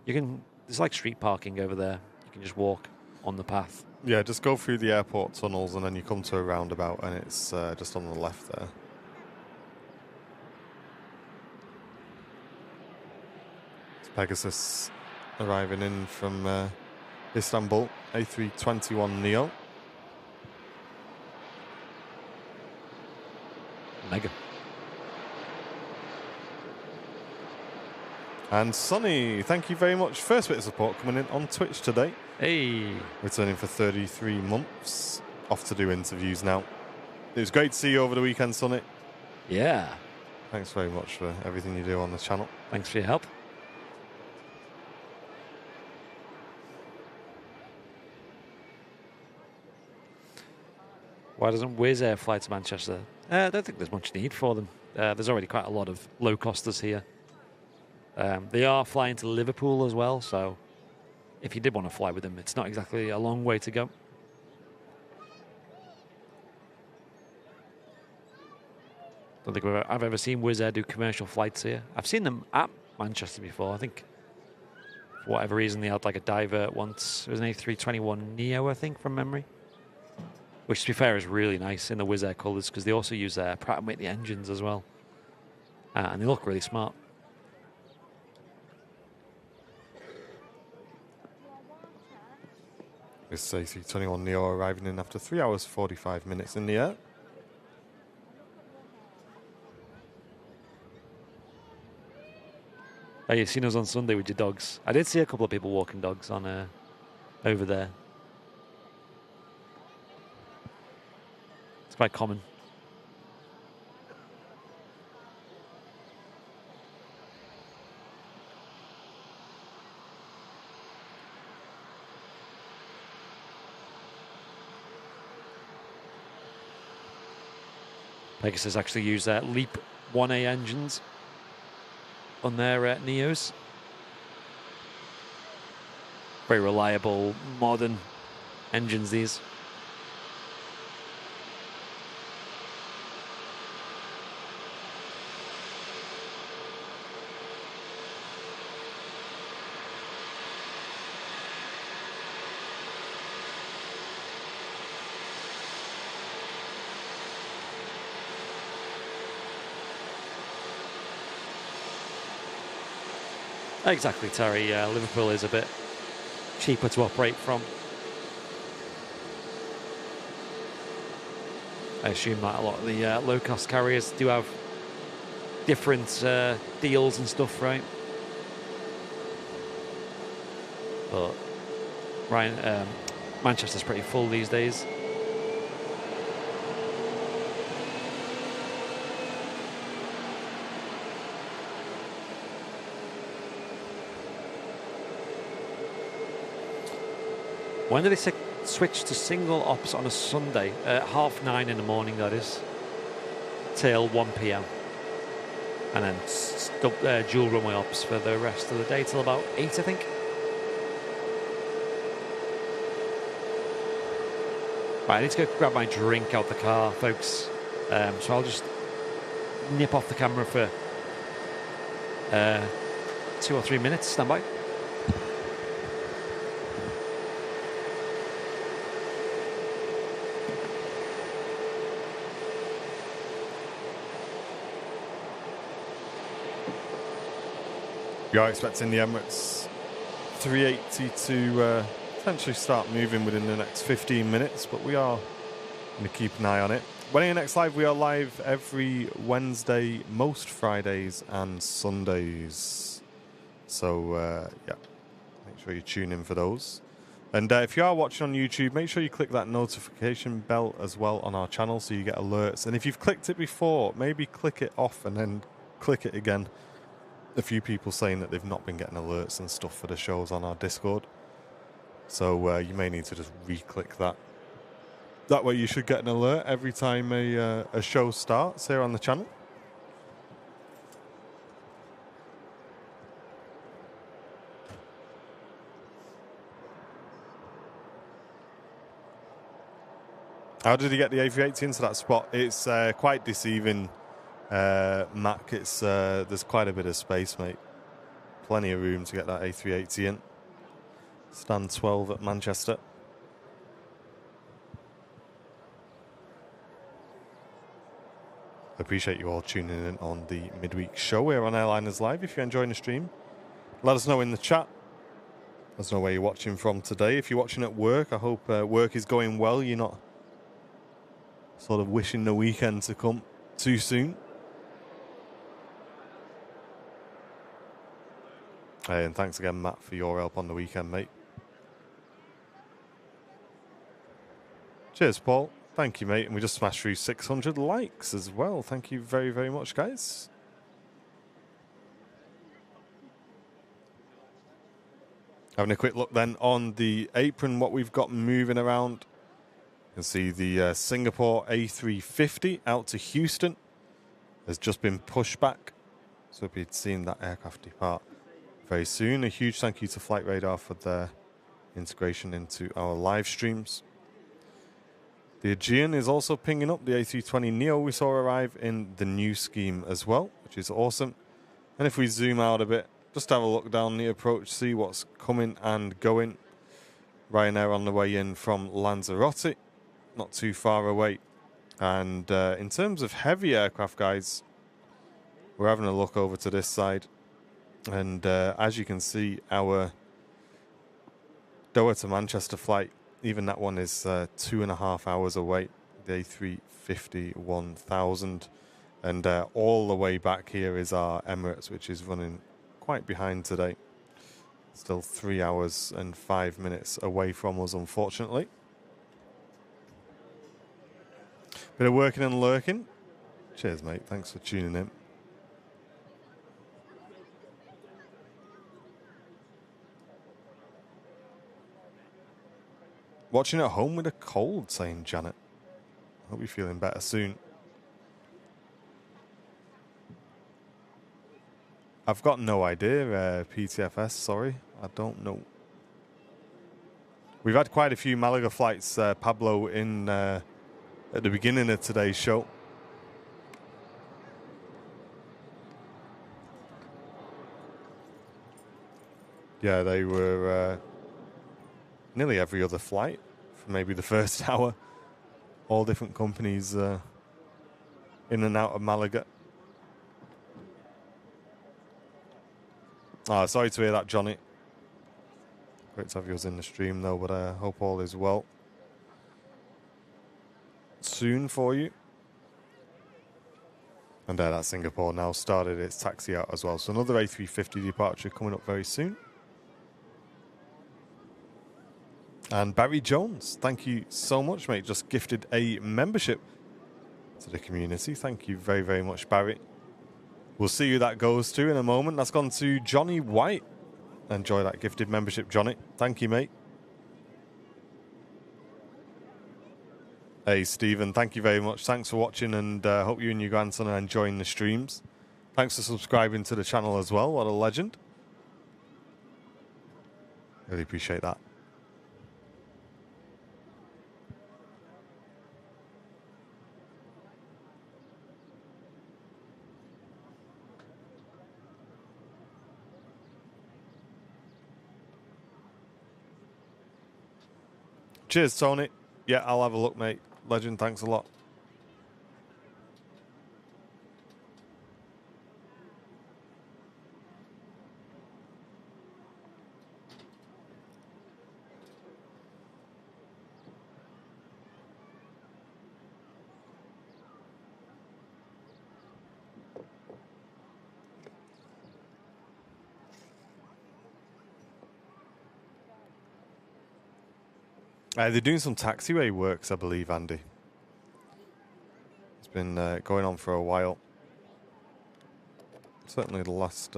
you can. There's like street parking over there. You can just walk on the path. Yeah, just go through the airport tunnels and then you come to a roundabout and it's just on the left there. It's Pegasus arriving in from Istanbul, A321 Neo. Mega. And Sonny, thank you very much. First bit of support coming in on Twitch today. Hey. Returning for 33 months. Off to do interviews now. It was great to see you over the weekend, Sonny. Yeah. Thanks very much for everything you do on the channel. Thanks for your help. Why doesn't Wizz Air fly to Manchester? I don't think there's much need for them. There's already quite a lot of low-costers here. They are flying to Liverpool as well, so if you did want to fly with them, it's not exactly a long way to go. Don't think I've ever seen Wizz Air do commercial flights here. I've seen them at Manchester before. I think for whatever reason they had like a divert once. It was an A321 Neo, I think, from memory. Which, to be fair, is really nice in the Wizz Air colours because they also use Pratt & Whitney engines as well. And they look really smart. This A321 Neo arriving in after 3 hours 45 minutes in the air. Oh, you've seen us on Sunday with your dogs. I did see a couple of people walking dogs on over there. It's quite common. Pegasus actually use LEAP 1A engines on their Neos. Very reliable, modern engines, these. Exactly, Terry. Liverpool is a bit cheaper to operate from. I assume that a lot of the low-cost carriers do have different deals and stuff, right? But Manchester's pretty full these days. When do they switch to single ops on a Sunday? 9:30 in the morning, that is, till 1 p.m. And then dual runway ops for the rest of the day till about 8, I think. Right, I need to go grab my drink out the car, folks. So I'll just nip off the camera for 2 or 3 minutes. Stand by. We are expecting the Emirates 380 to potentially start moving within the next 15 minutes, but we are going to keep an eye on it. When in next live, we are live every Wednesday, most Fridays and Sundays. So, yeah, make sure you tune in for those. And if you are watching on YouTube, make sure you click that notification bell as well on our channel so you get alerts. And if you've clicked it before, maybe click it off and then click it again. A few people saying that they've not been getting alerts and stuff for the shows on our Discord. So you may need to just re-click that. That way you should get an alert every time a show starts here on the channel. How did he get the A380 into that spot? It's quite deceiving, Mac. It's there's quite a bit of space, mate. Plenty of room to get that A380 in. Stand 12 at Manchester. Appreciate you all tuning in on the midweek show here on Airliners Live. If you're enjoying the stream, let us know in the chat. Let us know where you're watching from today. If you're watching at work, I hope work is going well. You're not sort of wishing the weekend to come too soon. Hey, and thanks again, Matt, for your help on the weekend, mate. Cheers, Paul. Thank you, mate. And we just smashed through 600 likes as well. Thank you very, very much, guys. Having a quick look then on the apron, what we've got moving around. You can see the Singapore A350 out to Houston has just been pushed back. So we'll be seeing that aircraft depart very soon. A huge thank you to Flight Radar for their integration into our live streams. The Aegean is also pinging up. The A320neo we saw arrive in the new scheme as well, which is awesome. And if we zoom out a bit, just have a look down the approach, see what's coming and going. Ryanair on the way in from Lanzarote, not too far away. And in terms of heavy aircraft, guys, we're having a look over to this side. And as you can see, our Doha to Manchester flight, even that one is 2.5 hours away, the A350-1000. And all the way back here is our Emirates, which is running quite behind today. Still 3 hours and 5 minutes away from us, unfortunately. Bit of working and lurking. Cheers, mate. Thanks for tuning in. Watching at home with a cold, saying Janet. Hope you're feeling better soon. I've got no idea, PTFS, sorry. I don't know. We've had quite a few Malaga flights, Pablo, in at the beginning of today's show. Yeah, they were nearly every other flight for maybe the first hour. All different companies in and out of Malaga. Oh, sorry to hear that, Johnny. Great to have you in the stream, though, but I hope all is well. soon for you. And that Singapore now started its taxi out as well. So another A350 departure coming up very soon. And Barry Jones, thank you so much, mate. Just gifted a membership to the community. Thank you very, very much, Barry. We'll see who that goes to in a moment. That's gone to Johnny White. Enjoy that gifted membership, Johnny. Thank you, mate. Hey, Stephen, thank you very much. Thanks for watching, and hope you and your grandson are enjoying the streams. Thanks for subscribing to the channel as well. What a legend. Really appreciate that. Cheers, Tony. Yeah, I'll have a look, mate. Legend, thanks a lot. They're doing some taxiway works, I believe, Andy. It's been going on for a while. Certainly the last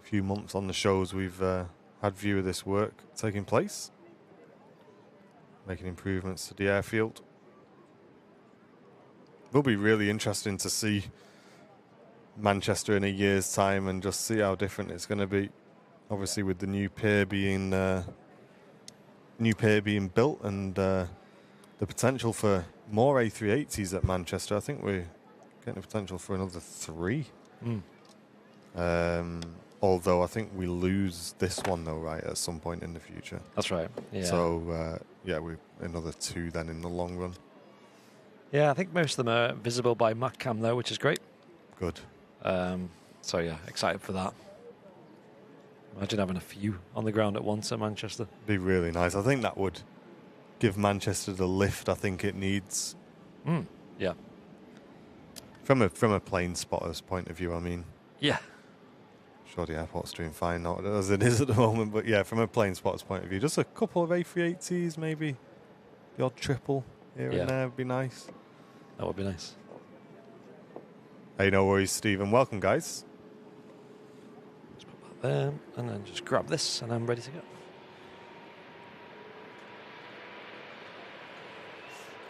few months on the shows, we've had view of this work taking place. Making improvements to the airfield. It'll be really interesting to see Manchester in a year's time and just see how different it's going to be. Obviously with the new pier being built and the potential for more A380s at Manchester. I think we're getting the potential for another 3. Although I think we lose this one though, right, at some point in the future. That's right. Yeah. So yeah, we another 2 then in the long run. Yeah, I think most of them are visible by MacCam though, which is great. Good. So yeah, excited for that. Imagine having a few on the ground at once at Manchester. Be really nice. I think that would give Manchester the lift I think it needs. Yeah. From a plane spotter's point of view, I mean. Yeah. Sure, the airport's doing fine, not as it is at the moment, but yeah, from a plane spotter's point of view, just a couple of A380s, maybe the odd triple here and there would be nice. That would be nice. Hey, no worries, Stephen. Welcome, guys. Let's put that there, and then just grab this, and I'm ready to go.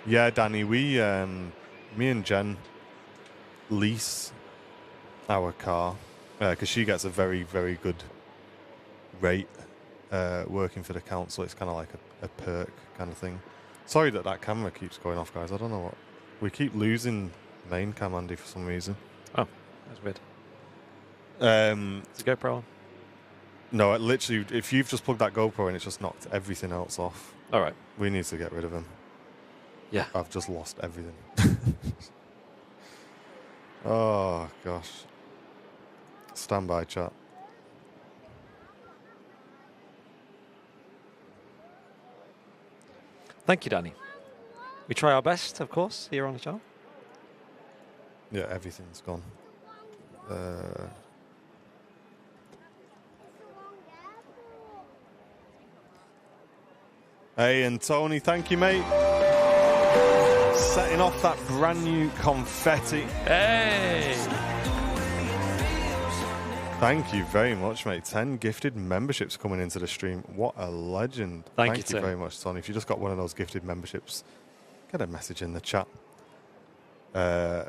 Yeah, Danny, me and Jen lease our car because she gets a very, very good rate working for the council. It's kind of like a perk kind of thing. Sorry that camera keeps going off, guys. I don't know what. We keep losing main cam, Andy, for some reason. Oh, that's weird. It's a GoPro on? No, literally, if you've just plugged that GoPro in, it's just knocked everything else off. All right. We need to get rid of him. Yeah. I've just lost everything. Oh, gosh. Stand by, chat. Thank you, Danny. We try our best, of course, here on the channel. Yeah, everything's gone. Hey, and Tony, thank you, mate. Setting off that brand new confetti. Hey! Thank you very much, mate. 10 gifted memberships coming into the stream. What a legend. Thank you, very much, Tony. If you just got one of those gifted memberships, get a message in the chat. I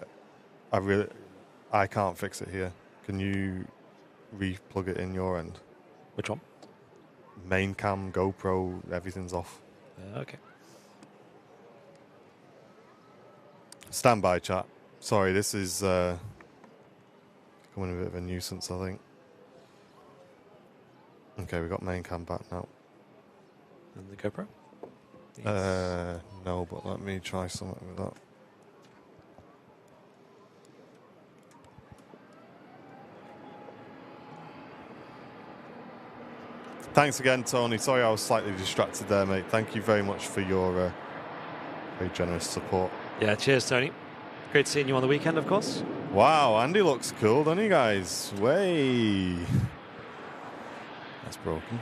can't fix it here. Can you re-plug it in your end? Which one? Main cam, GoPro, everything's off. Okay. Stand by, chat. Sorry, this is becoming a bit of a nuisance, I think. Okay, we got main cam back now. And the GoPro? Yes. No, but let me try something with that. Thanks again, Tony. Sorry I was slightly distracted there, mate. Thank you very much for your Very generous support. Yeah, cheers, Tony. Great seeing you on the weekend, of course. Wow, Andy looks cool, doesn't he, guys? Way. That's broken.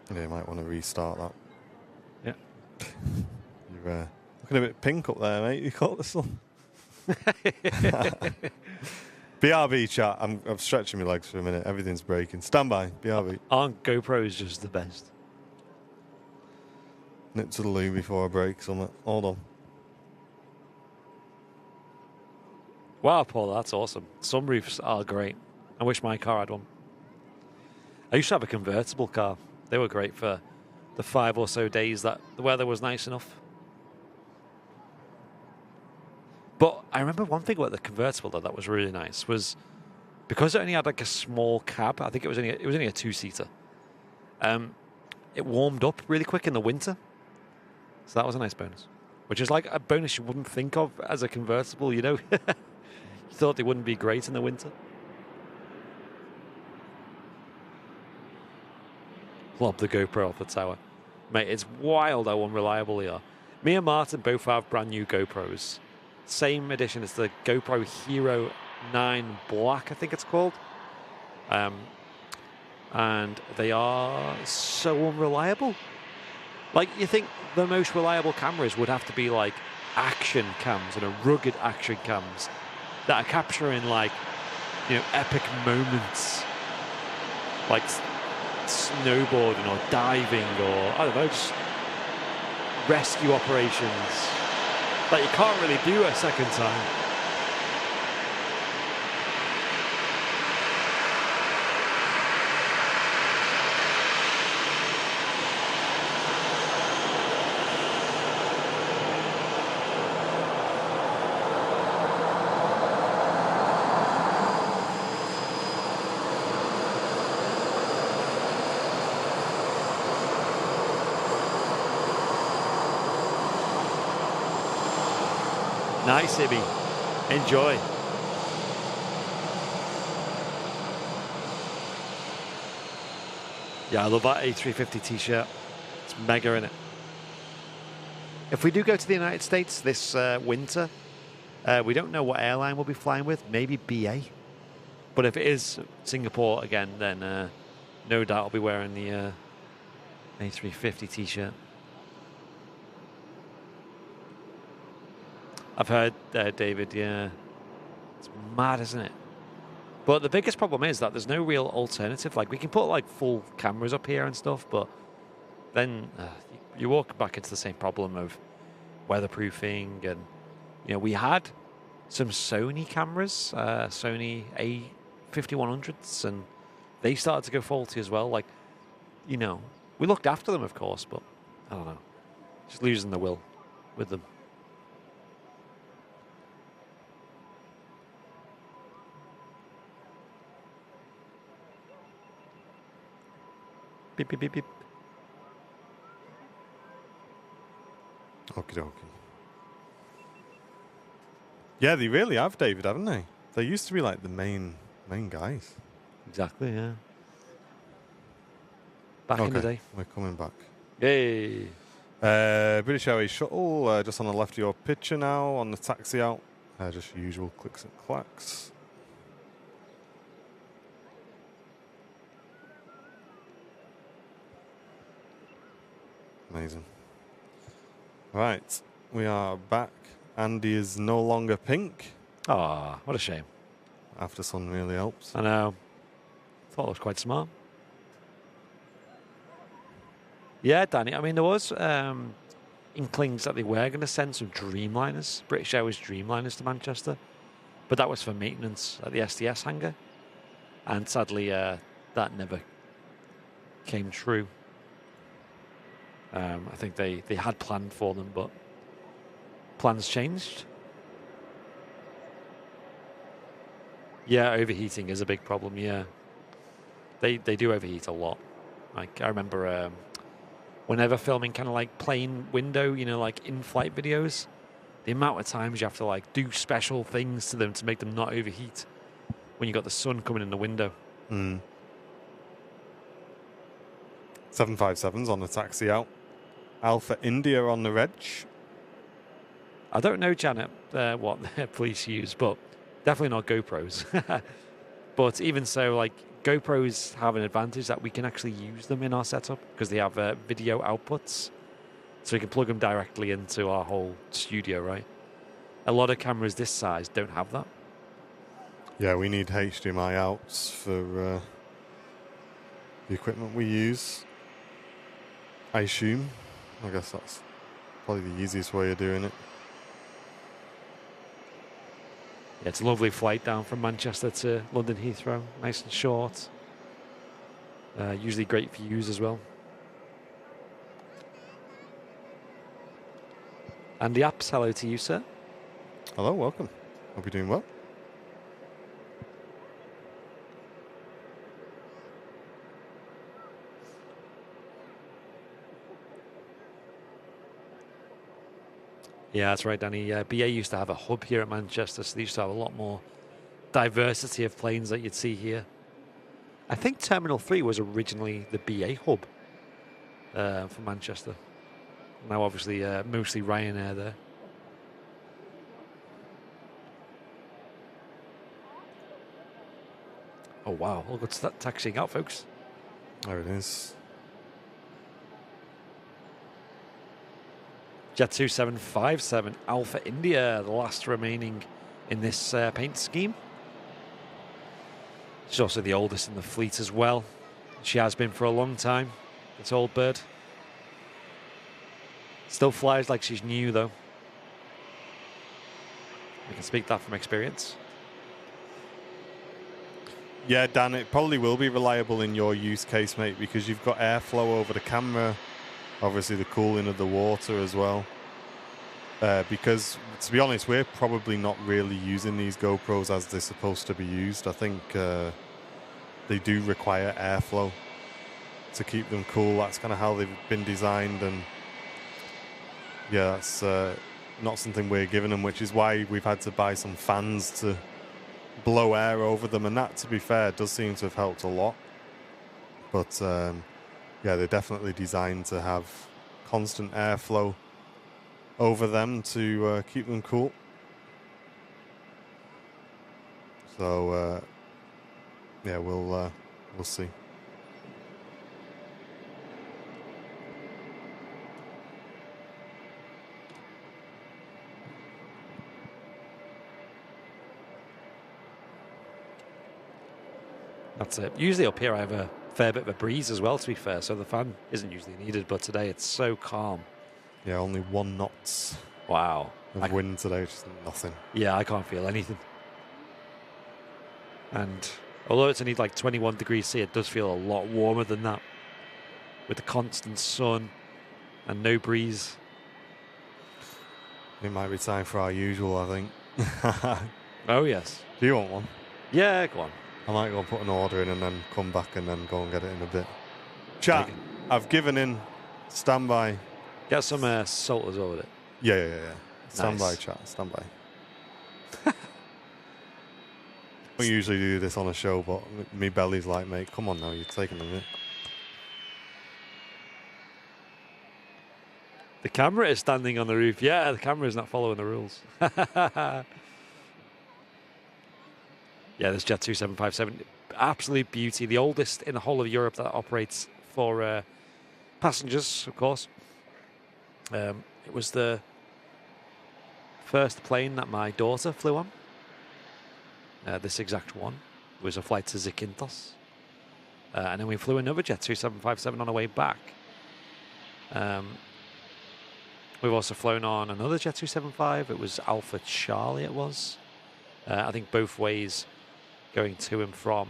Yeah, you might want to restart that. Yeah. You're looking a bit pink up there, mate. You caught the sun. BRB chat. I'm stretching my legs for a minute. Everything's breaking. Stand by. BRB. Aren't GoPros just the best? Nip to the loo before I break something. Hold on. Wow, Paul, that's awesome. Sunroofs are great. I wish my car had one. I used to have a convertible car. They were great for the 5 or so days that the weather was nice enough. But I remember one thing about the convertible that was really nice was because it only had like a small cab. I think it was only a 2-seater. It warmed up really quick in the winter, so that was a nice bonus. Which is like a bonus you wouldn't think of as a convertible. You know, you thought they wouldn't be great in the winter. Lob the GoPro off the tower. Mate, it's wild how unreliable they are. Me and Martin both have brand new GoPros. Same edition as the GoPro Hero 9 Black, I think it's called. And they are so unreliable. Like, you think the most reliable cameras would have to be like action cams, rugged action cams that are capturing like, epic moments. Like snowboarding or diving or, I don't know, just rescue operations that you can't really do a second time. Nice, Ibby. Enjoy. Yeah, I love that A350 t-shirt. It's mega, in it. If we do go to the United States this winter, we don't know what airline we'll be flying with. Maybe BA. But if it is Singapore again, then no doubt I'll be wearing the A350 t-shirt. I've heard, David, yeah. It's mad, isn't it? But the biggest problem is that there's no real alternative. Like, we can put, like, full cameras up here and stuff, but then you walk back into the same problem of weatherproofing. And, we had some Sony cameras, Sony A5100s, and they started to go faulty as well. Like, we looked after them, of course, but I don't know. Just losing the will with them. Beep, beep, beep, beep. Okie dokie. Yeah, they really have, David, haven't they? They used to be like the main guys. Exactly, yeah. Back in the day. We're coming back. Yay. British Airways shuttle, just on the left of your picture now, on the taxi out. Just your usual clicks and clacks. Amazing. Right, we are back. Andy is no longer pink. Ah, what a shame. After sun really helps. I know. Thought it was quite smart. Yeah, Danny. I mean, there was inklings that they were going to send some Dreamliners, British Airways Dreamliners to Manchester, but that was for maintenance at the SDS hangar, and sadly, that never came true. I think they had planned for them, but plans changed. Yeah, overheating is a big problem. Yeah, they do overheat a lot. Like I remember whenever filming kind of like plane window, you know, like in-flight videos, the amount of times you have to like do special things to them to make them not overheat when you got the sun coming in the window. 757's on the taxi out. Alpha India on the reg. I don't know, Janet, what the police use, but definitely not GoPros. But even so, like GoPros have an advantage that we can actually use them in our setup because they have video outputs, so we can plug them directly into our whole studio. Right? A lot of cameras this size don't have that. Yeah, we need HDMI outs for the equipment we use. I assume. I guess that's probably the easiest way of doing it. Yeah, it's a lovely flight down from Manchester to London Heathrow. Nice and short. Usually great views as well. And the apps, hello to you, sir. Hello, welcome. Hope you're doing well. Yeah, that's right, Danny. BA used to have a hub here at Manchester, so they used to have a lot more diversity of planes that you'd see here. I think Terminal 3 was originally the BA hub for Manchester. Now, obviously, mostly Ryanair there. Oh, wow. Look at that taxiing out, folks. There it is. Jet 2757 Alpha India, the last remaining in this paint scheme. She's also the oldest in the fleet as well. She has been for a long time, this old bird. Still flies like she's new, though. I can speak that from experience. Yeah, Dan, it probably will be reliable in your use case, mate, because you've got airflow over the camera. Obviously, the cooling of the water as well. Because, to be honest, we're probably not really using these GoPros as they're supposed to be used. I think they do require airflow to keep them cool. That's kind of how they've been designed. And, yeah, that's not something we're giving them, which is why we've had to buy some fans to blow air over them. And that, to be fair, does seem to have helped a lot. But... yeah, they're definitely designed to have constant airflow over them to keep them cool. So, yeah, we'll see. That's it. Usually up here I have a fair bit of a breeze as well, to be fair, so the fan isn't usually needed, but today it's so calm. Yeah, only 1 knot Wow. of wind today, just nothing. Yeah, I can't feel anything. And although it's only like 21 degrees C, it does feel a lot warmer than that with the constant sun and no breeze. It might be time for our usual, I think. Oh, yes. Do you want one? Yeah, go on. I might go put an order in and then come back and then go and get it in a bit. Chat, I've given in. Standby. Get some salt as well with it. Yeah. Standby, Nice. chat. Standby. We usually do this on a show, but me belly's like, mate, come on now, you're taking a minute. The camera is standing on the roof. Yeah, the camera is not following the rules. Yeah, this Jet 2757, absolute beauty. The oldest in the whole of Europe that operates for passengers, of course. It was the first plane that my daughter flew on. This exact one. It was a flight to Zakynthos. And then we flew another Jet 2757 on our way back. We've also flown on another Jet 275. It was Alpha Charlie, it was. I think both ways going to and from.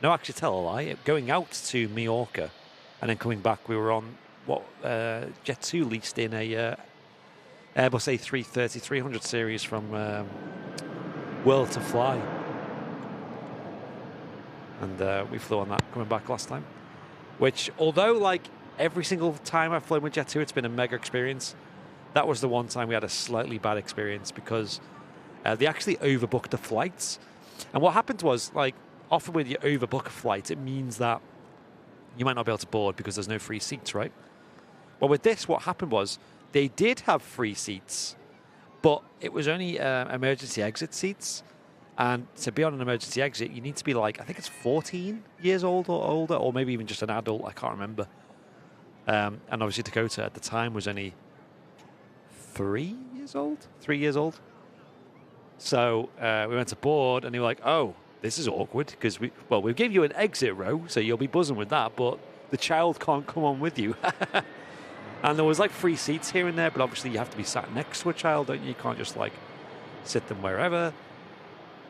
No, actually, tell a lie. Going out to Majorca and then coming back, we were on what Jet 2 leased in a Airbus A330-300 series from World to Fly. And we flew on that coming back last time. Which, although like every single time I've flown with Jet2, it's been a mega experience. That was the one time we had a slightly bad experience because they actually overbooked the flights. And what happened was, like, often when you overbook a flight, it means that you might not be able to board because there's no free seats, right? Well, with this, what happened was they did have free seats, but it was only emergency exit seats. And to be on an emergency exit, you need to be like, I think it's 14 years old or older, or maybe even just an adult. I can't remember. And obviously Dakota at the time was only 3 years old. So we went to board, and they were like, oh, this is awkward because we gave you an exit row, so you'll be buzzing with that, but the child can't come on with you. And there was like free seats here and there, but obviously you have to be sat next to a child, don't you? You can't just like sit them wherever.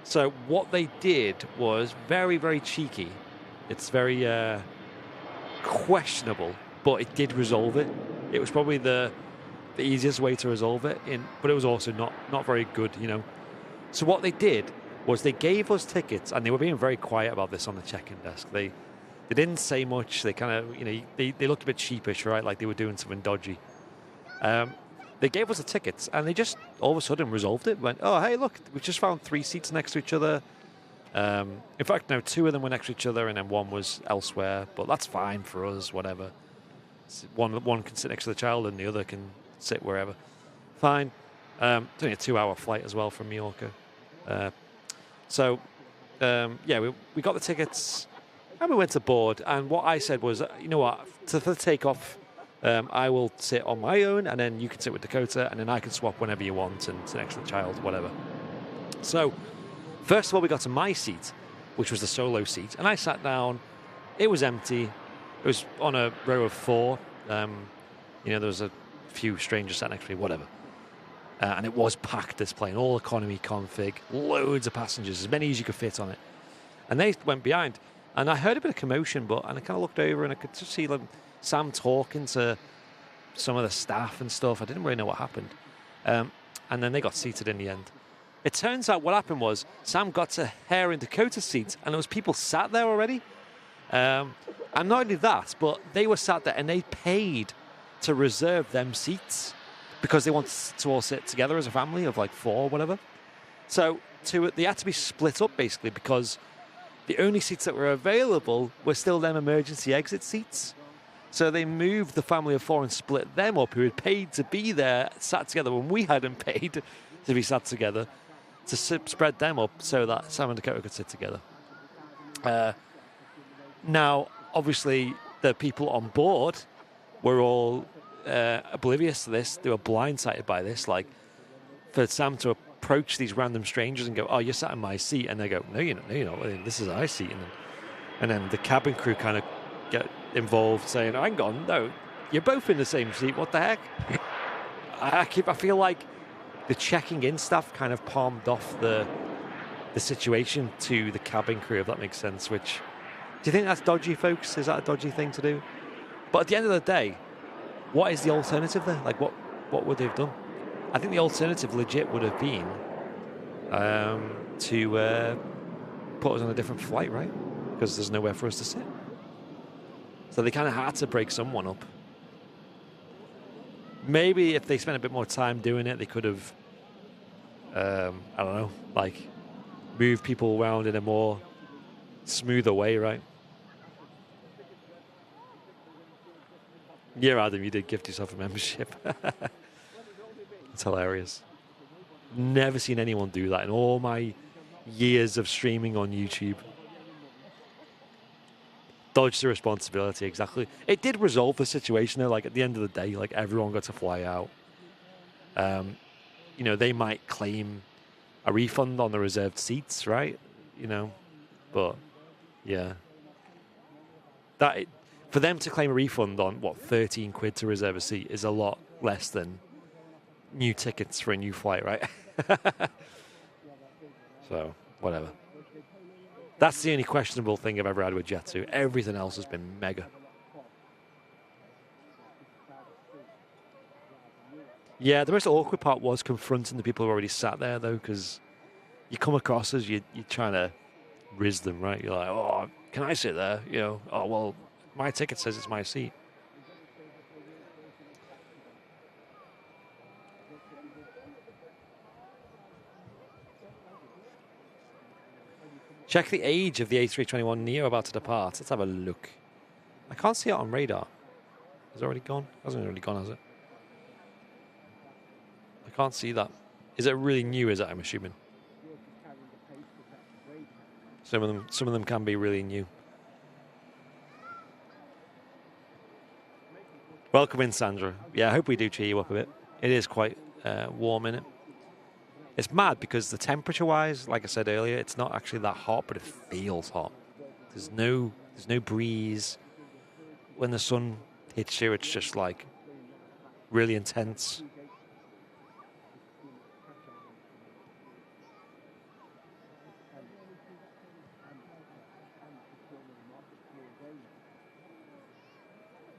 So what they did was very, very cheeky. It's very questionable, but it did resolve it. It was probably the easiest way to resolve it, but it was also not very good, you know. So what they did was they gave us tickets, and they were being very quiet about this on the check-in desk. They didn't say much. They kind of, you know, they looked a bit sheepish, right? Like they were doing something dodgy. They gave us the tickets, and they just all of a sudden resolved it. Went, oh, hey, look, we've just found 3 seats next to each other. In fact, no, 2 of them were next to each other, and then 1 was elsewhere. But that's fine for us, whatever. One can sit next to the child, and the other can sit wherever. Fine. It's only a 2-hour flight as well from Mallorca. Yeah, we got the tickets, and we went to board. And what I said was, you know what, for the takeoff, I will sit on my own, and then you can sit with Dakota, and then I can swap whenever you want and sit next to the child, whatever. So, first of all, we got to my seat, which was the solo seat, and I sat down. It was empty. It was on a row of 4. You know, there was a few strangers sat next to me, whatever. And it was packed, this plane, all economy config, loads of passengers, as many as you could fit on it. And they went behind, and I heard a bit of commotion, and I kind of looked over, and I could just see Sam talking to some of the staff and stuff. I didn't really know what happened. And then they got seated in the end. It turns out what happened was Sam got to her and Dakota's seats, and there was people sat there already. And not only that, but they were sat there, and they paid to reserve them seats because they wanted to all sit together as a family of like 4 or whatever. So they had to be split up basically because the only seats that were available were still them emergency exit seats. So they moved the family of 4 and split them up, who had paid to be there, sat together when we hadn't paid to be sat together, to spread them up so that Sam and Dakota could sit together. Now, obviously, the people on board were all oblivious to this. They were blindsided by this. Like, for Sam to approach these random strangers and go, oh, you're sat in my seat. And they go, no, you're not. This is our seat. And then the cabin crew kind of get involved saying, hang on, no, you're both in the same seat. What the heck? I feel like the checking in staff kind of palmed off the situation to the cabin crew, if that makes sense, which... Do you think that's dodgy, folks? Is that a dodgy thing to do? But at the end of the day, what is the alternative there? Like, what would they have done? I think the alternative legit would have been to put us on a different flight, right? Because there's nowhere for us to sit. So they kind of had to break someone up. Maybe if they spent a bit more time doing it, they could have, I don't know, like, moved people around in a more smoother way, right? Yeah, Adam, you did gift yourself a membership. It's hilarious. Never seen anyone do that in all my years of streaming on YouTube. Dodge the responsibility, exactly. It did resolve the situation, though. Like, at the end of the day, like, everyone got to fly out. You know, they might claim a refund on the reserved seats, right? You know, but yeah, for them to claim a refund on what, 13 quid to reserve a seat is a lot less than new tickets for a new flight, right? So whatever. That's the only questionable thing I've ever had with Jet2. Everything else has been mega. Yeah, the most awkward part was confronting the people who already sat there, though, because you come across as you're trying to riz them, right? You're like, oh, can I sit there? You know, oh, well, my ticket says it's my seat. Check the age of the A321neo about to depart. Let's have a look. I can't see it on radar. Has it already gone? Hasn't already gone, has it? I can't see that. Is it really new, is it, I'm assuming? Some of them can be really new. Welcome in, Sandra. Yeah, I hope we do cheer you up a bit. It is quite warm in it. It's mad because the temperature-wise, like I said earlier, it's not actually that hot, but it feels hot. There's no breeze. When the sun hits you, it's just like really intense.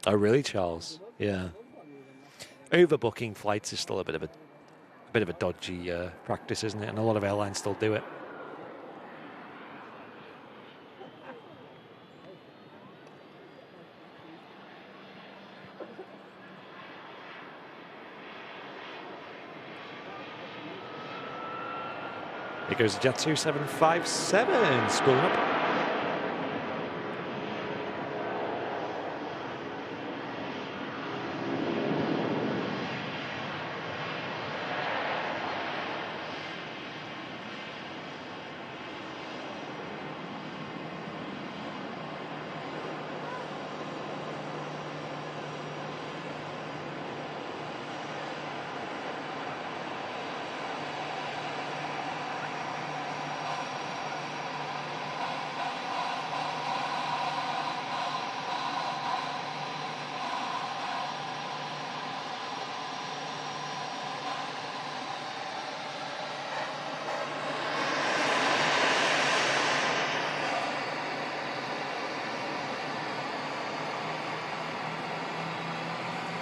Oh, really, Charles? Yeah. Overbooking flights is still a bit of a dodgy practice, isn't it? And a lot of airlines still do it. Here goes the Jet 2757, spooling up.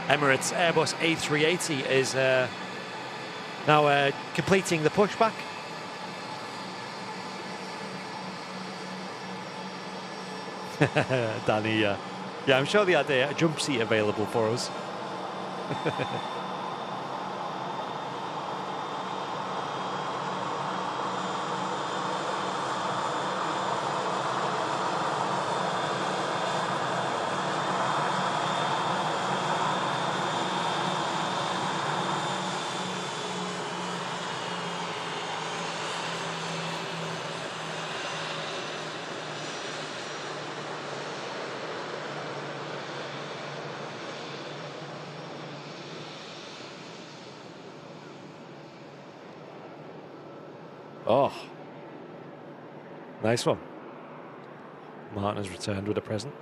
Emirates Airbus A380 is now completing the pushback. Danny, yeah, I'm sure they had a jump seat available for us. Oh, nice one. Martin has returned with a present.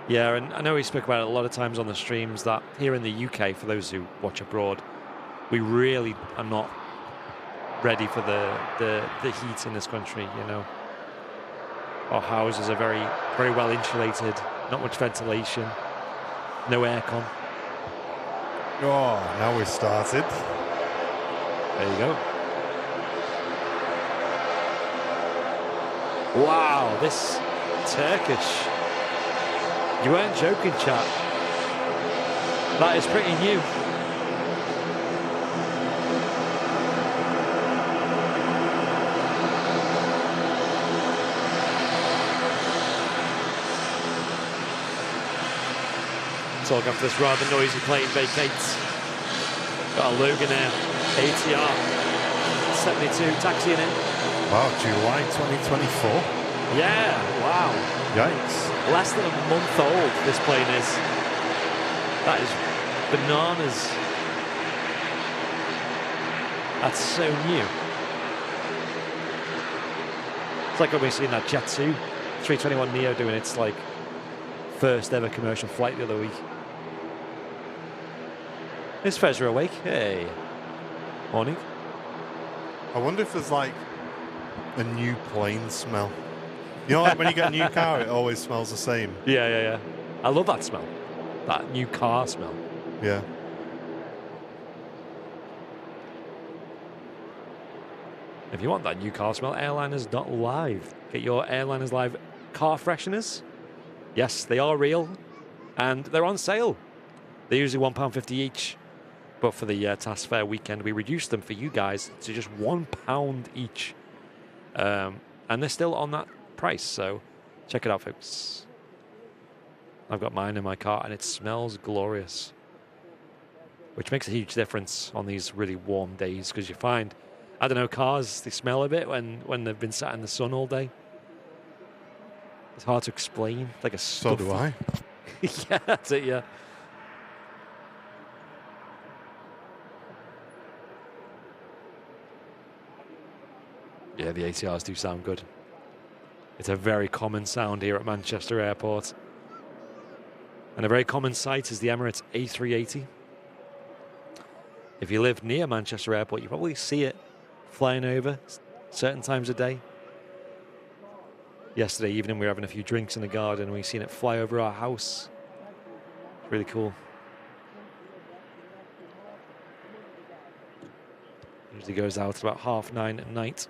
Yeah, and I know we spoke about it a lot of times on the streams that here in the UK, for those who watch abroad, we really are not ready for the heat in this country, you know. Our houses are very, very well insulated, not much ventilation, no aircon. Oh, now we've started. There you go. Wow, this Turkish. You weren't joking, chat. That is pretty new. Talk after this rather noisy plane vacates. Got a Logan Air ATR 72 taxiing in. Wow, July 2024. Yeah, wow. Yikes. Less than a month old this plane is. That is bananas. That's so new. It's like when we seen that Jet 2 321neo doing its like first ever commercial flight the other week. Is Fezra awake? Hey. Morning. I wonder if there's like a new plane smell. You know, like when you get a new car, it always smells the same. Yeah. I love that smell. That new car smell. Yeah. If you want that new car smell, Airline is not live. Get your Airliners Live car fresheners. Yes, they are real, and they're on sale. They're usually £1.50 each, but for the Task Fair weekend, we reduced them for you guys to just £1 each. And they're still on that price, so check it out, folks. I've got mine in my car, and it smells glorious, which makes a huge difference on these really warm days, because you find, I don't know, cars, they smell a bit when they've been sat in the sun all day. It's hard to explain. Like a So do I. Yeah, that's it, yeah. Yeah, the ATRs do sound good. It's a very common sound here at Manchester Airport. And a very common sight is the Emirates A380. If you live near Manchester Airport, you probably see it flying over certain times of day. Yesterday evening, we were having a few drinks in the garden, and we seen it fly over our house. Really cool. Usually goes out at about 9:30 at night.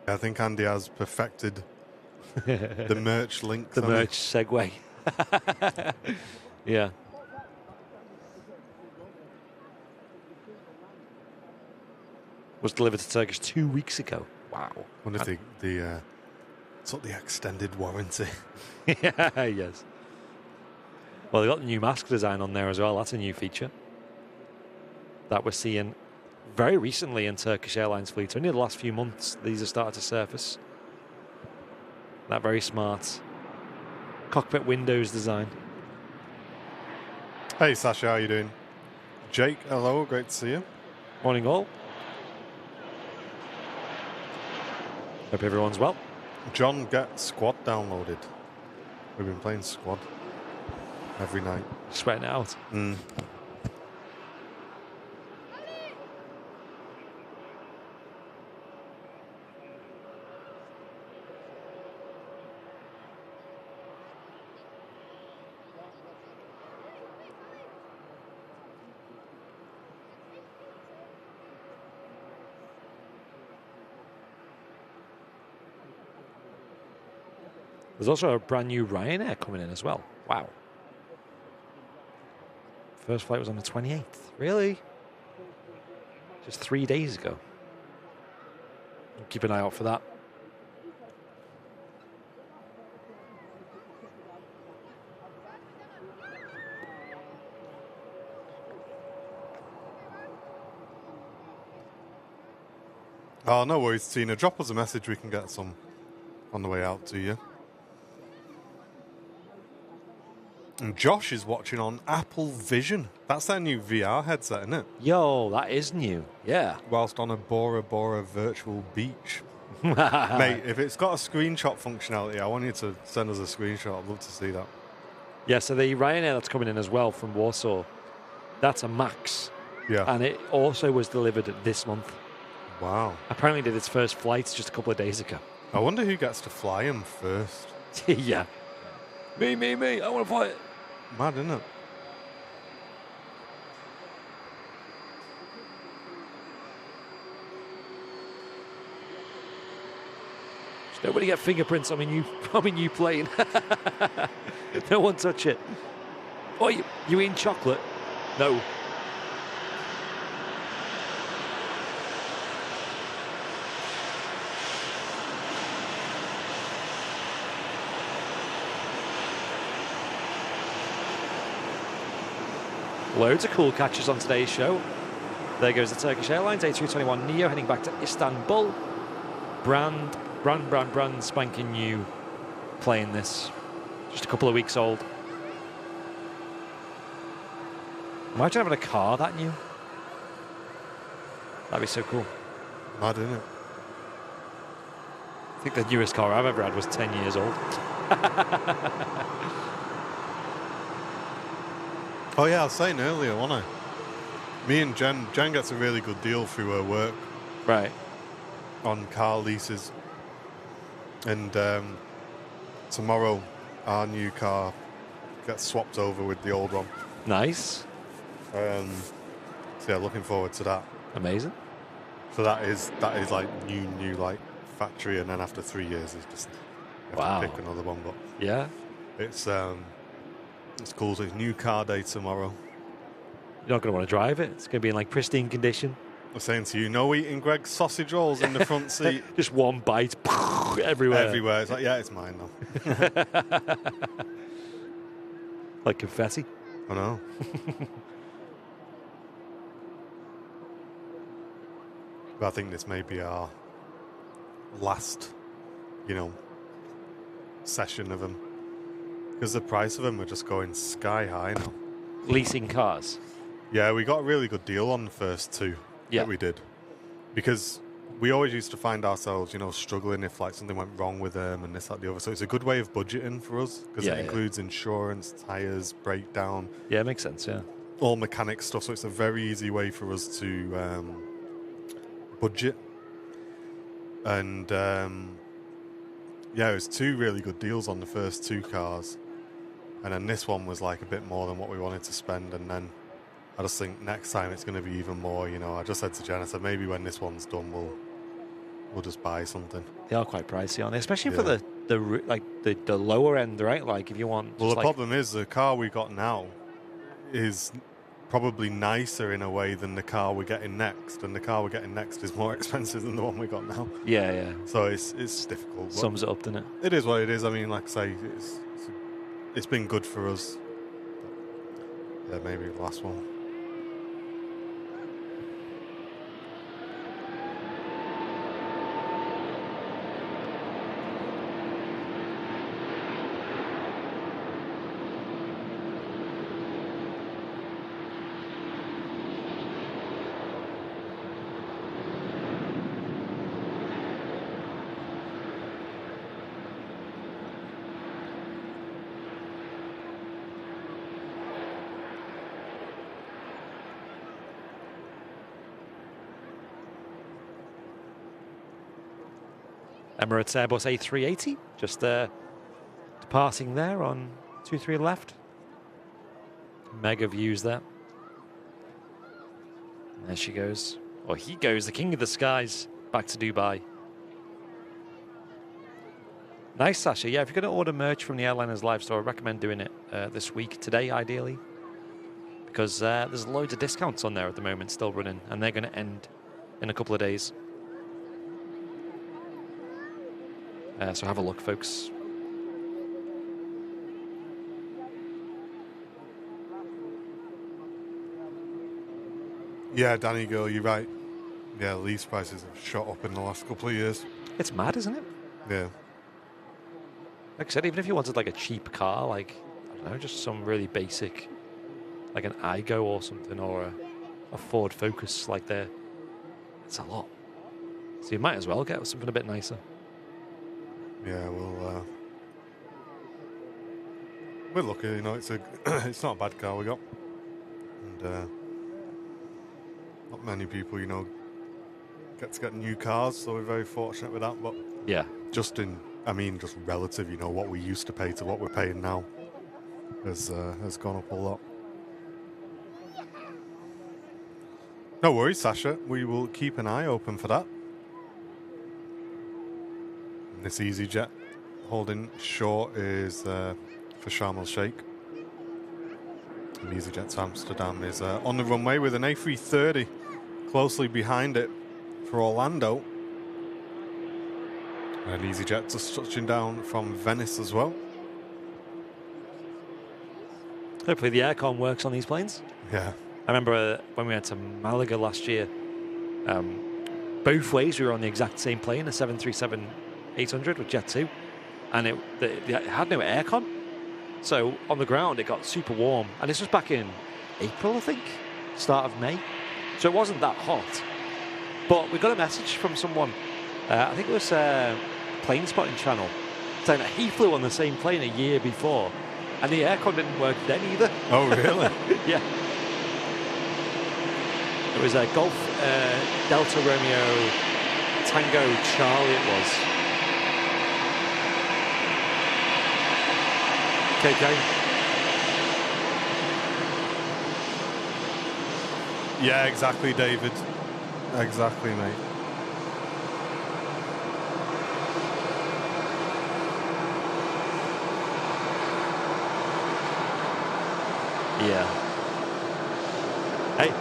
I think Andy has perfected the merch link. The merch segue. Yeah. Was delivered to Turkish 2 weeks ago. Wow. I wonder if they took the extended warranty. Yeah, yes. Well, they got the new mask design on there as well. That's a new feature that we're seeing very recently in Turkish Airlines fleet. Only the last few months these have started to surface. That very smart cockpit windows design. Hey Sasha, how you doing? Jake, hello, great to see you. Morning all. Hope everyone's well. John, get Squad downloaded. We've been playing Squad every night. Sweating it out. There's also a brand new Ryanair coming in as well. Wow. First flight was on the 28th. Really? Just 3 days ago. Keep an eye out for that. Oh, no worries, Tina. Drop us a message. We can get some on the way out to you. And Josh is watching on Apple Vision. That's their new VR headset, isn't it? Yo, that is new. Yeah. Whilst on a Bora Bora virtual beach. Mate, if it's got a screenshot functionality, I want you to send us a screenshot. I'd love to see that. Yeah, so the Ryanair that's coming in as well from Warsaw, that's a Max. Yeah. And it also was delivered this month. Wow. Apparently did its first flight just a couple of days ago. I wonder who gets to fly him first. Yeah. Me. I want to fly it. Mad, isn't it? Just nobody get fingerprints on my new plane. No one touch it. Oh, you eating chocolate? No. Loads of cool catches on today's show. There goes the Turkish Airlines A321neo heading back to Istanbul. Brand spanking new plane this. Just a couple of weeks old. Imagine having a car that new. That'd be so cool. Mad, isn't it? I think the newest car I've ever had was 10 years old. Oh yeah, I was saying earlier, wasn't I? Me and Jen gets a really good deal through her work. Right. On car leases. And tomorrow our new car gets swapped over with the old one. Nice. So yeah, looking forward to that. Amazing. So that is like new like factory, and then after 3 years, it's just you have Wow. to pick another one. But Yeah. it's cool. So it's new car day tomorrow. You're not going to want to drive it. It's going to be in like pristine condition. I'm saying to you, no eating Greg's sausage rolls in the front seat. Just one bite everywhere. Everywhere. It's like, yeah, it's mine now. Like confetti. I know. But I think this may be our last, session of them. Because the price of them are just going sky high now. Leasing cars. Yeah, we got a really good deal on the first two that we did. Because we always used to find ourselves, struggling if like something went wrong with them and this, that, the other. So it's a good way of budgeting for us because it includes insurance, tyres, breakdown. Yeah, it makes sense, yeah. All mechanic stuff. So it's a very easy way for us to budget. And it was two really good deals on the first two cars. And then this one was like a bit more than what we wanted to spend. And then I just think next time it's going to be even more. I just said to Jen, I said maybe when this one's done, we'll just buy something. They are quite pricey, aren't they? Especially for the lower end, right? Like if you want. Well, the problem is the car we got now is probably nicer in a way than the car we're getting next, and the car we're getting next is more expensive than the one we got now. Yeah, yeah. So it's difficult. Sums it up, doesn't it? It is what it is. I mean, like I say, it's been good for us. But, yeah, maybe the last one. Emirates Airbus A380, just departing there on 23 left. Mega views there. And there she goes. Or he goes, the king of the skies, back to Dubai. Nice, Sasha. Yeah, if you're going to order merch from the Airliners live store, I recommend doing it this week, today ideally. Because there's loads of discounts on there at the moment still running, and they're going to end in a couple of days. So have a look, folks. Yeah, Danny girl, you're right. Yeah, lease prices have shot up in the last couple of years. It's mad, isn't it? Yeah. Like I said, even if you wanted like a cheap car, like, I don't know, just some really basic, like an Igo or something, or a Ford Focus, like it's a lot. So you might as well get something a bit nicer. Yeah, we're lucky, it's it's not a bad car we got. And not many people, get to get new cars, so we're very fortunate with that. But yeah, just relative, what we used to pay to what we're paying now has gone up a lot. No worries, Sasha. We will keep an eye open for that. And this EasyJet holding short is for Sharm el Sheikh. And EasyJet to Amsterdam is on the runway with an A330 closely behind it for Orlando. And EasyJet just touching down from Venice as well. Hopefully the aircon works on these planes. Yeah. I remember when we went to Malaga last year, both ways we were on the exact same plane, a 737-800 with Jet2, and it had no aircon. So on the ground it got super warm, and this was back in April, I think, start of May. So it wasn't that hot. But we got a message from someone, I think it was Plane Spotting Channel, saying that he flew on the same plane a year before, and the aircon didn't work then either. Oh, really? Yeah. It was a Golf Delta Romeo Tango Charlie it was. KK. Yeah, exactly, David. Exactly, mate. Yeah. Hey,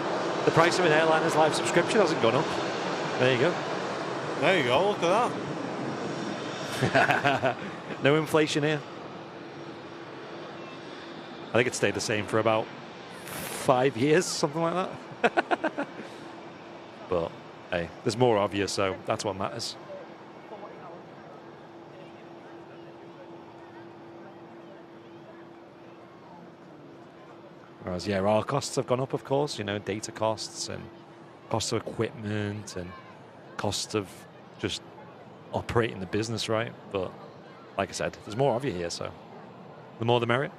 the price of an airliner's live subscription hasn't gone up. There you go. There you go, look at that. No inflation here. I think it stayed the same for about 5 years, something like that. But hey, there's more of you, so that's what matters. Whereas, yeah, our costs have gone up, of course, you know, data costs and costs of equipment and costs of just operating the business, right? But like I said, there's more of you here, so the more the merrier.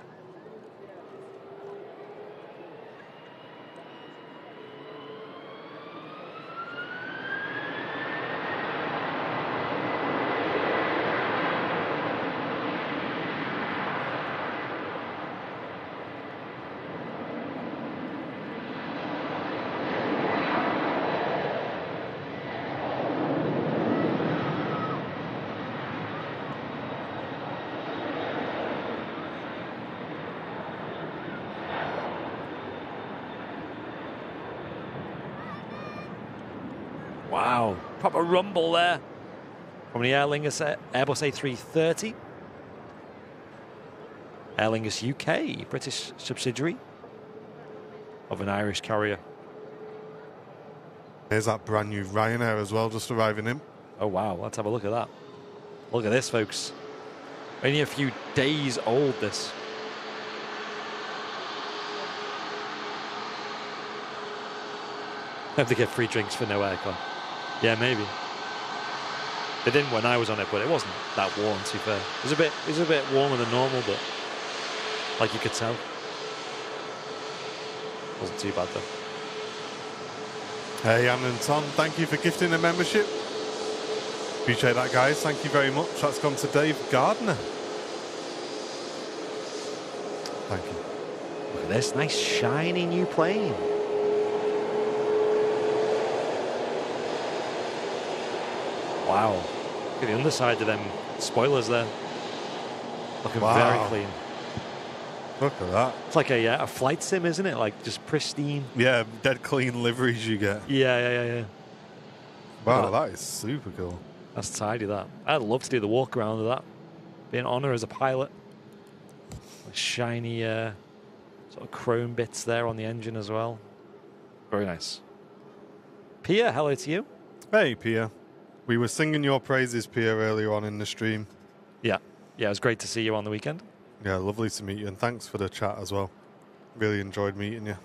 Wow, proper rumble there from the Aer Lingus Airbus A330. Aer Lingus UK, British subsidiary of an Irish carrier. There's that brand new Ryanair as well, just arriving in. Oh wow, let's have a look at that. Look at this, folks. Only a few days old, this. Have to get free drinks for no aircon. Yeah, maybe. They didn't when I was on it, but it wasn't that warm, to be fair. It was a bit warmer than normal, but like you could tell. Wasn't too bad though. Hey, Anne and Tom, thank you for gifting a membership. Appreciate that, guys. Thank you very much. That's gone to Dave Gardner. Thank you. Look at this nice shiny new plane. Wow. Look at the underside of them spoilers there. Looking very clean. Look at that. It's like a flight sim, isn't it? Like just pristine. Yeah, dead clean liveries you get. Yeah. Wow, that is super cool. That's tidy, that. I'd love to do the walk around of that. Be an honor as a pilot. Shiny sort of chrome bits there on the engine as well. Very nice. Pia, hello to you. Hey, Pia. We were singing your praises, Pia, earlier on in the stream. Yeah, it was great to see you on the weekend. Yeah, lovely to meet you, and thanks for the chat as well. Really enjoyed meeting you.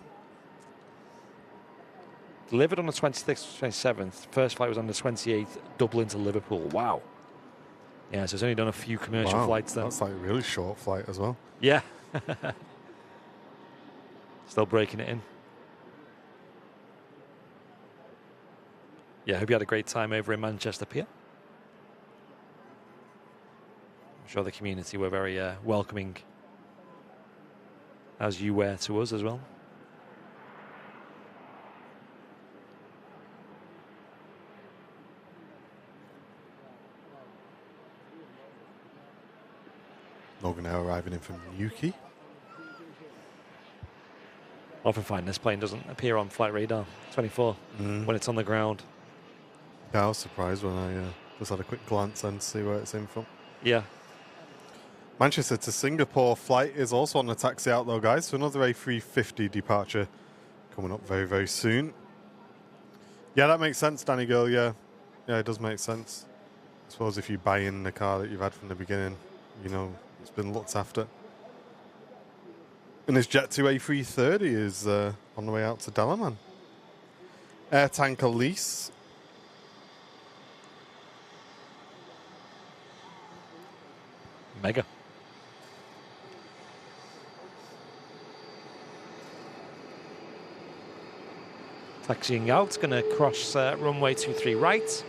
Delivered on the 26th, 27th. First flight was on the 28th, Dublin to Liverpool. Wow. Yeah, so it's only done a few commercial flights then. That's like a really short flight as well. Yeah. Still breaking it in. Yeah, I hope you had a great time over in Manchester, Pia. I'm sure the community were very welcoming, as you were to us as well. Logan now arriving in from Yuki. Often find this plane doesn't appear on flight radar 24 when it's on the ground. Yeah, I was surprised when I just had a quick glance and see where it's in from. Yeah. Manchester to Singapore flight is also on the taxi out though, guys. So another A350 departure coming up very, very soon. Yeah, that makes sense, Danny Girl. Yeah, it does make sense. I suppose if you buy in the car that you've had from the beginning, you know, it's been looked after. And this Jet2 A330 is on the way out to Dalaman. Air tanker lease. Mega. Taxiing out, going to cross runway 23 right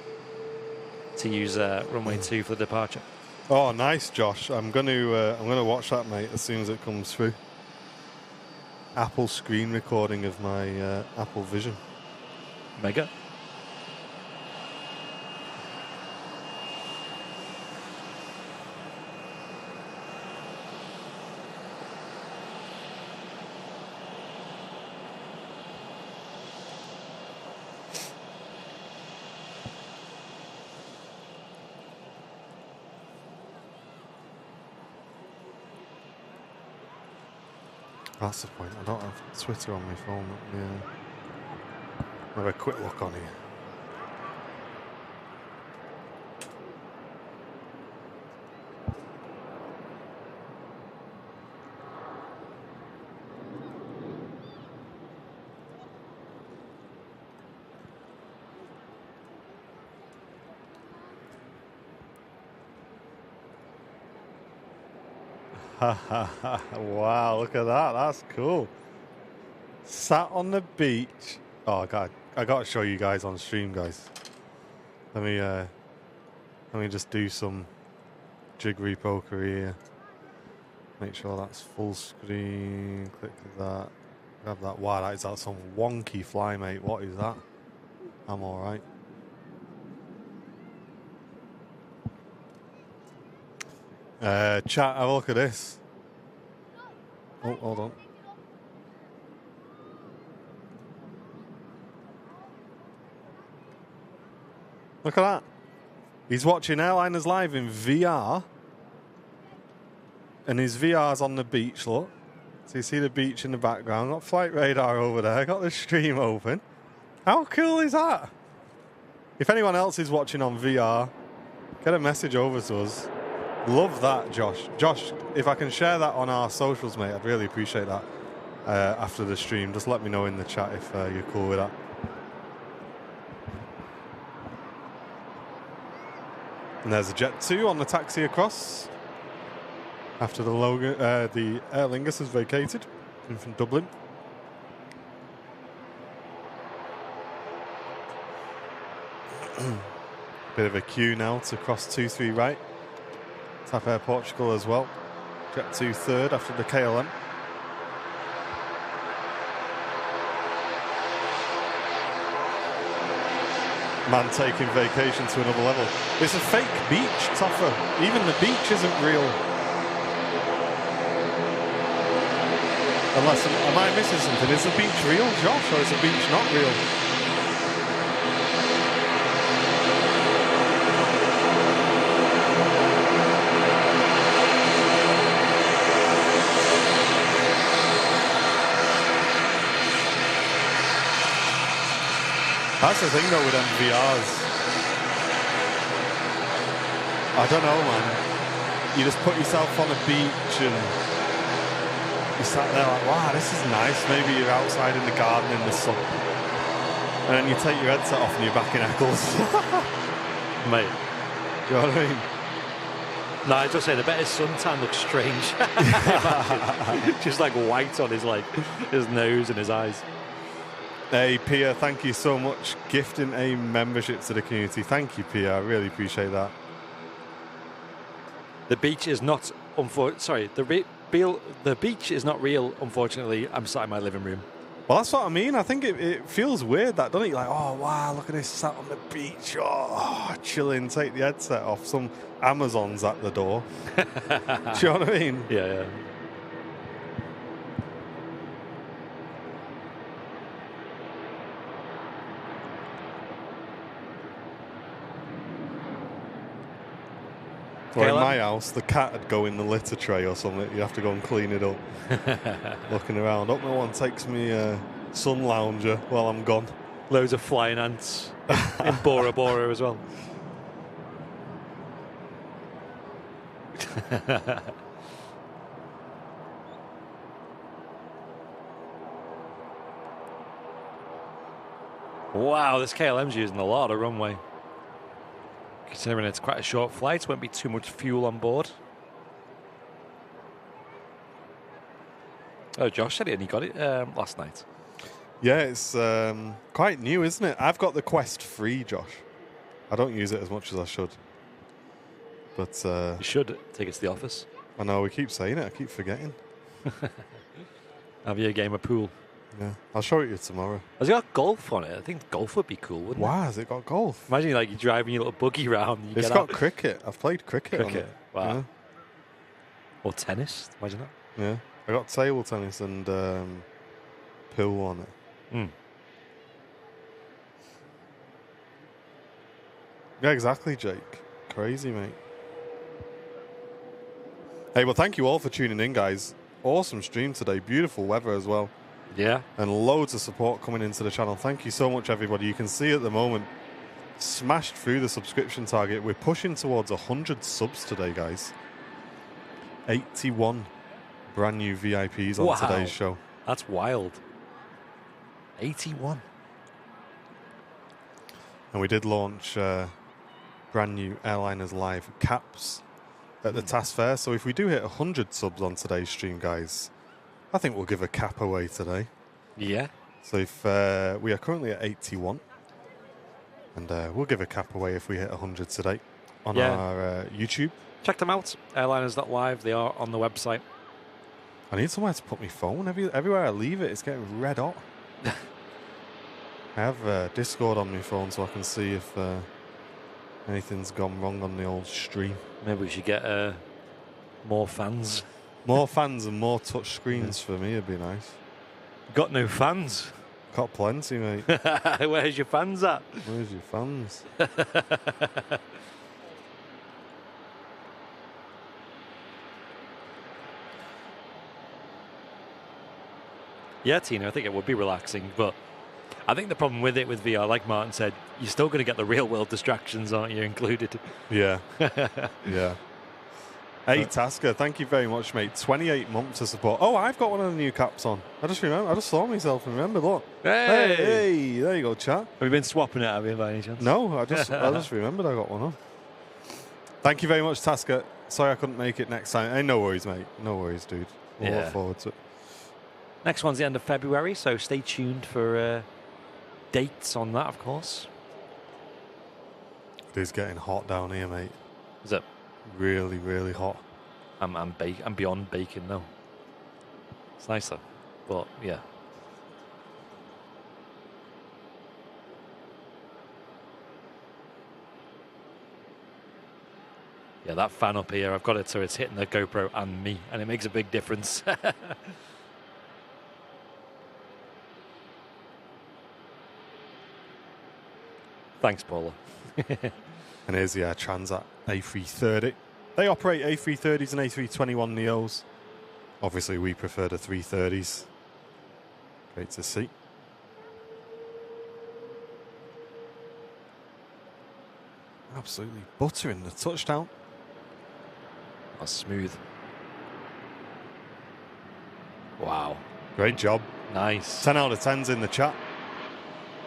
to use runway 2 for the departure. Oh, nice, Josh. I'm going to watch that, mate, as soon as it comes through. Apple screen recording of my Apple Vision. Mega. That's the point. I don't have Twitter on my phone. Yeah. Have a quick look on here. Wow, look at that. That's cool. Sat on the beach. Oh god, I gotta show you guys on stream, guys. Let me just do some jiggery poker here. Make sure that's full screen. Click that. Grab that. Wow, that is some wonky fly, mate. What is that? I'm alright. Chat, have a look at this. Oh, hold on. Look at that. He's watching Airliners live in VR. And his VR's on the beach, look. So you see the beach in the background. Got flight radar over there. Got the stream open. How cool is that? If anyone else is watching on VR, get a message over to us. Love that, Josh. Josh, if I can share that on our socials, mate, I'd really appreciate that after the stream. Just let me know in the chat if you're cool with that. And there's a Jet 2 on the taxi across after the Aer Lingus has vacated in from Dublin. Bit of a queue now to cross 2-3 right. TAP Air Portugal as well. Jet 2 third after the KLM. Man taking vacation to another level. It's a fake beach, Toffer. Even the beach isn't real. Unless, am I missing something? Is the beach real, Josh, or is the beach not real? That's the thing though with MVRs. I don't know, man. You just put yourself on a beach and you sat there like, wow, this is nice. Maybe you're outside in the garden in the sun. And then you take your headset off and you're back in Eccles. Mate. You know what I mean? No, I just say the better suntan looks strange. Just like white on his nose and his eyes. Hey, Pia, thank you so much. Gifting a membership to the community. Thank you, Pia. I really appreciate that. The beach is not, the beach is not real, unfortunately. I'm sat in my living room. Well, that's what I mean. I think it feels weird, that, doesn't it? Like, oh, wow, look at this, sat on the beach. Oh, chilling, take the headset off. Some Amazon's at the door. Do you know what I mean? Yeah. Or in my house, the cat would go in the litter tray or something. You have to go and clean it up. Looking around. Hope no one takes me sun lounger while I'm gone. Loads of flying ants in Bora Bora as well. Wow, this KLM's using a lot of runway. Considering it's quite a short flight, won't be too much fuel on board. Oh, Josh said it and he got it last night. Yeah, it's quite new, isn't it? I've got the Quest 3, Josh. I don't use it as much as I should. But you should take it to the office. I know, we keep saying it. I keep forgetting. Have you a game of pool? Yeah, I'll show it you tomorrow. Has it got golf on it? I think golf would be cool, wouldn't it? Wow, has it got golf? Imagine like you're driving your little buggy round. It's got cricket. I've played cricket on it. Wow. Yeah. Or tennis. Imagine that. Yeah. I got table tennis and pool on it. Mm. Yeah, exactly, Jake. Crazy, mate. Hey, well, thank you all for tuning in, guys. awesome stream today. Beautiful weather as well. Yeah. And loads of support coming into the channel. Thank you so much, everybody. You can see at the moment, smashed through the subscription target. We're pushing towards 100 subs today, guys. 81 brand new VIPs on today's show. That's wild. 81. And we did launch brand new Airliners Live caps at the Task Fair. So if we do hit 100 subs on today's stream, guys, I think we'll give a cap away today. Yeah. So if we are currently at 81, and we'll give a cap away if we hit 100 today on our YouTube. Check them out, airliners.live. They are on the website. I need somewhere to put my phone. Everywhere I leave it, it's getting red hot. I have Discord on my phone so I can see if anything's gone wrong on the old stream. Maybe we should get more fans. More fans and more touch screens for me would be nice. Got no fans? Got plenty, mate. Where's your fans at? Where's your fans? Yeah, Tina, I think it would be relaxing, but I think the problem with it with VR, like Martin said, you're still going to get the real world distractions, aren't you, included? Yeah. Yeah. Hey, Tasker, thank you very much, mate. 28 months of support. Oh, I've got one of the new caps on. I just saw myself and remembered. Look. Hey, there you go, chat. Have you been swapping it, have you, by any chance? No, I just remembered I got one on. Thank you very much, Tasker. Sorry I couldn't make it next time. Hey, no worries, mate. No worries, dude. We'll look forward to it. Next one's the end of February, so stay tuned for dates on that, of course. It is getting hot down here, mate. Is it? Really, really hot. I'm beyond baking, though. It's nice, though. But, yeah. Yeah, that fan up here, I've got it so it's hitting the GoPro and me, and it makes a big difference. Thanks, Paula. And here's the Air Transat A330. They operate A330s and A321 Neos. Obviously, we prefer the 330s. Great to see. Absolutely buttering the touchdown. That's smooth. Wow. Great job. Nice. 10 out of 10's in the chat.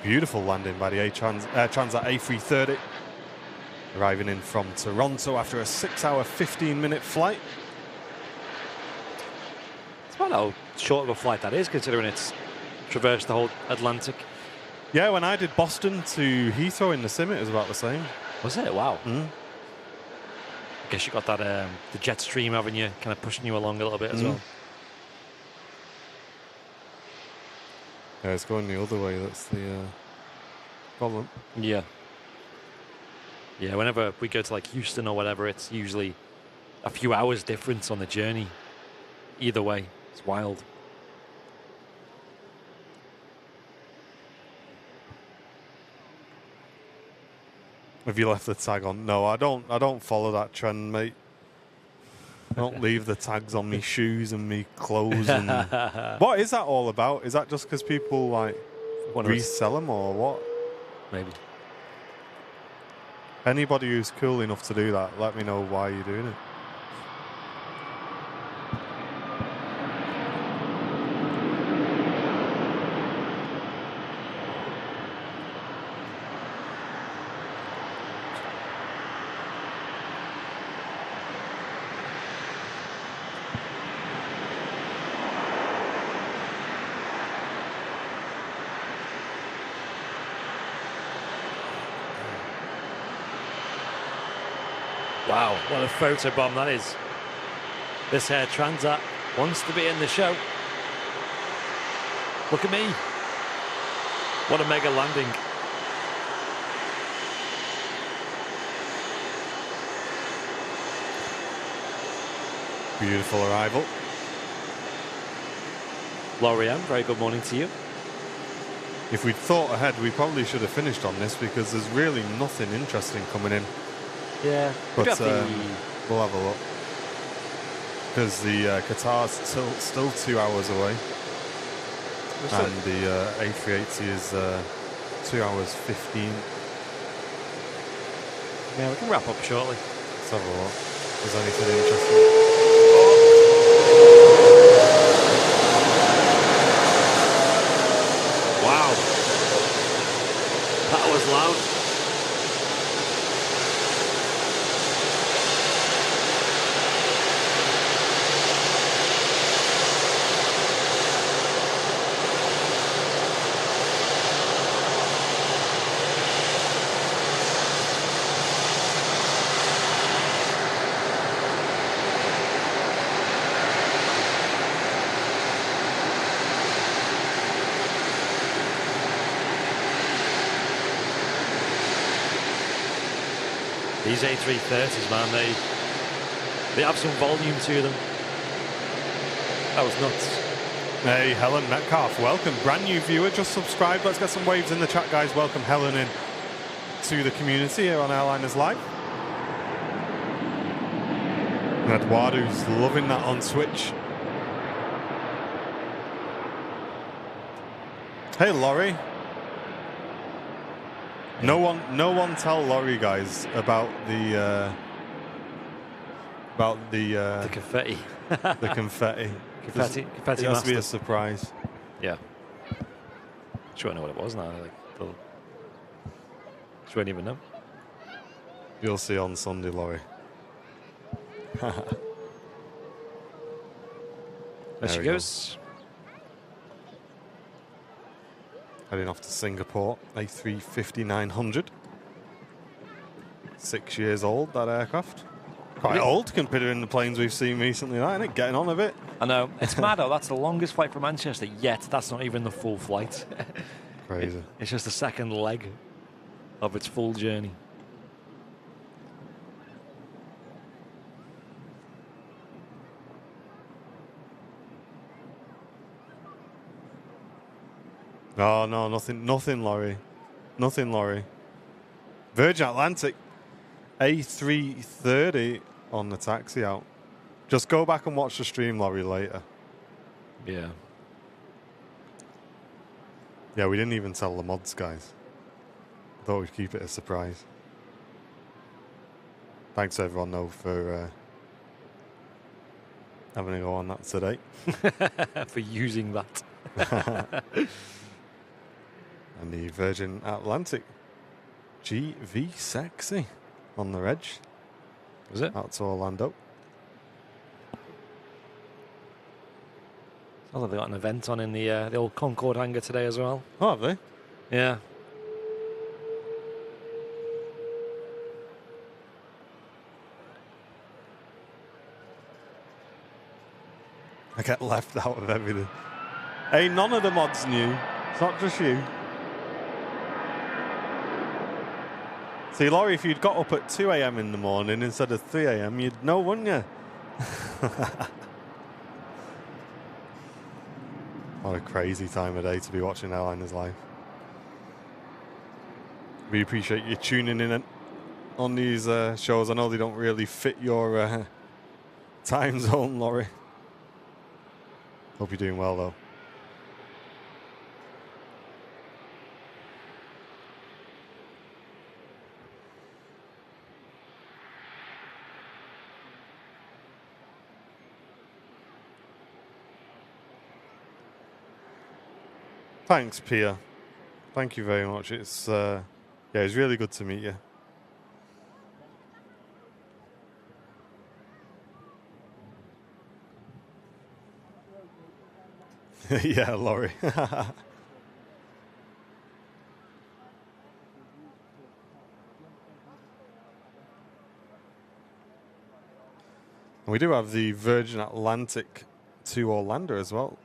Beautiful landing by the Air Transat A330. Arriving in from Toronto after a 6-hour, 15-minute flight. It's about how short of a flight that is, considering it's traversed the whole Atlantic. Yeah, when I did Boston to Heathrow in the sim, it was about the same. Was it? Wow. Mm. I guess you got that the jet stream, haven't you, kind of pushing you along a little bit as well. Yeah, it's going the other way. That's the problem. Yeah. Yeah, whenever we go to like Houston or whatever, it's usually a few hours difference on the journey. Either way, it's wild. Have you left the tag on? No, I don't follow that trend, mate. I don't leave the tags on me shoes and me clothes. And what is that all about? Is that just because people like resell them or what? Maybe. Anybody who's cool enough to do that, let me know why you're doing it. Wow, what a photobomb that is. This Air Transat wants to be in the show. Look at me. What a mega landing. Beautiful arrival. Lorianne, very good morning to you. If we'd thought ahead, we probably should have finished on this because there's really nothing interesting coming in. Yeah, but we'll have a look. because the Qatar's still 2 hours away, and the A380 is 2 hours 15. Yeah, we can wrap up shortly. Let's have a look. If there's anything interesting. Wow. That was loud. These A330s, man, they have some volume to them. That was nuts. Hey, Helen Metcalf, welcome. Brand new viewer, just subscribed. Let's get some waves in the chat, guys. Welcome Helen in to the community here on Airliners Live. And Eduardo's loving that on Twitch. Hey, Laurie. No one tell Laurie, guys, about the confetti. The confetti. Confetti It has to be a surprise. Yeah. Sure, I know what it was now. Like, she won't even know. You'll see on Sunday, Laurie. There she goes. Heading off to Singapore, A350-900. 6 years old, that aircraft. Quite old, considering the planes we've seen recently, isn't it? Getting on a bit. I know. It's mad, though. That's the longest flight from Manchester, yet that's not even the full flight. Crazy. It's just the second leg of its full journey. Oh, no, nothing, Laurie. Nothing, Laurie. Virgin Atlantic, A330 on the taxi out. Just go back and watch the stream, Laurie, later. Yeah. Yeah, we didn't even tell the mods, guys. Thought we'd keep it a surprise. Thanks, everyone, though, for having a go on that today. For using that. And the Virgin Atlantic GV Sexy on the reg. Was it? Out to Orlando. Oh, they got an event on in the old Concorde hangar today as well. Oh, have they? Yeah. I get left out of everything. Hey, none of the mods knew. It's not just you. See, Laurie, if you'd got up at 2 a.m. in the morning instead of 3 a.m., you'd know, wouldn't you? What a crazy time of day to be watching Airliners Live. We appreciate you tuning in on these shows. I know they don't really fit your time zone, Laurie. Hope you're doing well, though. Thanks, Pia. Thank you very much. It's it's really good to meet you. Yeah, Laurie. We do have the Virgin Atlantic to Orlando as well.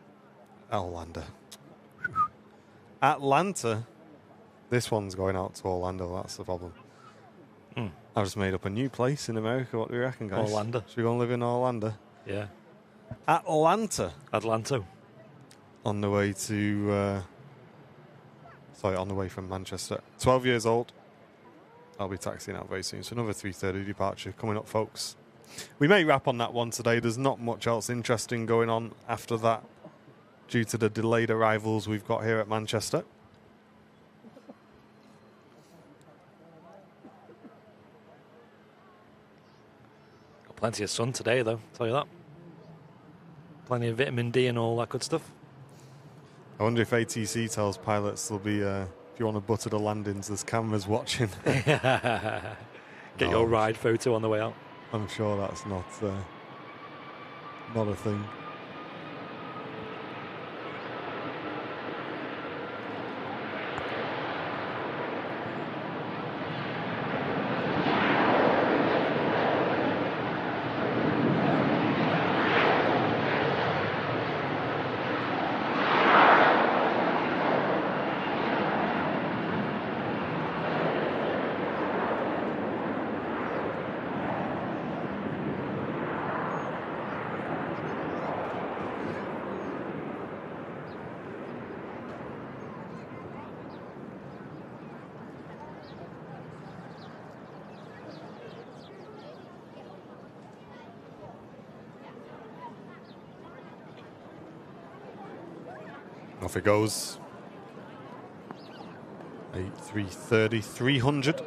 Atlanta. This one's going out to Orlando. That's the problem. I just made up a new place in America. What do you reckon, guys? Orlando. Should we go and live in Orlando? Yeah. Atlanta. On the way to... on the way from Manchester. 12 years old. I'll be taxiing out very soon. So another 3:30 departure coming up, folks. We may wrap on that one today. There's not much else interesting going on after that due to the delayed arrivals we've got here at Manchester. Got plenty of sun today, though, I'll tell you that. Plenty of vitamin D and all that good stuff. I wonder if ATC tells pilots there'll be, if you want to butter the landings, there's cameras watching. Get your ride photo on the way out. I'm sure that's not a thing. Off it goes. 330, 300.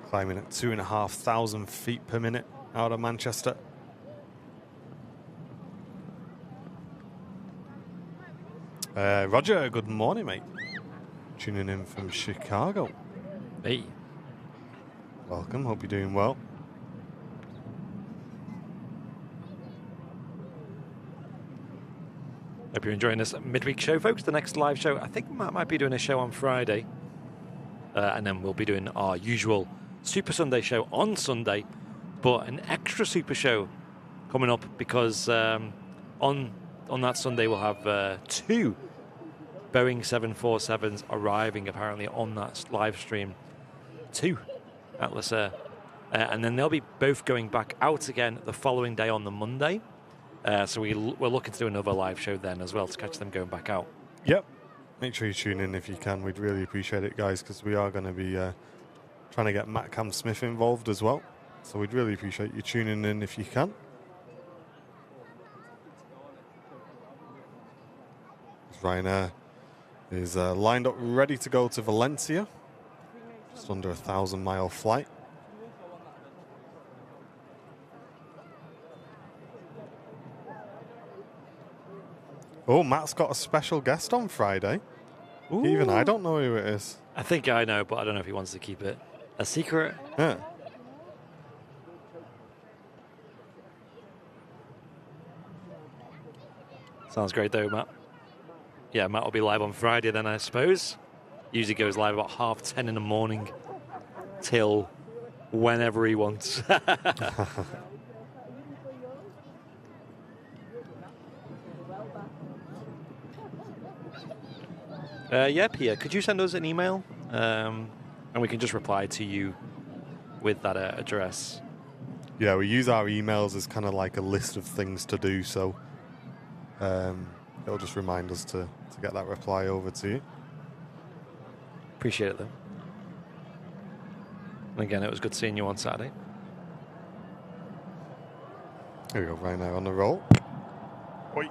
Climbing at 2,500 feet per minute out of Manchester. Roger, good morning, mate. Tuning in from Chicago. Hey. Welcome, hope you're doing well. Hope you're enjoying this midweek show, folks. The next live show, I think Matt might be doing a show on Friday. And then we'll be doing our usual Super Sunday show on Sunday. But an extra Super show coming up because on that Sunday we'll have 2 Boeing 747s arriving apparently on that live stream. 2 Atlas Air. And then they'll be both going back out again the following day on the Monday. So we're looking to do another live show then as well to catch them going back out. Yep. Make sure you tune in if you can. We'd really appreciate it, guys, because we are going to be trying to get Matt Cam Smith involved as well. So we'd really appreciate you tuning in if you can. Ryanair is lined up ready to go to Valencia. Just under 1,000-mile flight. Oh, Matt's got a special guest on Friday. Ooh. Even I don't know who it is. I think I know, but I don't know if he wants to keep it a secret. Yeah. Sounds great, though, Matt. Yeah, Matt will be live on Friday then, I suppose. Usually goes live about 10:30 in the morning till whenever he wants. Yeah, Pia, could you send us an email? And we can just reply to you with that address. Yeah, we use our emails as kind of like a list of things to do, so it'll just remind us to get that reply over to you. Appreciate it, though. And again, it was good seeing you on Saturday. Here we go, right now on the roll. Oi.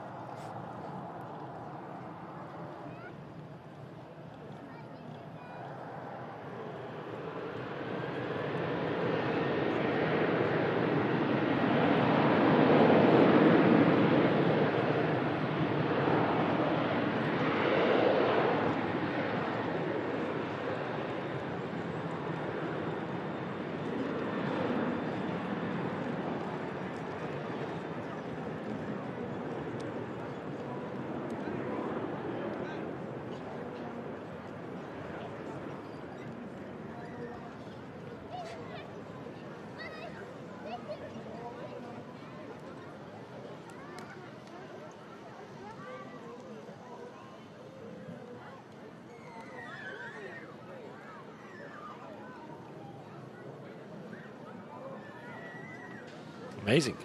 Amazing.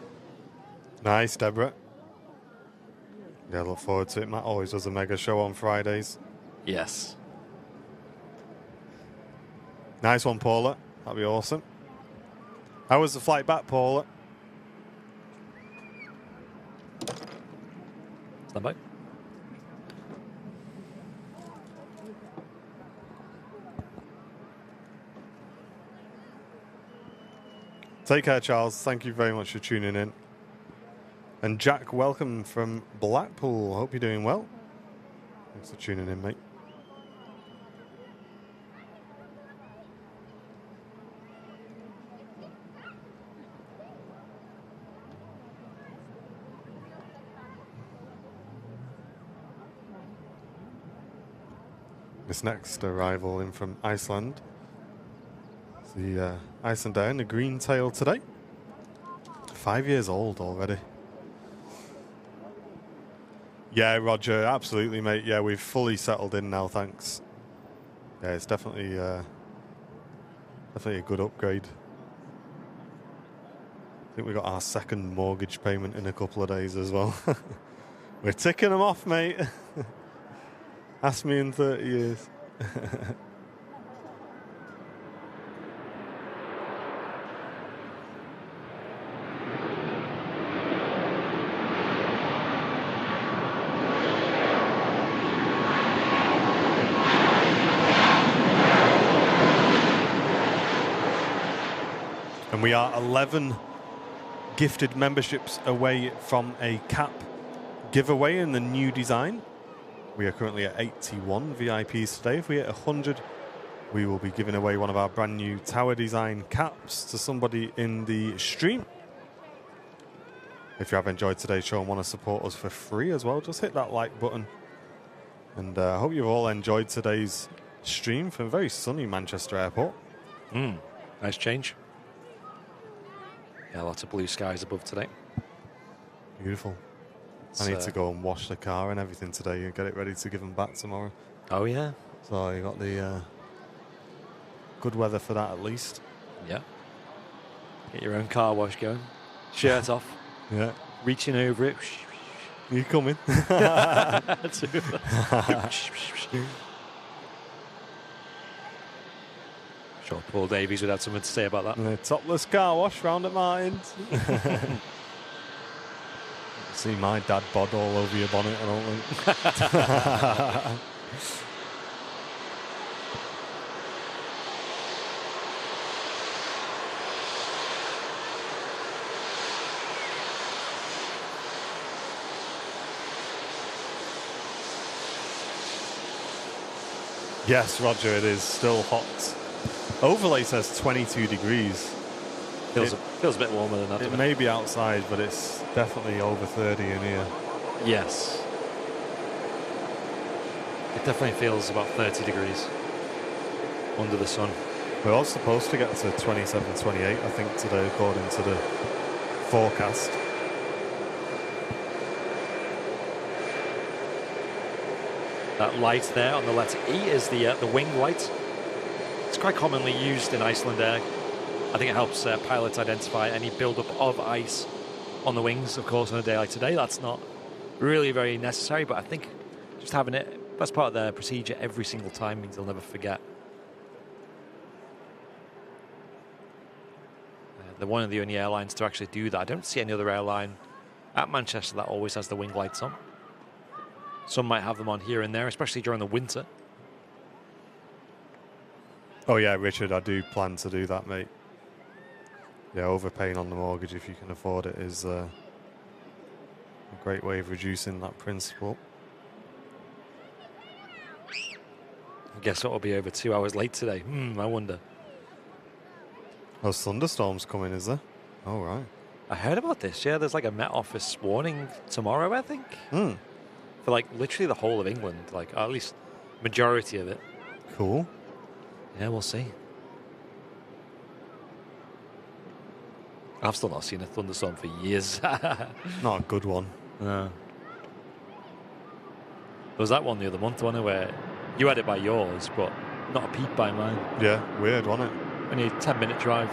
Nice, Deborah. Yeah, look forward to it. Matt always does a mega show on Fridays. Yes. Nice one, Paula. That'd be awesome. How was the flight back, Paula? Stand by. Take care, Charles. Thank you very much for tuning in. And Jack, welcome from Blackpool. Hope you're doing well. Thanks for tuning in, mate. This next arrival in from Iceland. It's the Iceland Air, the green tail today. 5 years old already. Yeah, Roger, absolutely, mate. Yeah, we've fully settled in now, thanks. Yeah, it's definitely definitely a good upgrade. I think we got our second mortgage payment in a couple of days as well. We're ticking them off, mate. Ask me in 30 years. And we are 11 gifted memberships away from a cap giveaway in the new design. We are currently at 81 VIPs today. If we hit 100, we will be giving away one of our brand new tower design caps to somebody in the stream. If you have enjoyed today's show and want to support us for free as well, just hit that like button. And I hope you've all enjoyed today's stream from very sunny Manchester Airport. Nice change. Yeah, lots of blue skies above today. Beautiful. I need to go and wash the car and everything today and get it ready to give them back tomorrow. Oh, yeah. So you got the good weather for that at least. Yeah. Get your own car wash going. Shirt off. Yeah. Reaching over it. You coming? Sure, Paul Davies would have something to say about that. The topless car wash round at Martin's. See my dad bod all over your bonnet, I don't think. Yes, Roger, it is still hot. Overlay says 22 degrees. Feels a bit warmer than that. It may be outside, but it's definitely over 30 in here. Yes. It definitely feels about 30 degrees under the sun. We're all supposed to get to 27, 28, I think, today, according to the forecast. That light there on the letter E is the wing light. It's quite commonly used in Iceland Air. I think it helps pilots identify any build-up of ice on the wings. Of course, on a day like today, that's not really very necessary, but I think just having it, that's part of their procedure every single time, means they'll never forget. They're one of the only airlines to actually do that. I don't see any other airline at Manchester that always has the wing lights on. Some might have them on here and there, especially during the winter. Oh yeah, Richard, I do plan to do that, mate. Yeah, overpaying on the mortgage if you can afford it is a great way of reducing that principal. I guess it'll be over 2 hours late today. I wonder. Oh, thunderstorms coming, is there? Oh, right. I heard about this. Yeah, there's like a Met Office warning tomorrow, I think. For like literally the whole of England, like or at least majority of it. Cool. Yeah, we'll see. I've still not seen a thunderstorm for years. Not a good one. No. There was that one the other month, wasn't it, where you had it by yours, but not a peep by mine. Yeah, weird, wasn't it? Only a 10-minute drive.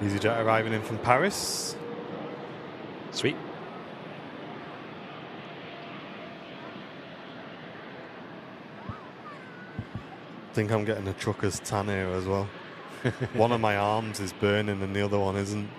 EasyJet arriving in from Paris. Sweet. I think I'm getting a trucker's tan here as well. One of my arms is burning and the other one isn't.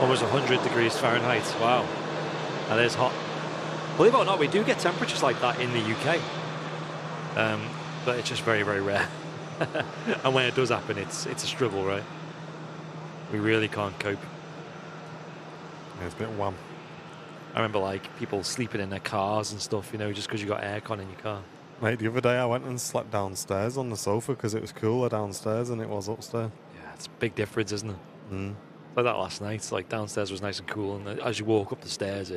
Almost 100 degrees Fahrenheit. Wow, that is hot. Believe it or not, we do get temperatures like that in the UK, but it's just very, very rare. And when it does happen, it's a struggle, right? We really can't cope. Yeah, it's a bit wham. I remember like people sleeping in their cars and stuff, you know, just because you got aircon in your car. Mate, the other day I went and slept downstairs on the sofa because it was cooler downstairs than it was upstairs. Yeah, it's a big difference, isn't it? Mm. Like that last night, like downstairs was nice and cool, and as you walk up the stairs,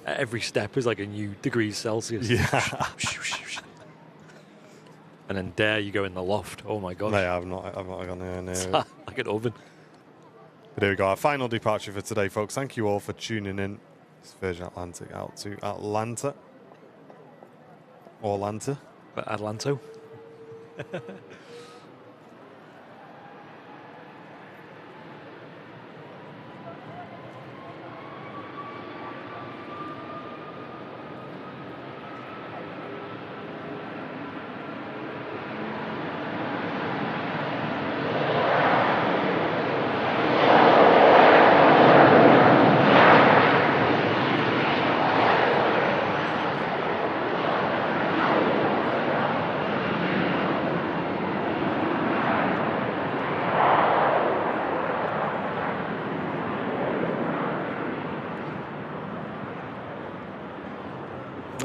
every step is like a new degrees Celsius. Yeah. And then there you go in the loft. Oh my gosh. Mate, I've not gone there near it. Like an oven. But there we go. Our final departure for today, folks. Thank you all for tuning in. It's Virgin Atlantic out to Atlanta. Orlanta. But Atlanto.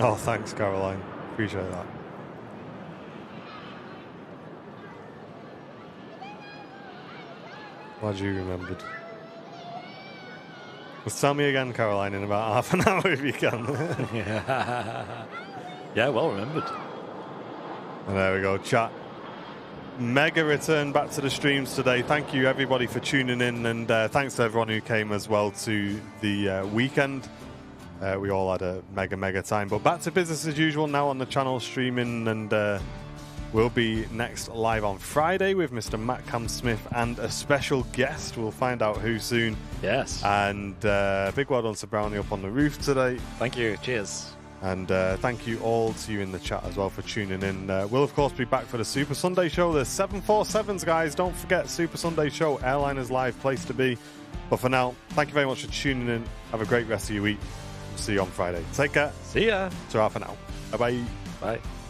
Oh, thanks, Caroline. Appreciate that. Glad you remembered. Just tell me again, Caroline, in about half an hour if you can. Yeah, well remembered. And there we go, chat. Mega return back to the streams today. Thank you, everybody, for tuning in, and thanks to everyone who came as well to the weekend. We all had a mega time. But back to business as usual now on the channel streaming, and we'll be next live on Friday with Mr. Matt Cam-Smith and a special guest. We'll find out who soon. Yes. And big well done to Brownie up on the roof today. Thank you. Cheers. And thank you all to you in the chat as well for tuning in. We'll, of course, be back for the Super Sunday show. The 747s, guys. Don't forget, Super Sunday show. Airline is live, place to be. But for now, thank you very much for tuning in. Have a great rest of your week. See you on Friday. Take care. See ya. Ta-ra for now. Bye-bye. Bye.